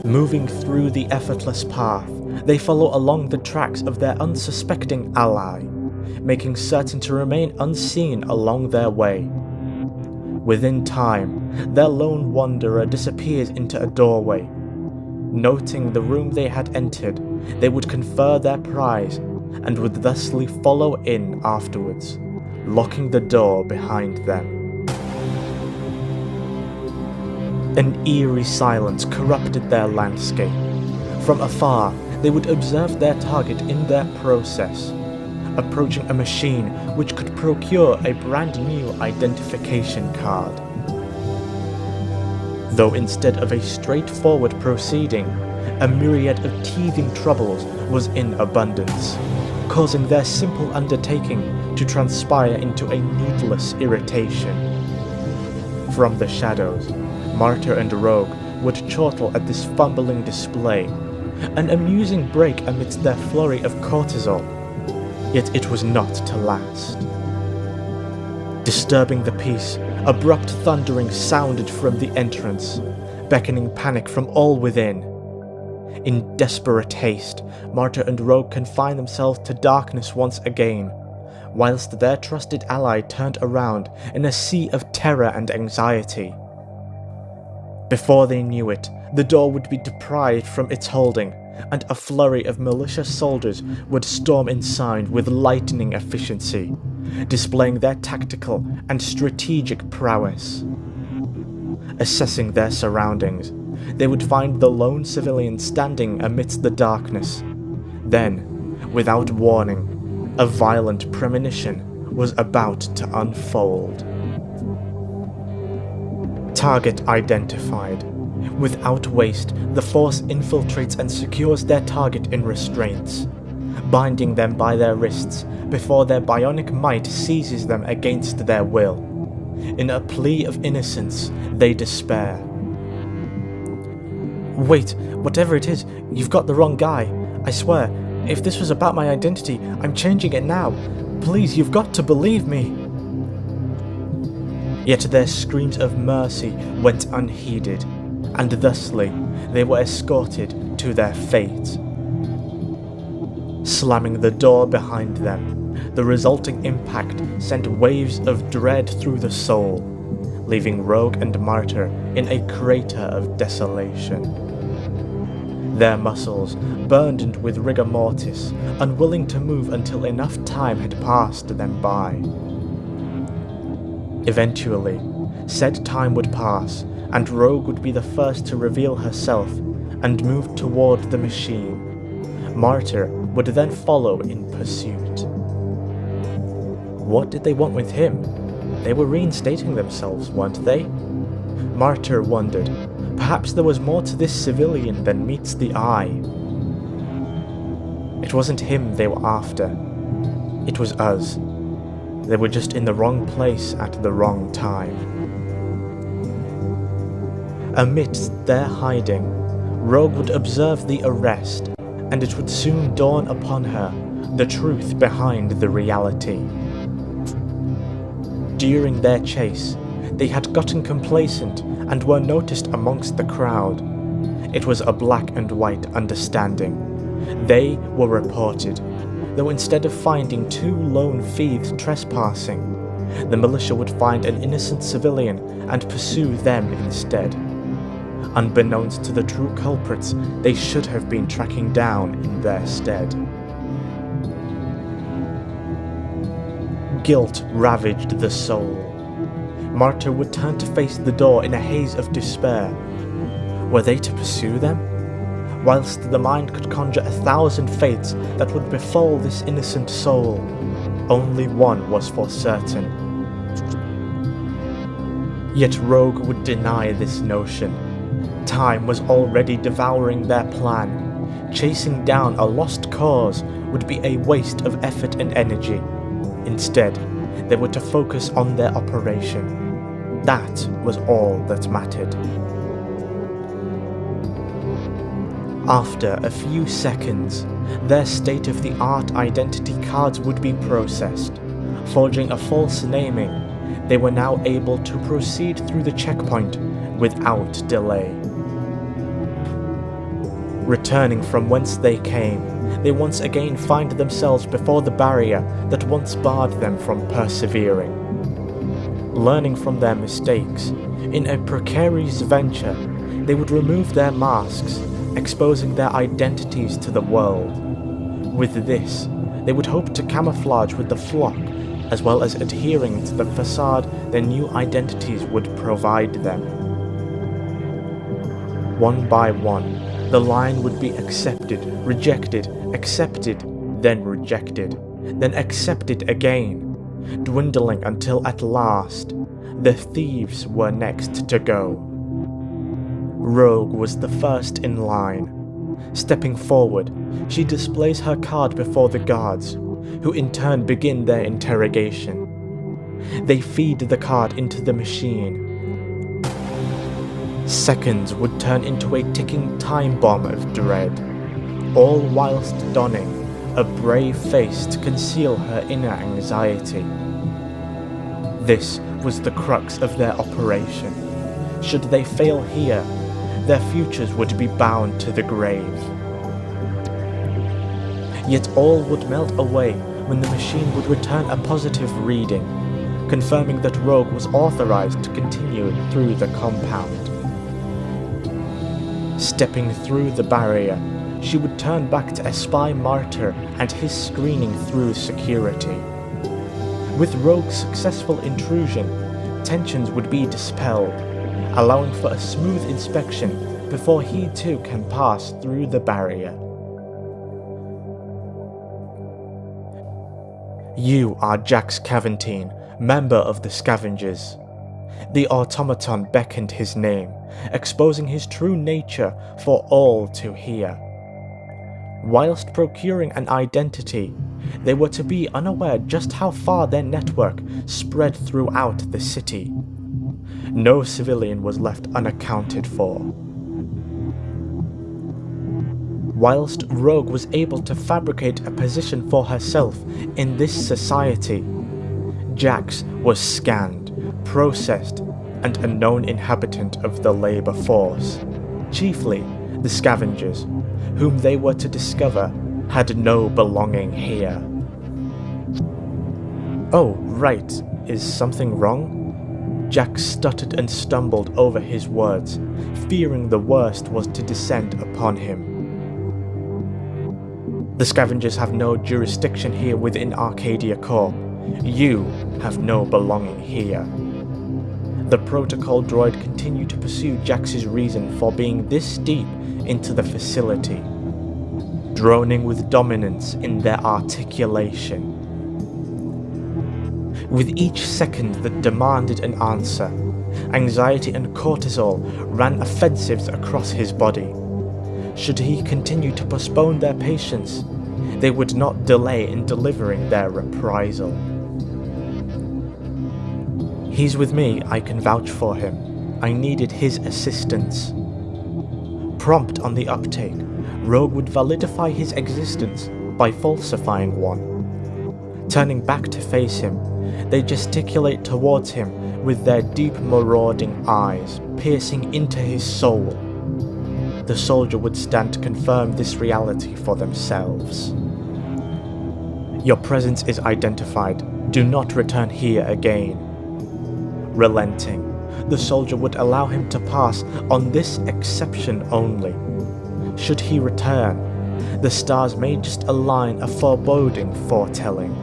Moving through the effortless path, they follow along the tracks of their unsuspecting ally, making certain to remain unseen along their way. Within time, their lone wanderer disappears into a doorway. Noting the room they had entered, they would confer their prize and would thusly follow in afterwards, locking the door behind them. An eerie silence corrupted their landscape. From afar, they would observe their target in their process, approaching a machine which could procure a brand new identification card. Though instead of a straightforward proceeding, a myriad of teething troubles was in abundance, causing their simple undertaking to transpire into a needless irritation. From the shadows, Martyr and Rogue would chortle at this fumbling display, an amusing break amidst their flurry of cortisol. Yet it was not to last. Disturbing the peace, abrupt thundering sounded from the entrance, beckoning panic from all within. In desperate haste, Martyr and Rogue confined themselves to darkness once again, whilst their trusted ally turned around in a sea of terror and anxiety. Before they knew it, the door would be deprived from its holding, and a flurry of malicious soldiers would storm inside with lightning efficiency, displaying their tactical and strategic prowess. Assessing their surroundings, they would find the lone civilian standing amidst the darkness. Then, without warning, a violent premonition was about to unfold. Target identified. Without waste, the force infiltrates and secures their target in restraints, binding them by their wrists before their bionic might seizes them against their will. In a plea of innocence, they despair. Wait, whatever it is, you've got the wrong guy. I swear, if this was about my identity, I'm changing it now. Please, you've got to believe me. Yet their screams of mercy went unheeded, and thusly they were escorted to their fate. Slamming the door behind them, the resulting impact sent waves of dread through the soul, leaving Rogue and Martyr in a crater of desolation. Their muscles burdened with rigor mortis, unwilling to move until enough time had passed them by. Eventually, said time would pass, and Rogue would be the first to reveal herself and move toward the machine. Martyr would then follow in pursuit. What did they want with him? They were reinstating themselves, weren't they? Martyr wondered. Perhaps there was more to this civilian than meets the eye. It wasn't him they were after. It was us. They were just in the wrong place at the wrong time. Amidst their hiding, Rogue would observe the arrest, and it would soon dawn upon her the truth behind the reality. During their chase, they had gotten complacent and were noticed amongst the crowd. It was a black and white understanding. They were reported, though instead of finding two lone thieves trespassing, the militia would find an innocent civilian and pursue them instead. Unbeknownst to the true culprits, they should have been tracking down in their stead. Guilt ravaged the soul. Martyr would turn to face the door in a haze of despair. Were they to pursue them? Whilst the mind could conjure 1,000 fates that would befall this innocent soul, only one was for certain. Yet Rogue would deny this notion. Time was already devouring their plan. Chasing down a lost cause would be a waste of effort and energy. Instead, they were to focus on their operation. That was all that mattered. After a few seconds, their state-of-the-art identity cards would be processed. Forging a false naming, they were now able to proceed through the checkpoint without delay. Returning from whence they came, they once again find themselves before the barrier that once barred them from persevering. Learning from their mistakes, in a precarious venture, they would remove their masks, exposing their identities to the world. With this, they would hope to camouflage with the flock, as well as adhering to the facade their new identities would provide them. One by one, the line would be accepted, rejected, accepted, then rejected, then accepted again, dwindling until at last, the thieves were next to go. Rogue was the first in line. Stepping forward, she displays her card before the guards, who in turn begin their interrogation. They feed the card into the machine. Seconds would turn into a ticking time bomb of dread, all whilst donning a brave face to conceal her inner anxiety. This was the crux of their operation. Should they fail here, their futures would be bound to the grave. Yet all would melt away when the machine would return a positive reading, confirming that Rogue was authorized to continue through the compound. Stepping through the barrier, she would turn back to espy Martyr and his screening through security. With Rogue's successful intrusion, tensions would be dispelled, allowing for a smooth inspection before he too can pass through the barrier. You are Jax Caventine, member of the Scavengers. The automaton beckoned his name, exposing his true nature for all to hear. Whilst procuring an identity, they were to be unaware just how far their network spread throughout the city. No civilian was left unaccounted for. Whilst Rogue was able to fabricate a position for herself in this society, Jax was scanned, processed, and a known inhabitant of the labor force, chiefly the Scavengers, whom they were to discover had no belonging here. Oh, right, is something wrong? Jax stuttered and stumbled over his words, fearing the worst was to descend upon him. The Scavengers have no jurisdiction here within Arcadia Corp. You have no belonging here. The protocol droid continued to pursue Jax's reason for being this deep into the facility, droning with dominance in their articulation. With each second that demanded an answer, anxiety and cortisol ran offensives across his body. Should he continue to postpone their patience, they would not delay in delivering their reprisal. He's with me, I can vouch for him. I needed his assistance. Prompt on the uptake, Rogue would validify his existence by falsifying one. Turning back to face him, they gesticulate towards him with their deep marauding eyes, piercing into his soul. the soldier would stand to confirm this reality for themselves. Your presence is identified. Do not return here again. Relenting, the soldier would allow him to pass on this exception only. Should he return, the stars may just align a foreboding foretelling.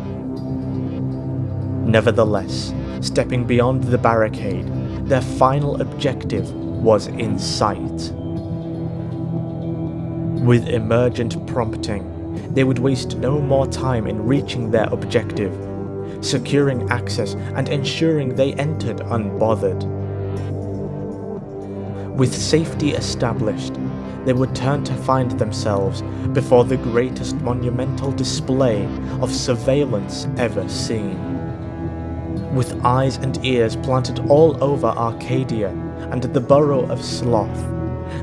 Nevertheless, stepping beyond the barricade, their final objective was in sight. With emergent prompting, they would waste no more time in reaching their objective, securing access and ensuring they entered unbothered. With safety established, they would turn to find themselves before the greatest monumental display of surveillance ever seen. With eyes and ears planted all over Arcadia and the borough of Sloth,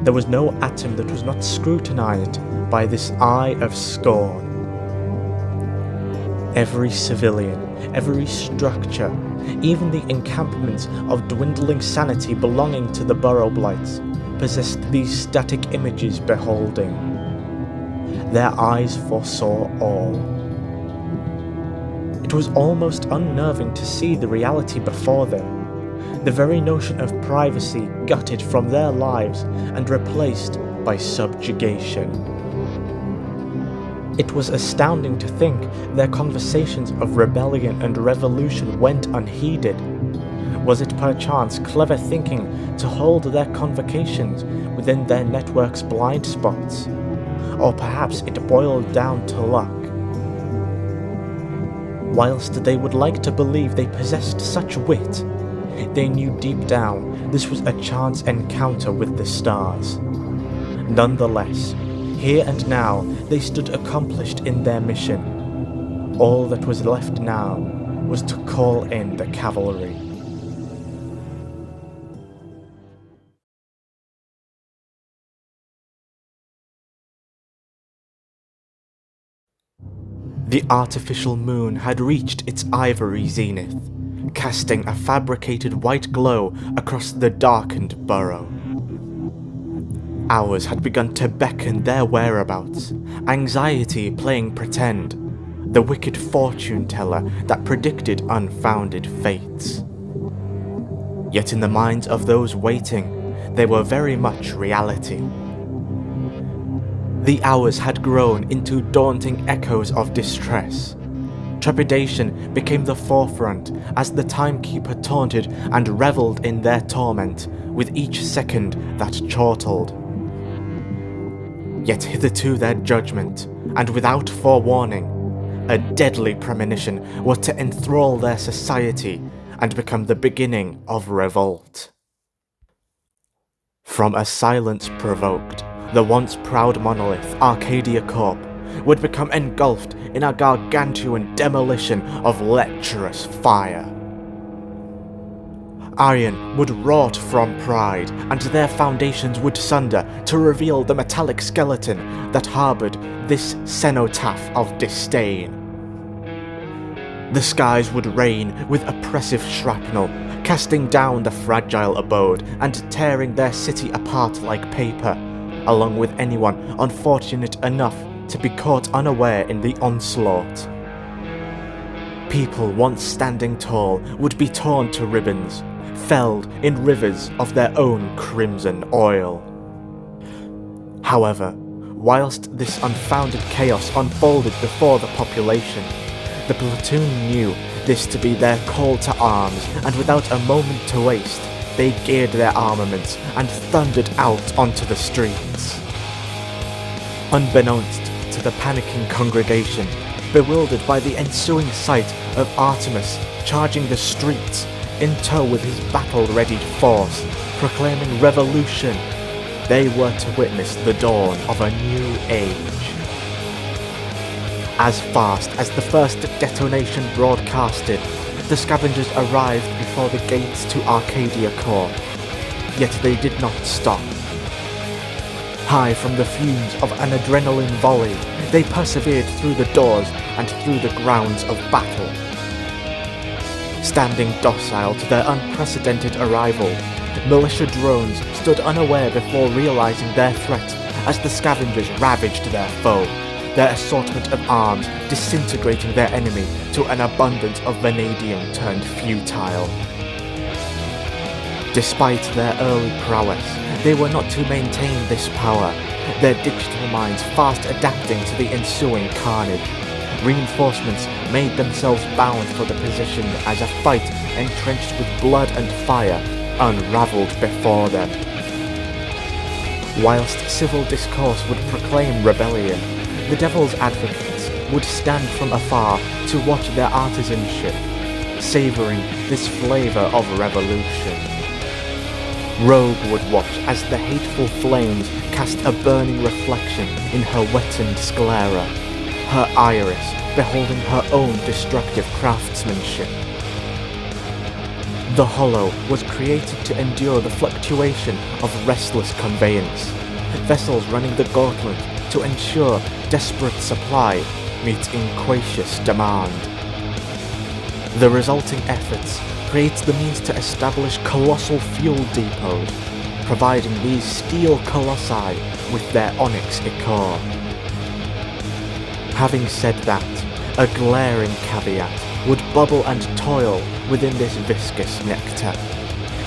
there was no atom that was not scrutinized by this eye of scorn. Every civilian, every structure, even the encampments of dwindling sanity belonging to the borough blights, possessed these static images beholding. Their eyes foresaw all. It was almost unnerving to see the reality before them, the very notion of privacy gutted from their lives and replaced by subjugation. It was astounding to think their conversations of rebellion and revolution went unheeded. Was it perchance clever thinking to hold their convocations within their network's blind spots? Or perhaps it boiled down to luck? Whilst they would like to believe they possessed such wit, they knew deep down this was a chance encounter with the stars. Nonetheless, here and now they stood accomplished in their mission. All that was left now was to call in the cavalry. The artificial moon had reached its ivory zenith, casting a fabricated white glow across the darkened borough. Hours had begun to beckon their whereabouts, anxiety playing pretend, the wicked fortune teller that predicted unfounded fates. Yet in the minds of those waiting, they were very much reality. The hours had grown into daunting echoes of distress. Trepidation became the forefront as the timekeeper taunted and revelled in their torment with each second that chortled. Yet hitherto their judgment, and without forewarning, a deadly premonition was to enthrall their society and become the beginning of revolt. From a silence provoked, the once proud monolith, Arcadia Corp, would become engulfed in a gargantuan demolition of lecherous fire. Iron would rot from pride, and their foundations would sunder to reveal the metallic skeleton that harboured this cenotaph of disdain. The skies would rain with oppressive shrapnel, casting down the fragile abode and tearing their city apart like paper, along with anyone unfortunate enough to be caught unaware in the onslaught. People once standing tall would be torn to ribbons, felled in rivers of their own crimson oil. However, whilst this unfounded chaos unfolded before the population, the platoon knew this to be their call to arms, and without a moment to waste, they geared their armaments and thundered out onto the streets. Unbeknownst to the panicking congregation, bewildered by the ensuing sight of Artemis charging the streets in tow with his battle-readied force, proclaiming revolution, they were to witness the dawn of a new age. As fast as the first detonation broadcasted, the scavengers arrived before the gates to Arcadia Corp, yet they did not stop. High from the fumes of an adrenaline volley, they persevered through the doors and through the grounds of battle. Standing docile to their unprecedented arrival, militia drones stood unaware before realizing their threat as the scavengers ravaged their foe, their assortment of arms disintegrating their enemy to an abundance of vanadium turned futile. Despite their early prowess, they were not to maintain this power, their digital minds fast adapting to the ensuing carnage. Reinforcements made themselves bound for the position as a fight entrenched with blood and fire unravelled before them. Whilst civil discourse would proclaim rebellion, the devil's advocates would stand from afar to watch their artisanship, savouring this flavour of revolution. Rogue would watch as the hateful flames cast a burning reflection in her wettened sclera, her iris beholding her own destructive craftsmanship. The Hollow was created to endure the fluctuation of restless conveyance, vessels running the gauntlet to ensure desperate supply meets inquacious demand. The resulting efforts creates the means to establish colossal fuel depots, providing these steel colossi with their onyx ichor. Having said that, a glaring caveat would bubble and toil within this viscous nectar.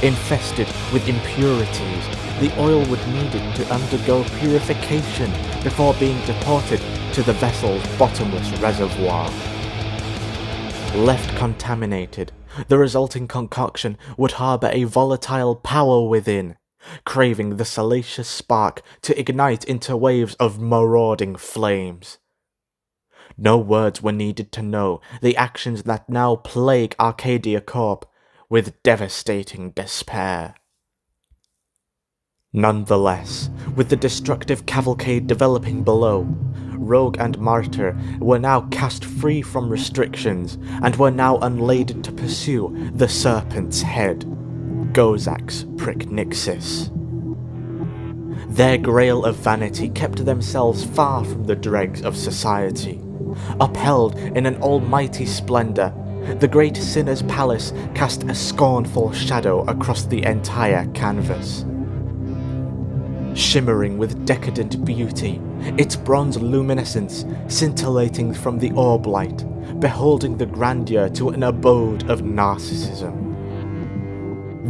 Infested with impurities, the oil would need it to undergo purification before being deported to the vessel's bottomless reservoir. Left contaminated, the resulting concoction would harbour a volatile power within, craving the salacious spark to ignite into waves of marauding flames. No words were needed to know the actions that now plague Arcadia Corp with devastating despair. Nonetheless, with the destructive cavalcade developing below, Rogue and Martyr were now cast free from restrictions and were now unladen to pursue the Serpent's Head, Gozax Pricknixis. Their grail of vanity kept themselves far from the dregs of society. Upheld in an almighty splendour, the great sinner's palace cast a scornful shadow across the entire canvas. Shimmering with decadent beauty, its bronze luminescence scintillating from the orb light, beholding the grandeur to an abode of narcissism.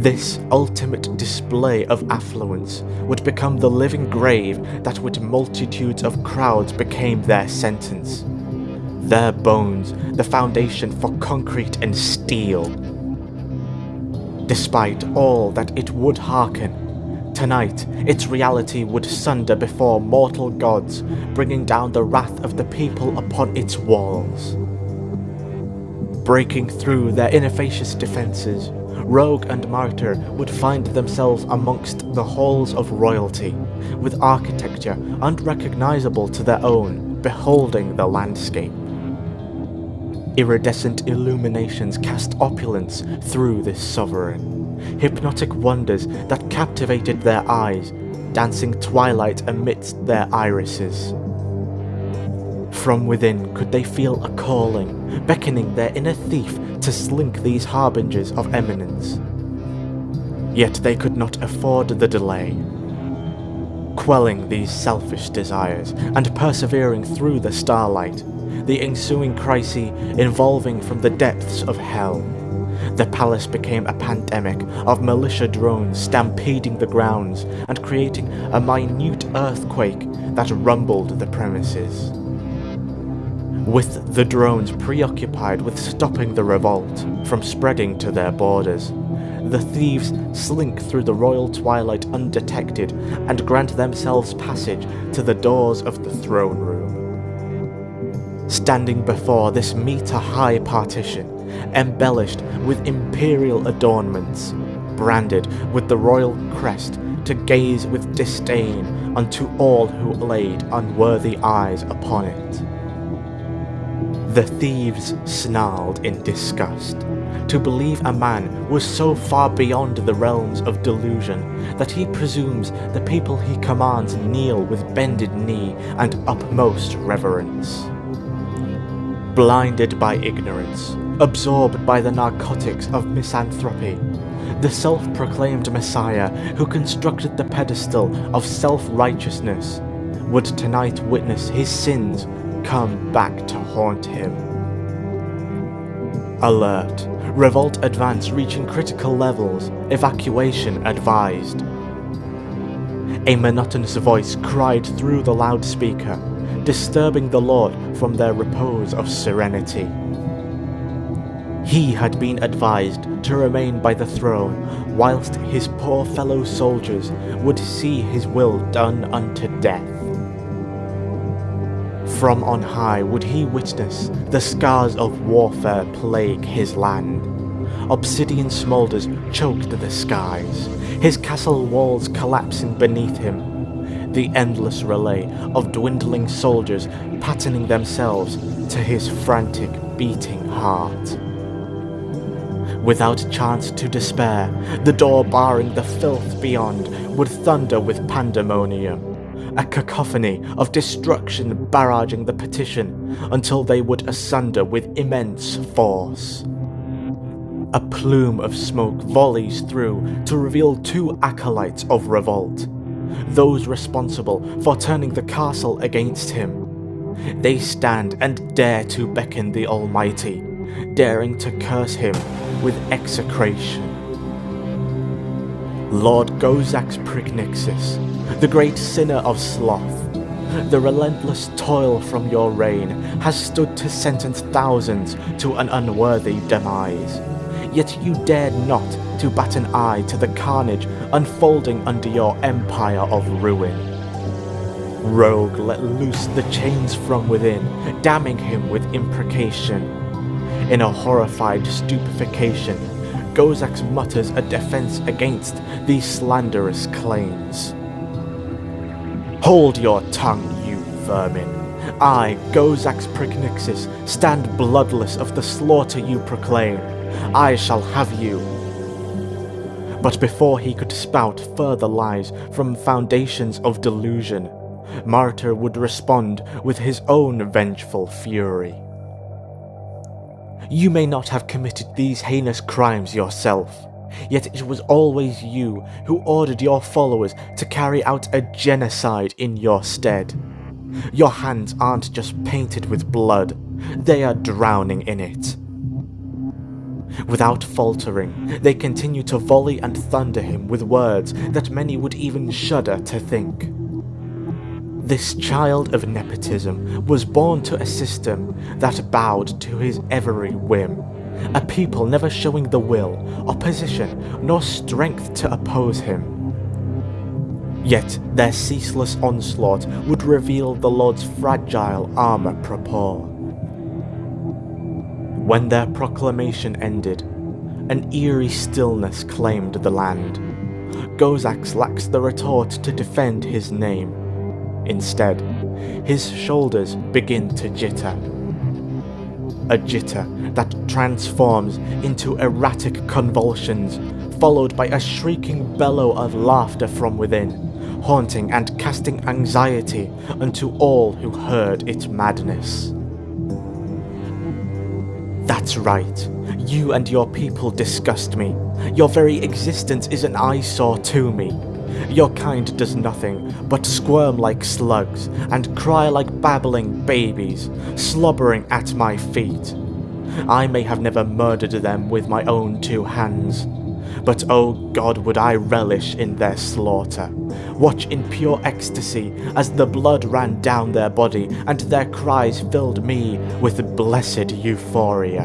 This ultimate display of affluence would become the living grave that with multitudes of crowds became their sentence. Their bones, the foundation for concrete and steel. Despite all that it would hearken, tonight its reality would sunder before mortal gods, bringing down the wrath of the people upon its walls. Breaking through their inefficacious defences, Rogue and Martyr would find themselves amongst the halls of royalty, with architecture unrecognisable to their own, beholding the landscape. Iridescent illuminations cast opulence through this sovereign, hypnotic wonders that captivated their eyes, dancing twilight amidst their irises. From within could they feel a calling, beckoning their inner thief to slink these harbingers of eminence. Yet they could not afford the delay. Quelling these selfish desires, and persevering through the starlight, the ensuing crisis evolving from the depths of hell. The palace became a pandemic of militia drones stampeding the grounds and creating a minute earthquake that rumbled the premises. With the drones preoccupied with stopping the revolt from spreading to their borders, the thieves slink through the royal twilight undetected and grant themselves passage to the doors of the throne room. Standing before this meter-high partition, embellished with imperial adornments, branded with the royal crest to gaze with disdain unto all who laid unworthy eyes upon it. The thieves snarled in disgust. To believe a man was so far beyond the realms of delusion that he presumes the people he commands kneel with bended knee and utmost reverence. Blinded by ignorance, absorbed by the narcotics of misanthropy, the self-proclaimed Messiah who constructed the pedestal of self-righteousness, would tonight witness his sins come back to haunt him. Alert! Revolt advance reaching critical levels. Evacuation advised. A monotonous voice cried through the loudspeaker, disturbing the Lord from their repose of serenity. He had been advised to remain by the throne, whilst his poor fellow soldiers would see his will done unto death. From on high would he witness the scars of warfare plague his land. Obsidian smoulders choked the skies, his castle walls collapsing beneath him, the endless relay of dwindling soldiers patterning themselves to his frantic beating heart. Without chance to despair, the door barring the filth beyond would thunder with pandemonium, a cacophony of destruction barraging the petition until they would asunder with immense force. A plume of smoke volleys through to reveal two acolytes of revolt, those responsible for turning the castle against him. They stand and dare to beckon the Almighty, daring to curse him with execration. Lord Gozax Prignixis, the great sinner of sloth, the relentless toil from your reign has stood to sentence thousands to an unworthy demise, yet you dared not to bat an eye to the carnage unfolding under your empire of ruin. Rogue let loose the chains from within, damning him with imprecation. In a horrified stupefaction, Gozax mutters a defense against these slanderous claims. Hold your tongue, you vermin. I, Gozax Prignixis, stand bloodless of the slaughter you proclaim. I shall have you. But before he could spout further lies from foundations of delusion, Martyr would respond with his own vengeful fury. You may not have committed these heinous crimes yourself, yet it was always you who ordered your followers to carry out a genocide in your stead. Your hands aren't just painted with blood, they are drowning in it. Without faltering, they continue to volley and thunder him with words that many would even shudder to think. This child of nepotism was born to a system that bowed to his every whim, a people never showing the will, opposition, nor strength to oppose him. Yet their ceaseless onslaught would reveal the Lord's fragile armor propos. When their proclamation ended, an eerie stillness claimed the land. Gozax lacks the retort to defend his name. Instead, his shoulders begin to jitter. A jitter that transforms into erratic convulsions, followed by a shrieking bellow of laughter from within, haunting and casting anxiety unto all who heard its madness. That's right, you and your people disgust me. Your very existence is an eyesore to me. Your kind does nothing but squirm like slugs and cry like babbling babies, slobbering at my feet. I may have never murdered them with my own two hands, but oh God, would I relish in their slaughter, watch in pure ecstasy as the blood ran down their body and their cries filled me with blessed euphoria.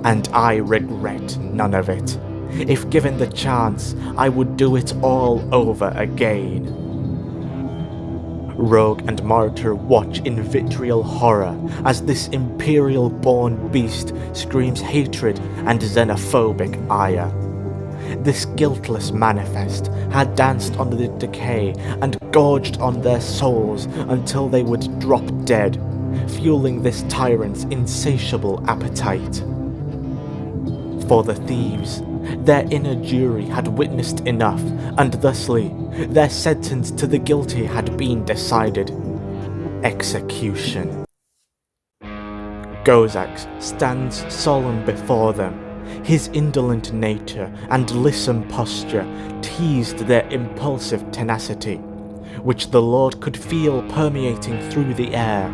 And I regret none of it. If given the chance, I would do it all over again. Rogue and Martyr watch in vitriol horror as this imperial-born beast screams hatred and xenophobic ire. This guiltless manifest had danced on the decay and gorged on their souls until they would drop dead, fueling this tyrant's insatiable appetite. For the thieves, their inner jury had witnessed enough, and thusly, their sentence to the guilty had been decided. Execution. Gozax stands solemn before them, His indolent nature and lissom posture teased their impulsive tenacity, which the Lord could feel permeating through the air,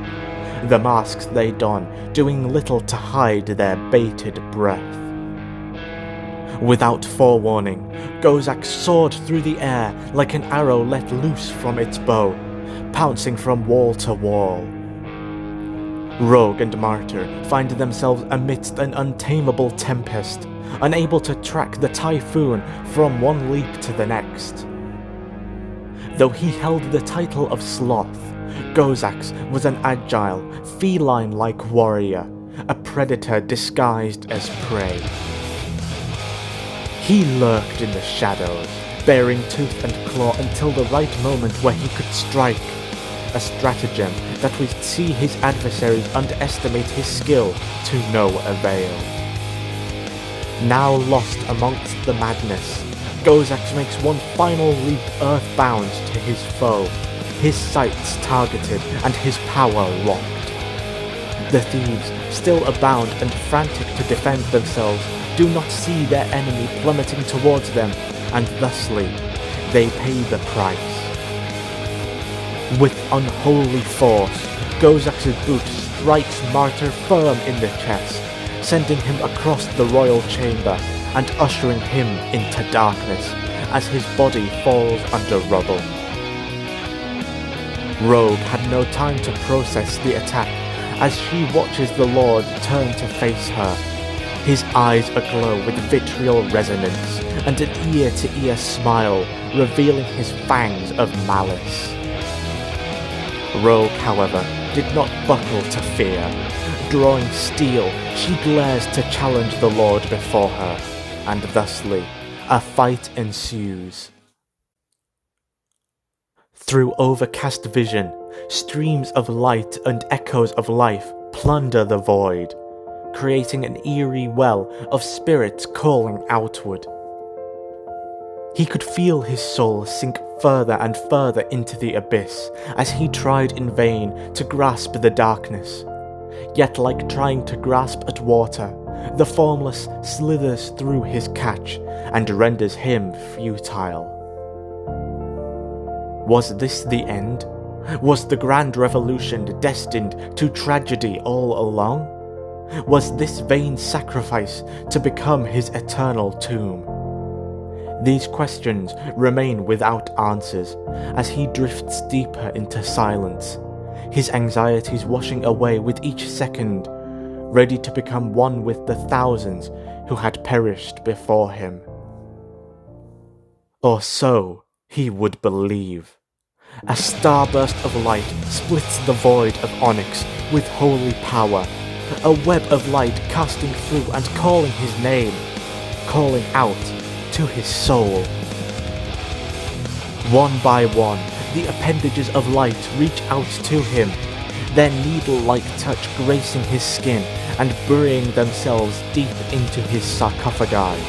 the masks they don doing little to hide their bated breath. Without forewarning, Gozak soared through the air like an arrow let loose from its bow, pouncing from wall to wall. Rogue and Martyr find themselves amidst an untamable tempest, unable to track the typhoon from one leap to the next. Though he held the title of Sloth, Gozax was an agile, feline-like warrior, a predator disguised as prey. He lurked in the shadows, baring tooth and claw until the right moment where he could strike, a stratagem that would see his adversaries underestimate his skill to no avail. Now lost amongst the madness, Gozax makes one final leap earthbound to his foe, his sights targeted and his power locked. The thieves, still abound and frantic to defend themselves, do not see their enemy plummeting towards them, and thusly, they pay the price. With unholy force, Gozax's boot strikes Martyr firm in the chest, sending him across the royal chamber and ushering him into darkness as his body falls under rubble. Rogue had no time to process the attack as she watches the Lord turn to face her, his eyes aglow with vitriol resonance and an ear-to-ear smile revealing his fangs of malice. Rogue, however, did not buckle to fear. Drawing steel, she glares to challenge the Lord before her, and thusly, a fight ensues. Through overcast vision, streams of light and echoes of life plunder the void, creating an eerie well of spirits calling outward. He could feel his soul sink further and further into the abyss as he tried in vain to grasp the darkness. Yet like trying to grasp at water, the formless slithers through his catch and renders him futile. Was this the end? Was the grand revolution destined to tragedy all along? Was this vain sacrifice to become his eternal tomb? These questions remain without answers as he drifts deeper into silence, his anxieties washing away with each second, ready to become one with the thousands who had perished before him. Or so he would believe. A starburst of light splits the void of onyx with holy power, a web of light casting through and calling his name, calling out to his soul. One by one, the appendages of light reach out to him, their needle-like touch gracing his skin and burying themselves deep into his sarcophagi.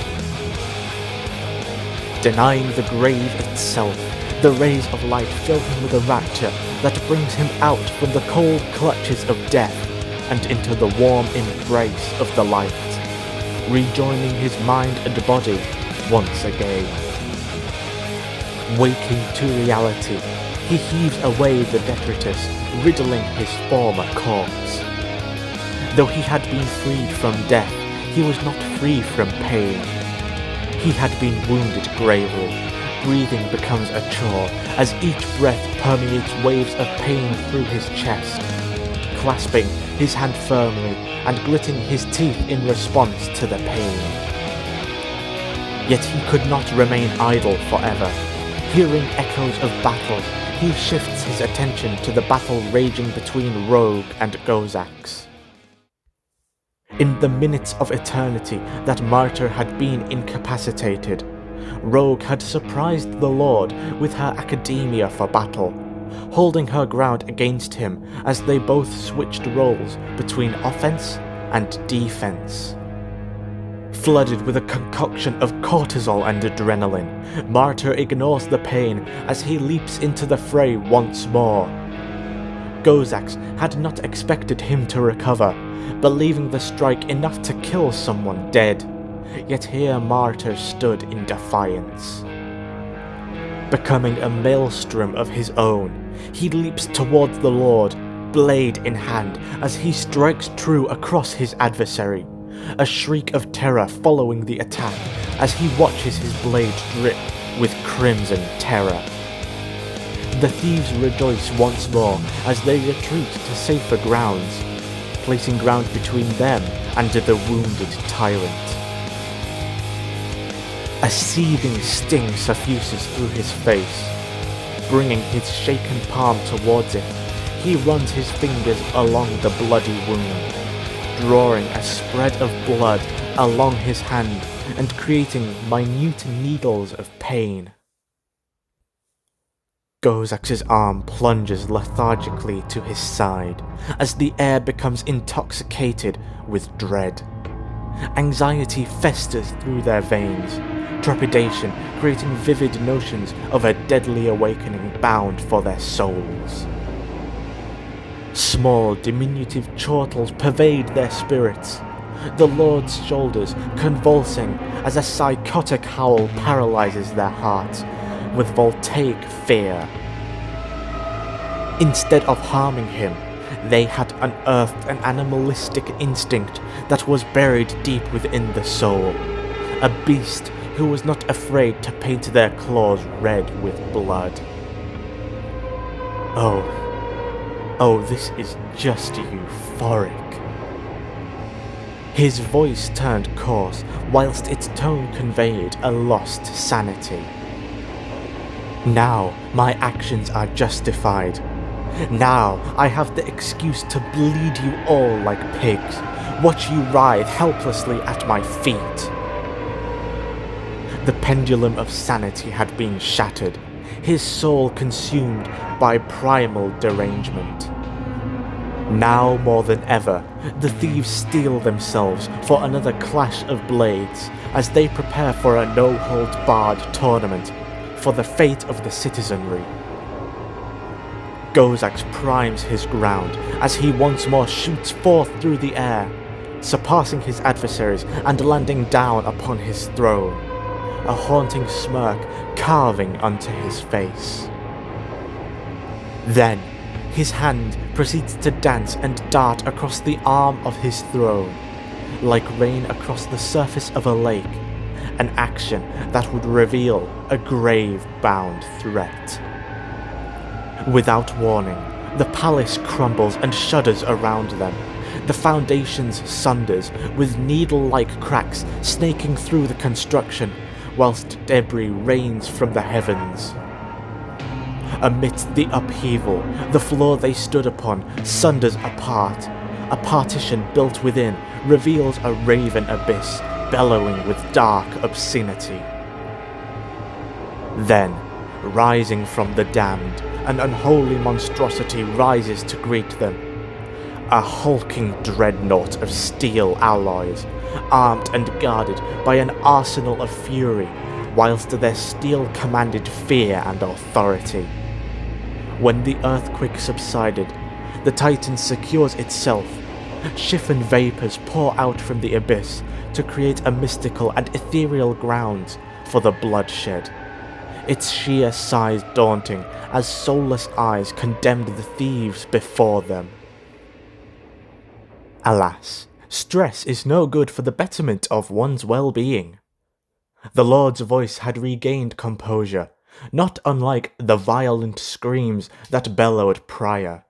Denying the grave itself, the rays of light fill him with a rapture that brings him out from the cold clutches of death and into the warm embrace of the light, rejoining his mind and body once again. Waking to reality, he heaves away the detritus, riddling his former corpse. Though he had been freed from death, he was not free from pain. He had been wounded gravely. Breathing becomes a chore as each breath permeates waves of pain through his chest. Clasping his hand firmly and gritting his teeth in response to the pain. Yet he could not remain idle forever. Hearing echoes of battle, he shifts his attention to the battle raging between Rogue and Gozax. In the minutes of eternity that Martyr had been incapacitated, Rogue had surprised the Lord with her academia for battle, holding her ground against him as they both switched roles between offense and defense. Flooded with a concoction of cortisol and adrenaline, Martyr ignores the pain as he leaps into the fray once more. Gozax had not expected him to recover, believing the strike enough to kill someone dead, yet here Martyr stood in defiance. Becoming a maelstrom of his own, he leaps towards the Lord, blade in hand, as he strikes true across his adversary, a shriek of terror following the attack as he watches his blade drip with crimson terror. The thieves rejoice once more as they retreat to safer grounds, placing ground between them and the wounded tyrant. A seething sting suffuses through his face. Bringing his shaken palm towards it, he runs his fingers along the bloody wound, drawing a spread of blood along his hand and creating minute needles of pain. Gozak's arm plunges lethargically to his side as the air becomes intoxicated with dread. Anxiety festers through their veins, trepidation creating vivid notions of a deadly awakening bound for their souls. Small, diminutive chortles pervade their spirits, the Lord's shoulders convulsing as a psychotic howl paralyzes their hearts with voltaic fear. Instead of harming him, they had unearthed an animalistic instinct that was buried deep within the soul, a beast who was not afraid to paint their claws red with blood. Oh, this is just euphoric. His voice turned coarse, whilst its tone conveyed a lost sanity. Now my actions are justified. Now I have the excuse to bleed you all like pigs, watch you writhe helplessly at my feet. The pendulum of sanity had been shattered, his soul consumed by primal derangement. Now more than ever, the thieves steel themselves for another clash of blades as they prepare for a no-holds-barred tournament for the fate of the citizenry. Gozak primes his ground as he once more shoots forth through the air, surpassing his adversaries and landing down upon his throne, a haunting smirk carving onto his face. Then, his hand proceeds to dance and dart across the arm of his throne, like rain across the surface of a lake, an action that would reveal a grave-bound threat. Without warning, the palace crumbles and shudders around them, the foundations sunders, with needle-like cracks snaking through the construction, whilst debris rains from the heavens. Amidst the upheaval, the floor they stood upon sunders apart. A partition built within reveals a raven abyss bellowing with dark obscenity. Then, rising from the damned, an unholy monstrosity rises to greet them. A hulking dreadnought of steel alloys, armed and guarded by an arsenal of fury, whilst their steel commanded fear and authority. When the earthquake subsided, the Titan secures itself. Chiffon vapors pour out from the abyss to create a mystical and ethereal ground for the bloodshed. Its sheer size daunting as soulless eyes condemned the thieves before them. Alas, stress is no good for the betterment of one's well-being. The Lord's voice had regained composure, not unlike the violent screams that bellowed prior.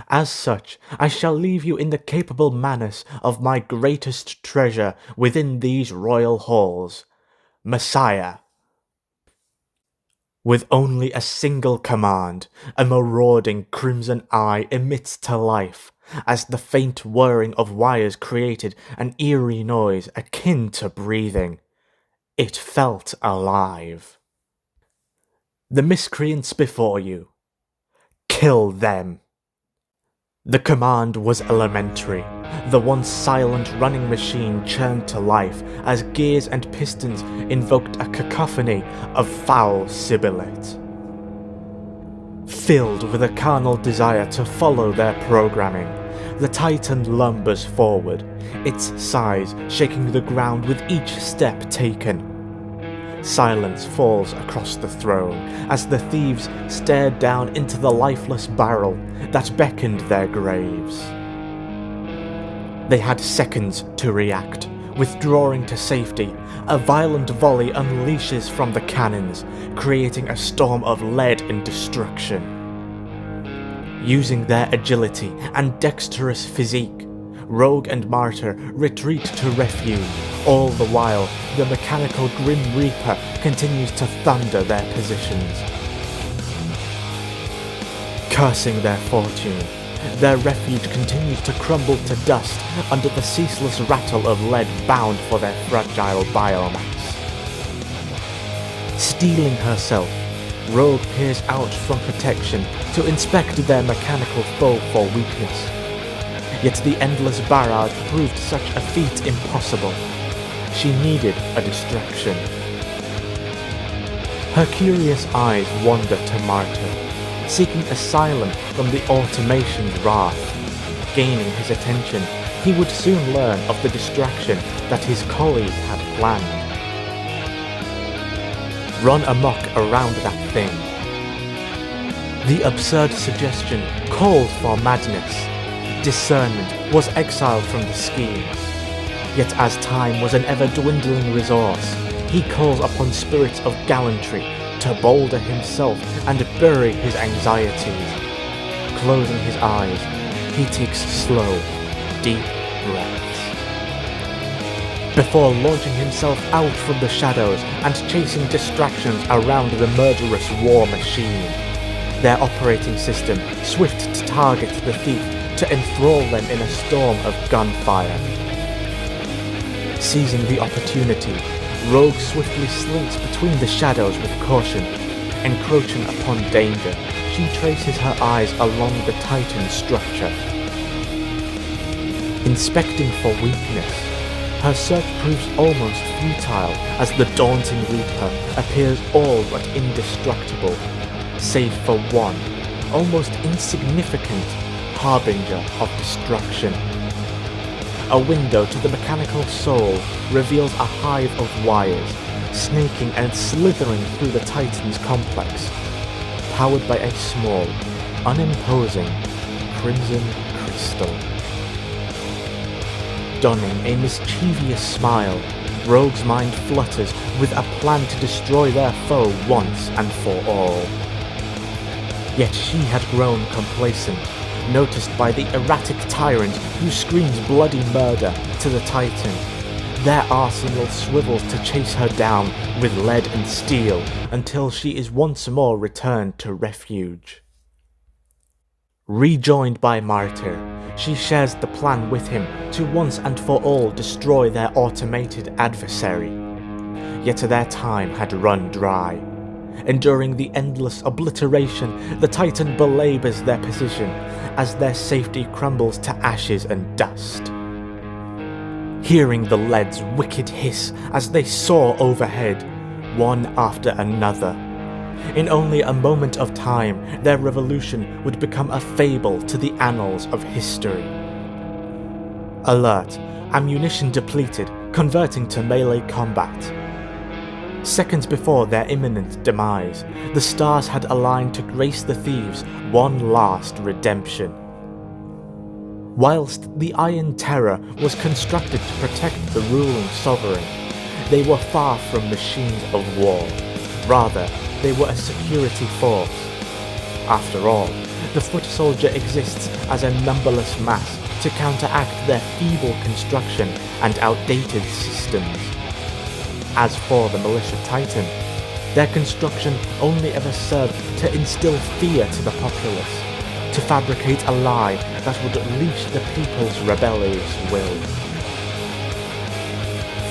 As such, I shall leave you in the capable manners of my greatest treasure within these royal halls, Messiah. With only a single command, a marauding crimson eye emits to life, as the faint whirring of wires created an eerie noise akin to breathing. It felt alive. The miscreants before you. Kill them. The command was elementary. The once silent running machine churned to life as gears and pistons invoked a cacophony of foul sibilate. Filled with a carnal desire to follow their programming, the Titan lumbers forward, its size shaking the ground with each step taken. Silence falls across the throne as the thieves stare down into the lifeless barrel that beckoned their graves. They had seconds to react. Withdrawing to safety, a violent volley unleashes from the cannons, creating a storm of lead and destruction. Using their agility and dexterous physique, Rogue and Martyr retreat to refuge. All the while, the mechanical Grim Reaper continues to thunder their positions. Cursing their fortune, their refuge continues to crumble to dust under the ceaseless rattle of lead bound for their fragile biomass. Steeling herself, Rogue peers out from protection to inspect their mechanical foe for weakness. Yet the endless barrage proved such a feat impossible. She needed a distraction. Her curious eyes wander to Martyr, seeking asylum from the automation's wrath. Gaining his attention, he would soon learn of the distraction that his colleague had planned. Run amok around that thing. The absurd suggestion called for madness. Discernment was exiled from the scheme. Yet as time was an ever-dwindling resource, he calls upon spirits of gallantry to boulder himself and bury his anxieties. Closing his eyes, he takes slow, deep breaths. Before launching himself out from the shadows and chasing distractions around the murderous war machine, their operating system swift to target the thief to enthrall them in a storm of gunfire. Seizing the opportunity, Rogue swiftly slinks between the shadows with caution. Encroaching upon danger, she traces her eyes along the Titan structure. Inspecting for weakness, her search proves almost futile as the daunting Reaper appears all but indestructible, save for one, almost insignificant, harbinger of destruction. A window to the mechanical soul reveals a hive of wires, snaking and slithering through the Titan's complex, powered by a small, unimposing, crimson crystal. Donning a mischievous smile, Rogue's mind flutters with a plan to destroy their foe once and for all. Yet she had grown complacent, noticed by the erratic tyrant who screams bloody murder to the Titan. Their arsenal swivels to chase her down with lead and steel until she is once more returned to refuge. Rejoined by Martyr, she shares the plan with him to once and for all destroy their automated adversary. Yet their time had run dry. Enduring the endless obliteration, the Titan belabors their position as their safety crumbles to ashes and dust. Hearing the lead's wicked hiss as they soar overhead, one after another. In only a moment of time, their revolution would become a fable to the annals of history. Alert, ammunition depleted, converting to melee combat. Seconds before their imminent demise, the stars had aligned to grace the thieves one last redemption. Whilst the Iron Terror was constructed to protect the ruling sovereign, they were far from machines of war. Rather, they were a security force. After all, the foot soldier exists as a numberless mass to counteract their feeble construction and outdated systems. As for the militia Titan, their construction only ever served to instill fear to the populace, to fabricate a lie that would unleash the people's rebellious will.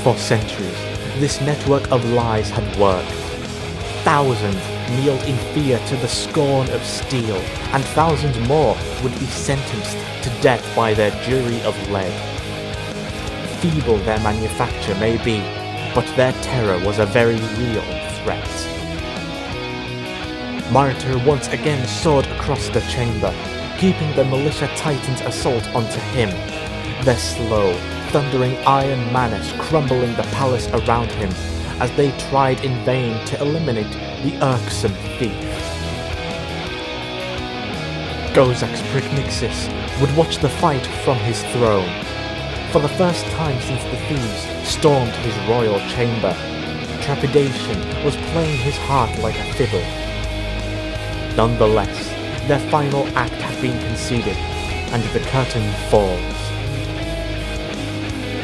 For centuries, this network of lies had worked. Thousands kneeled in fear to the scorn of steel, and thousands more would be sentenced to death by their jury of lead. Feeble their manufacture may be, but their terror was a very real threat. Martyr once again soared across the chamber, keeping the militia titans' assault onto him. Their slow, thundering iron menace crumbling the palace around him as they tried in vain to eliminate the irksome thief. Gozak's Prignixis would watch the fight from his throne. For the first time since the thieves stormed his royal chamber, trepidation was playing his heart like a fiddle. Nonetheless, their final act had been conceded, and the curtain falls.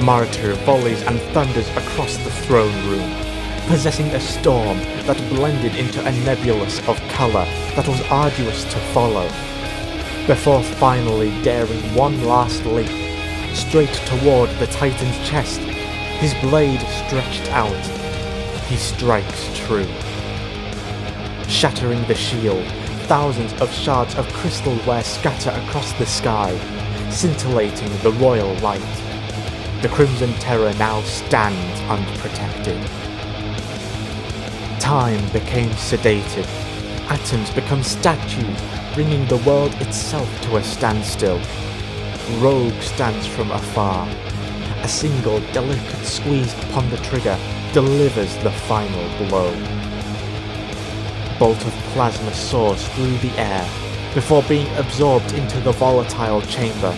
Martyr volleys and thunders across the throne room, possessing a storm that blended into a nebulous of colour that was arduous to follow, before finally daring one last leap, straight toward the Titan's chest, his blade stretched out. He strikes true. Shattering the shield, thousands of shards of crystalware scatter across the sky, scintillating the royal light. The Crimson Terror now stands unprotected. Time became sedated. Atoms become statues, bringing the world itself to a standstill. Rogue stands from afar. A single delicate squeeze upon the trigger delivers the final blow. Bolt of plasma soars through the air before being absorbed into the volatile chamber.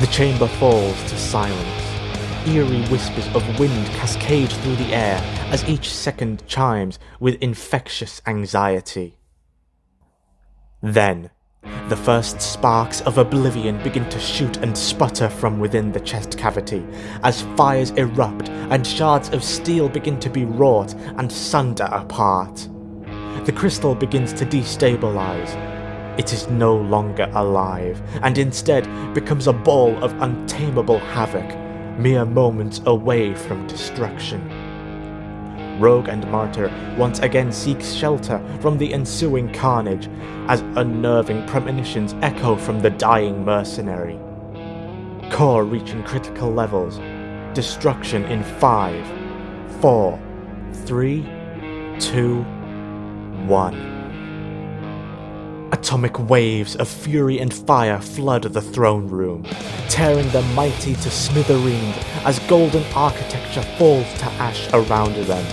The chamber falls to silence. Eerie whispers of wind cascade through the air as each second chimes with infectious anxiety. Then, the first sparks of oblivion begin to shoot and sputter from within the chest cavity as fires erupt and shards of steel begin to be wrought and sunder apart. The crystal begins to destabilize. It is no longer alive, and instead becomes a ball of untamable havoc, mere moments away from destruction. Rogue and Martyr once again seek shelter from the ensuing carnage, as unnerving premonitions echo from the dying mercenary. Core reaching critical levels. Destruction in 5, 4, 3, 2, 1. Atomic waves of fury and fire flood the throne room, tearing the mighty to smithereens as golden architecture falls to ash around them.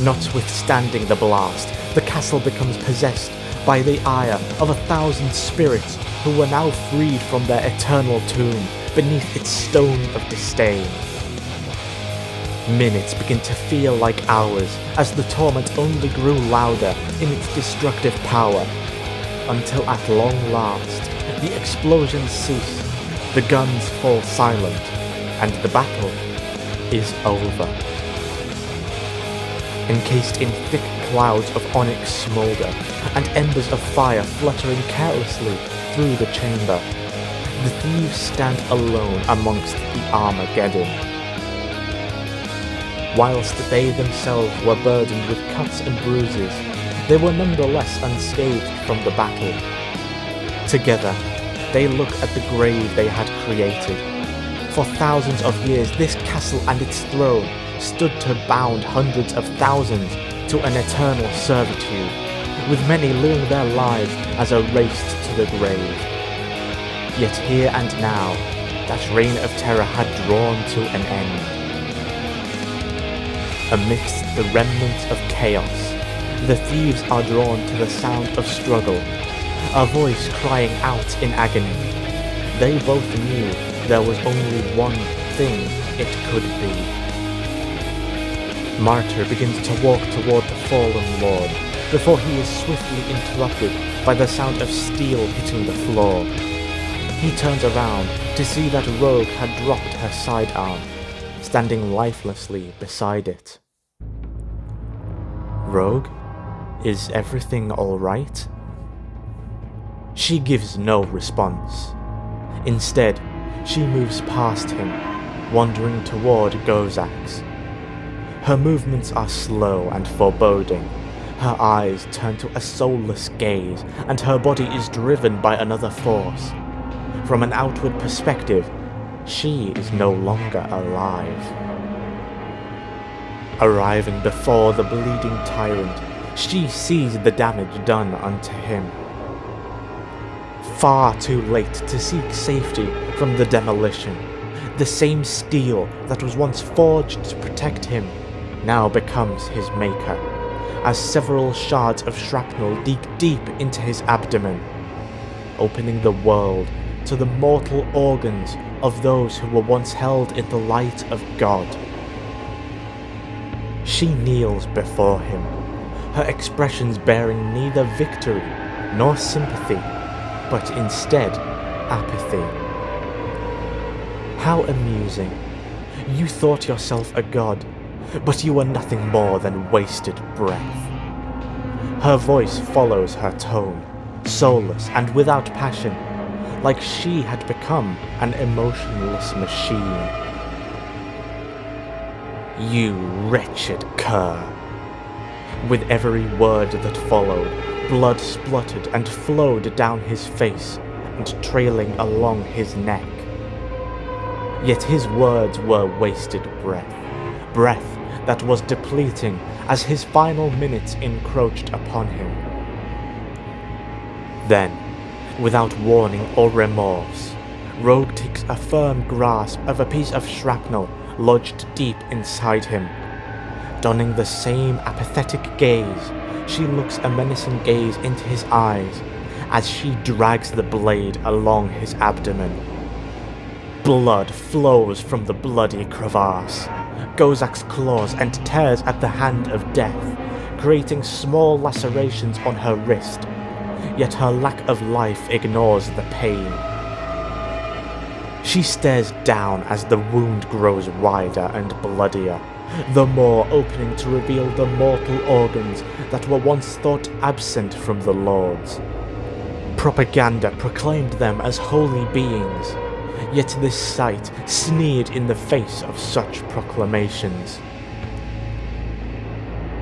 Notwithstanding the blast, the castle becomes possessed by the ire of 1,000 spirits who were now freed from their eternal tomb beneath its stone of disdain. Minutes begin to feel like hours as the torment only grew louder in its destructive power, until at long last the explosions cease, the guns fall silent, and the battle is over. Encased in thick clouds of onyx smoulder and embers of fire fluttering carelessly through the chamber, the thieves stand alone amongst the Armageddon. Whilst they themselves were burdened with cuts and bruises, they were nonetheless unscathed from the battle. Together, they look at the grave they had created. For thousands of years, this castle and its throne stood to bound hundreds of thousands to an eternal servitude, with many living their lives as a race to the grave. Yet here and now, that reign of terror had drawn to an end. Amidst the remnants of chaos, the thieves are drawn to the sound of struggle, a voice crying out in agony. They both knew there was only one thing it could be. Martyr begins to walk toward the fallen lord, before he is swiftly interrupted by the sound of steel hitting the floor. He turns around to see that Rogue had dropped her sidearm, standing lifelessly beside it. Rogue? Is everything alright? She gives no response. Instead, she moves past him, wandering toward Gozak's. Her movements are slow and foreboding. Her eyes turn to a soulless gaze, and her body is driven by another force. From an outward perspective, she is no longer alive. Arriving before the bleeding tyrant, she sees the damage done unto him. far too late to seek safety from the demolition. The same steel that was once forged to protect him now becomes his maker, as several shards of shrapnel dig deep into his abdomen, opening the world to the mortal organs of those who were once held in the light of God. She kneels before him, her expressions bearing neither victory nor sympathy, but instead apathy. How amusing. You thought yourself a god, but you were nothing more than wasted breath. Her voice follows her tone, soulless and without passion, like she had become an emotionless machine. You wretched cur. With every word that followed, blood spluttered and flowed down his face and trailing along his neck. Yet his words were wasted breath that was depleting as his final minutes encroached upon him. Then, without warning or remorse, Rogue takes a firm grasp of a piece of shrapnel lodged deep inside him. Donning the same apathetic gaze, she looks a menacing gaze into his eyes as she drags the blade along his abdomen. Blood flows from the bloody crevasse. Gozak's claws and tears at the hand of death, creating small lacerations on her wrist, yet her lack of life ignores the pain. She stares down as the wound grows wider and bloodier, the more opening to reveal the mortal organs that were once thought absent from the Lords. Propaganda proclaimed them as holy beings, yet this sight sneered in the face of such proclamations.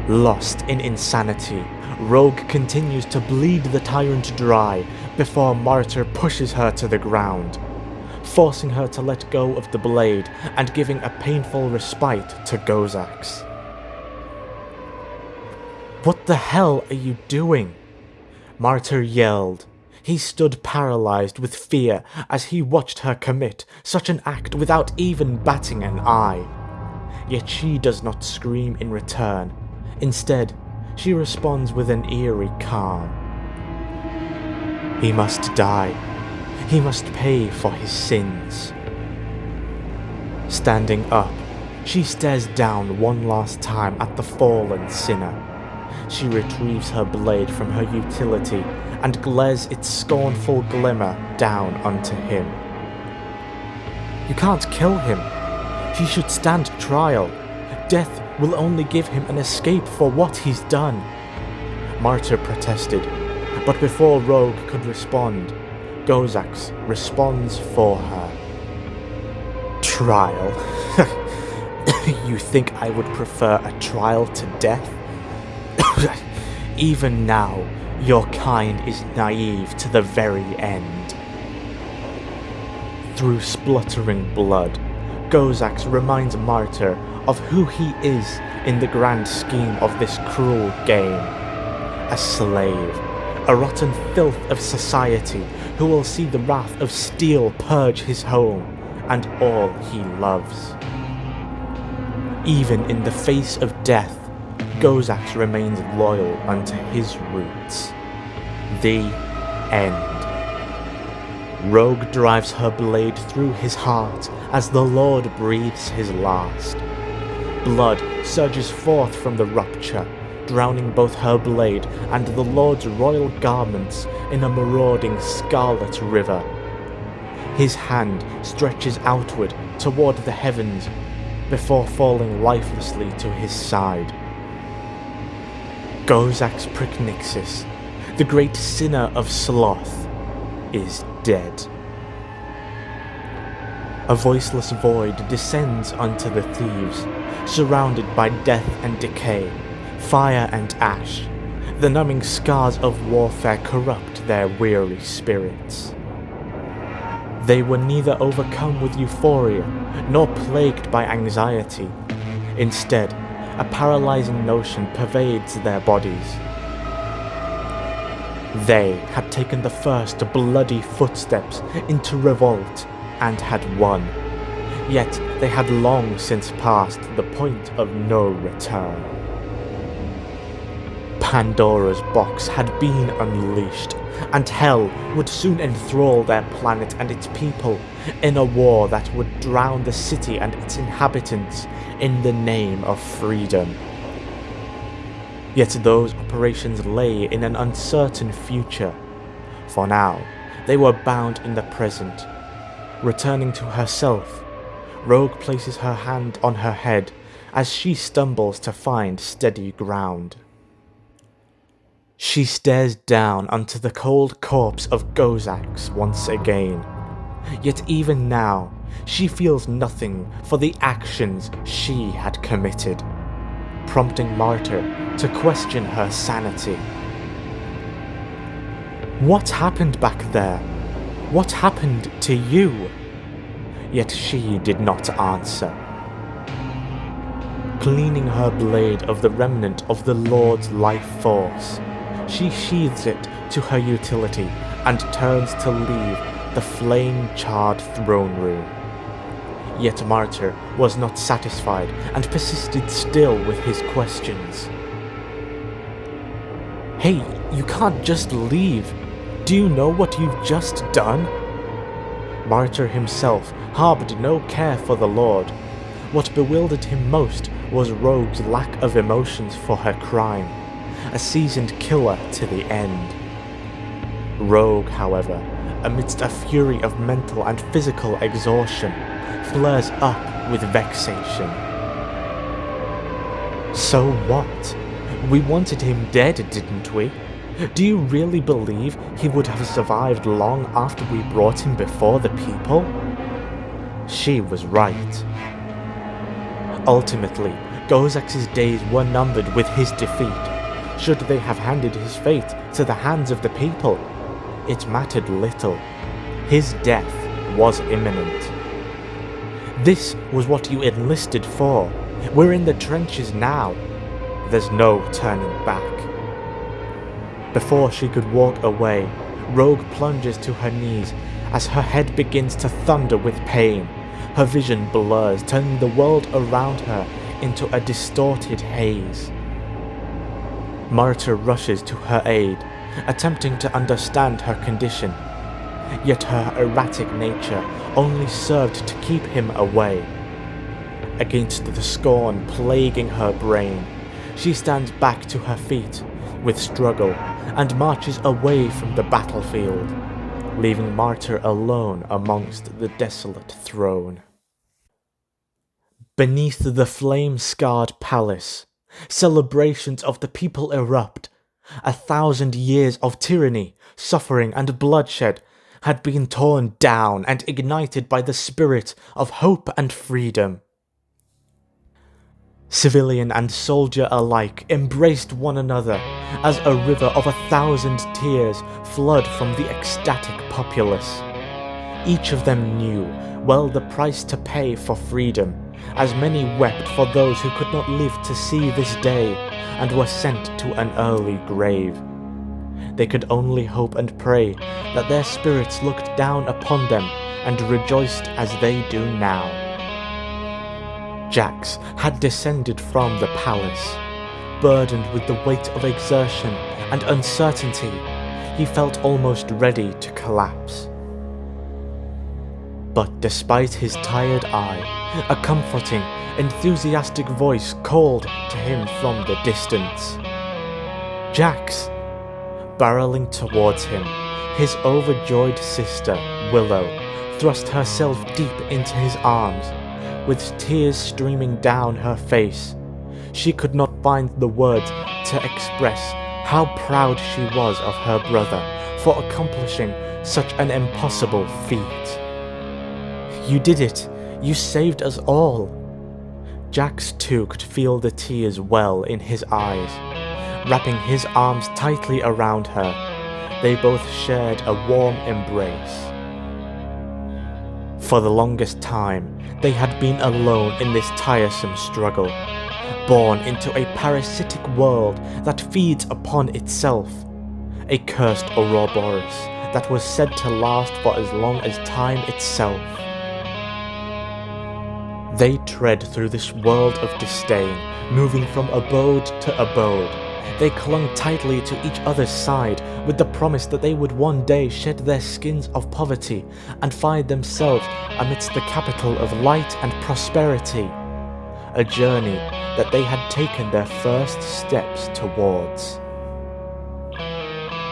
Lost in insanity, Rogue continues to bleed the tyrant dry before Martyr pushes her to the ground, forcing her to let go of the blade and giving a painful respite to Gozax. "What the hell are you doing?" Martyr yelled. He stood paralyzed with fear as he watched her commit such an act without even batting an eye. Yet she does not scream in return. Instead, she responds with an eerie calm. He must die. He must pay for his sins. Standing up, she stares down one last time at the fallen sinner. She retrieves her blade from her utility and glares its scornful glimmer down onto him. You can't kill him. He should stand trial. Death will only give him an escape for what he's done. Martyr protested, but before Rogue could respond, Gozax responds for her. Trial? You think I would prefer a trial to death? Even now, your kind is naive to the very end. Through spluttering blood, Gozax reminds Martyr of who he is in the grand scheme of this cruel game. A slave, a rotten filth of society who will see the wrath of steel purge his home and all he loves. Even in the face of death, Gozax remains loyal unto his roots. The end. Rogue drives her blade through his heart as the Lord breathes his last. Blood surges forth from the rupture, drowning both her blade and the Lord's royal garments in a marauding scarlet river. His hand stretches outward toward the heavens before falling lifelessly to his side. Gozax Pricknixis, the great sinner of sloth, is dead. A voiceless void descends unto the thieves, surrounded by death and decay, fire and ash. The numbing scars of warfare corrupt their weary spirits. They were neither overcome with euphoria, nor plagued by anxiety. Instead, a paralyzing notion pervades their bodies. They had taken the first bloody footsteps into revolt and had won, yet they had long since passed the point of no return. Pandora's box had been unleashed, and hell would soon enthrall their planet and its people in a war that would drown the city and its inhabitants in the name of freedom. Yet those operations lay in an uncertain future. For now, they were bound in the present. Returning to herself, Rogue places her hand on her head as she stumbles to find steady ground. She stares down onto the cold corpse of Gozax once again. Yet even now, she feels nothing for the actions she had committed, prompting Martyr to question her sanity. What happened back there? What happened to you? Yet she did not answer. Cleaning her blade of the remnant of the Lord's life force, she sheathes it to her utility and turns to leave the flame-charred throne room. Yet Martyr was not satisfied and persisted still with his questions. Hey, you can't just leave. Do you know what you've just done? Martyr himself harbored no care for the Lord. What bewildered him most was Rogue's lack of emotions for her crime, a seasoned killer to the end. Rogue, however, amidst a fury of mental and physical exhaustion, flares up with vexation. So what? We wanted him dead, didn't we? Do you really believe he would have survived long after we brought him before the people? She was right. Ultimately, Gozax's days were numbered with his defeat. Should they have handed his fate to the hands of the people, it mattered little. His death was imminent. This was what you enlisted for. We're in the trenches now. There's no turning back. Before she could walk away, Rogue plunges to her knees as her head begins to thunder with pain. Her vision blurs, turning the world around her into a distorted haze. Martyr rushes to her aid, attempting to understand her condition. Yet her erratic nature only served to keep him away. Against the scorn plaguing her brain, she stands back to her feet with struggle and marches away from the battlefield, leaving Martyr alone amongst the desolate throne. Beneath the flame-scarred palace, celebrations of the people erupt. 1,000 years of tyranny, suffering and bloodshed had been torn down and ignited by the spirit of hope and freedom. Civilian and soldier alike embraced one another as a river of 1,000 tears flowed from the ecstatic populace. Each of them knew well the price to pay for freedom, as many wept for those who could not live to see this day and were sent to an early grave. They could only hope and pray that their spirits looked down upon them and rejoiced as they do now. Jax had descended from the palace. Burdened with the weight of exertion and uncertainty, he felt almost ready to collapse. But despite his tired eye, a comforting, enthusiastic voice called to him from the distance. Jax! Barreling towards him, his overjoyed sister, Willow, thrust herself deep into his arms. With tears streaming down her face, she could not find the words to express how proud she was of her brother for accomplishing such an impossible feat. You did it! You saved us all! Jax too could feel the tears well in his eyes. Wrapping his arms tightly around her, they both shared a warm embrace. For the longest time, they had been alone in this tiresome struggle, born into a parasitic world that feeds upon itself, a cursed Ouroboros that was said to last for as long as time itself. They tread through this world of disdain, moving from abode to abode. They clung tightly to each other's side with the promise that they would one day shed their skins of poverty and find themselves amidst the capital of light and prosperity, a journey that they had taken their first steps towards.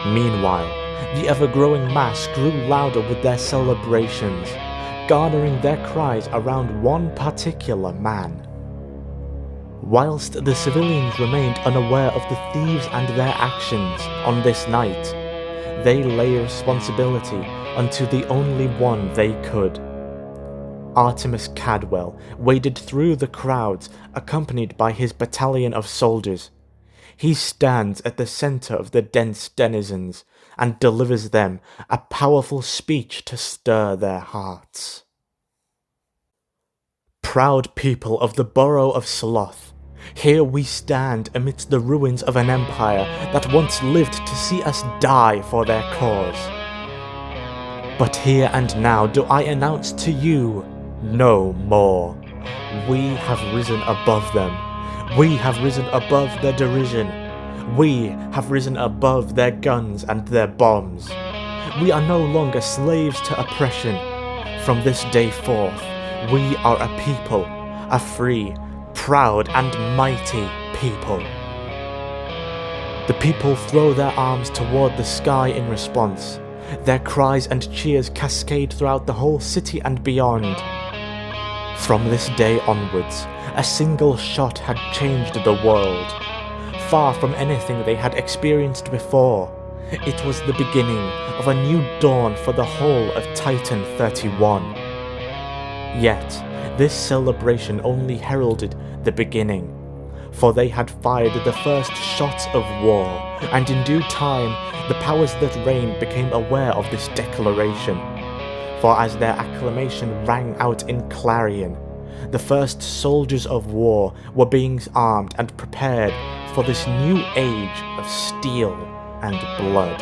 Meanwhile, the ever-growing mass grew louder with their celebrations, garnering their cries around one particular man. Whilst the civilians remained unaware of the thieves and their actions on this night, they lay responsibility unto the only one they could. Artemis Cadwell waded through the crowds, accompanied by his battalion of soldiers. He stands at the center of the dense denizens and delivers them a powerful speech to stir their hearts. Proud people of the borough of Sloth, here we stand amidst the ruins of an empire that once lived to see us die for their cause. But here and now do I announce to you, no more. We have risen above them. We have risen above their derision. We have risen above their guns and their bombs. We are no longer slaves to oppression. From this day forth, we are a people, a free, proud and mighty people. The people throw their arms toward the sky in response. Their cries and cheers cascade throughout the whole city and beyond. From this day onwards, a single shot had changed the world. Far from anything they had experienced before, it was the beginning of a new dawn for the whole of Titan 31. Yet, this celebration only heralded the beginning, for they had fired the first shots of war, and in due time, the powers that reign became aware of this declaration. For as their acclamation rang out in clarion, the first soldiers of war were being armed and prepared for this new age of steel and blood.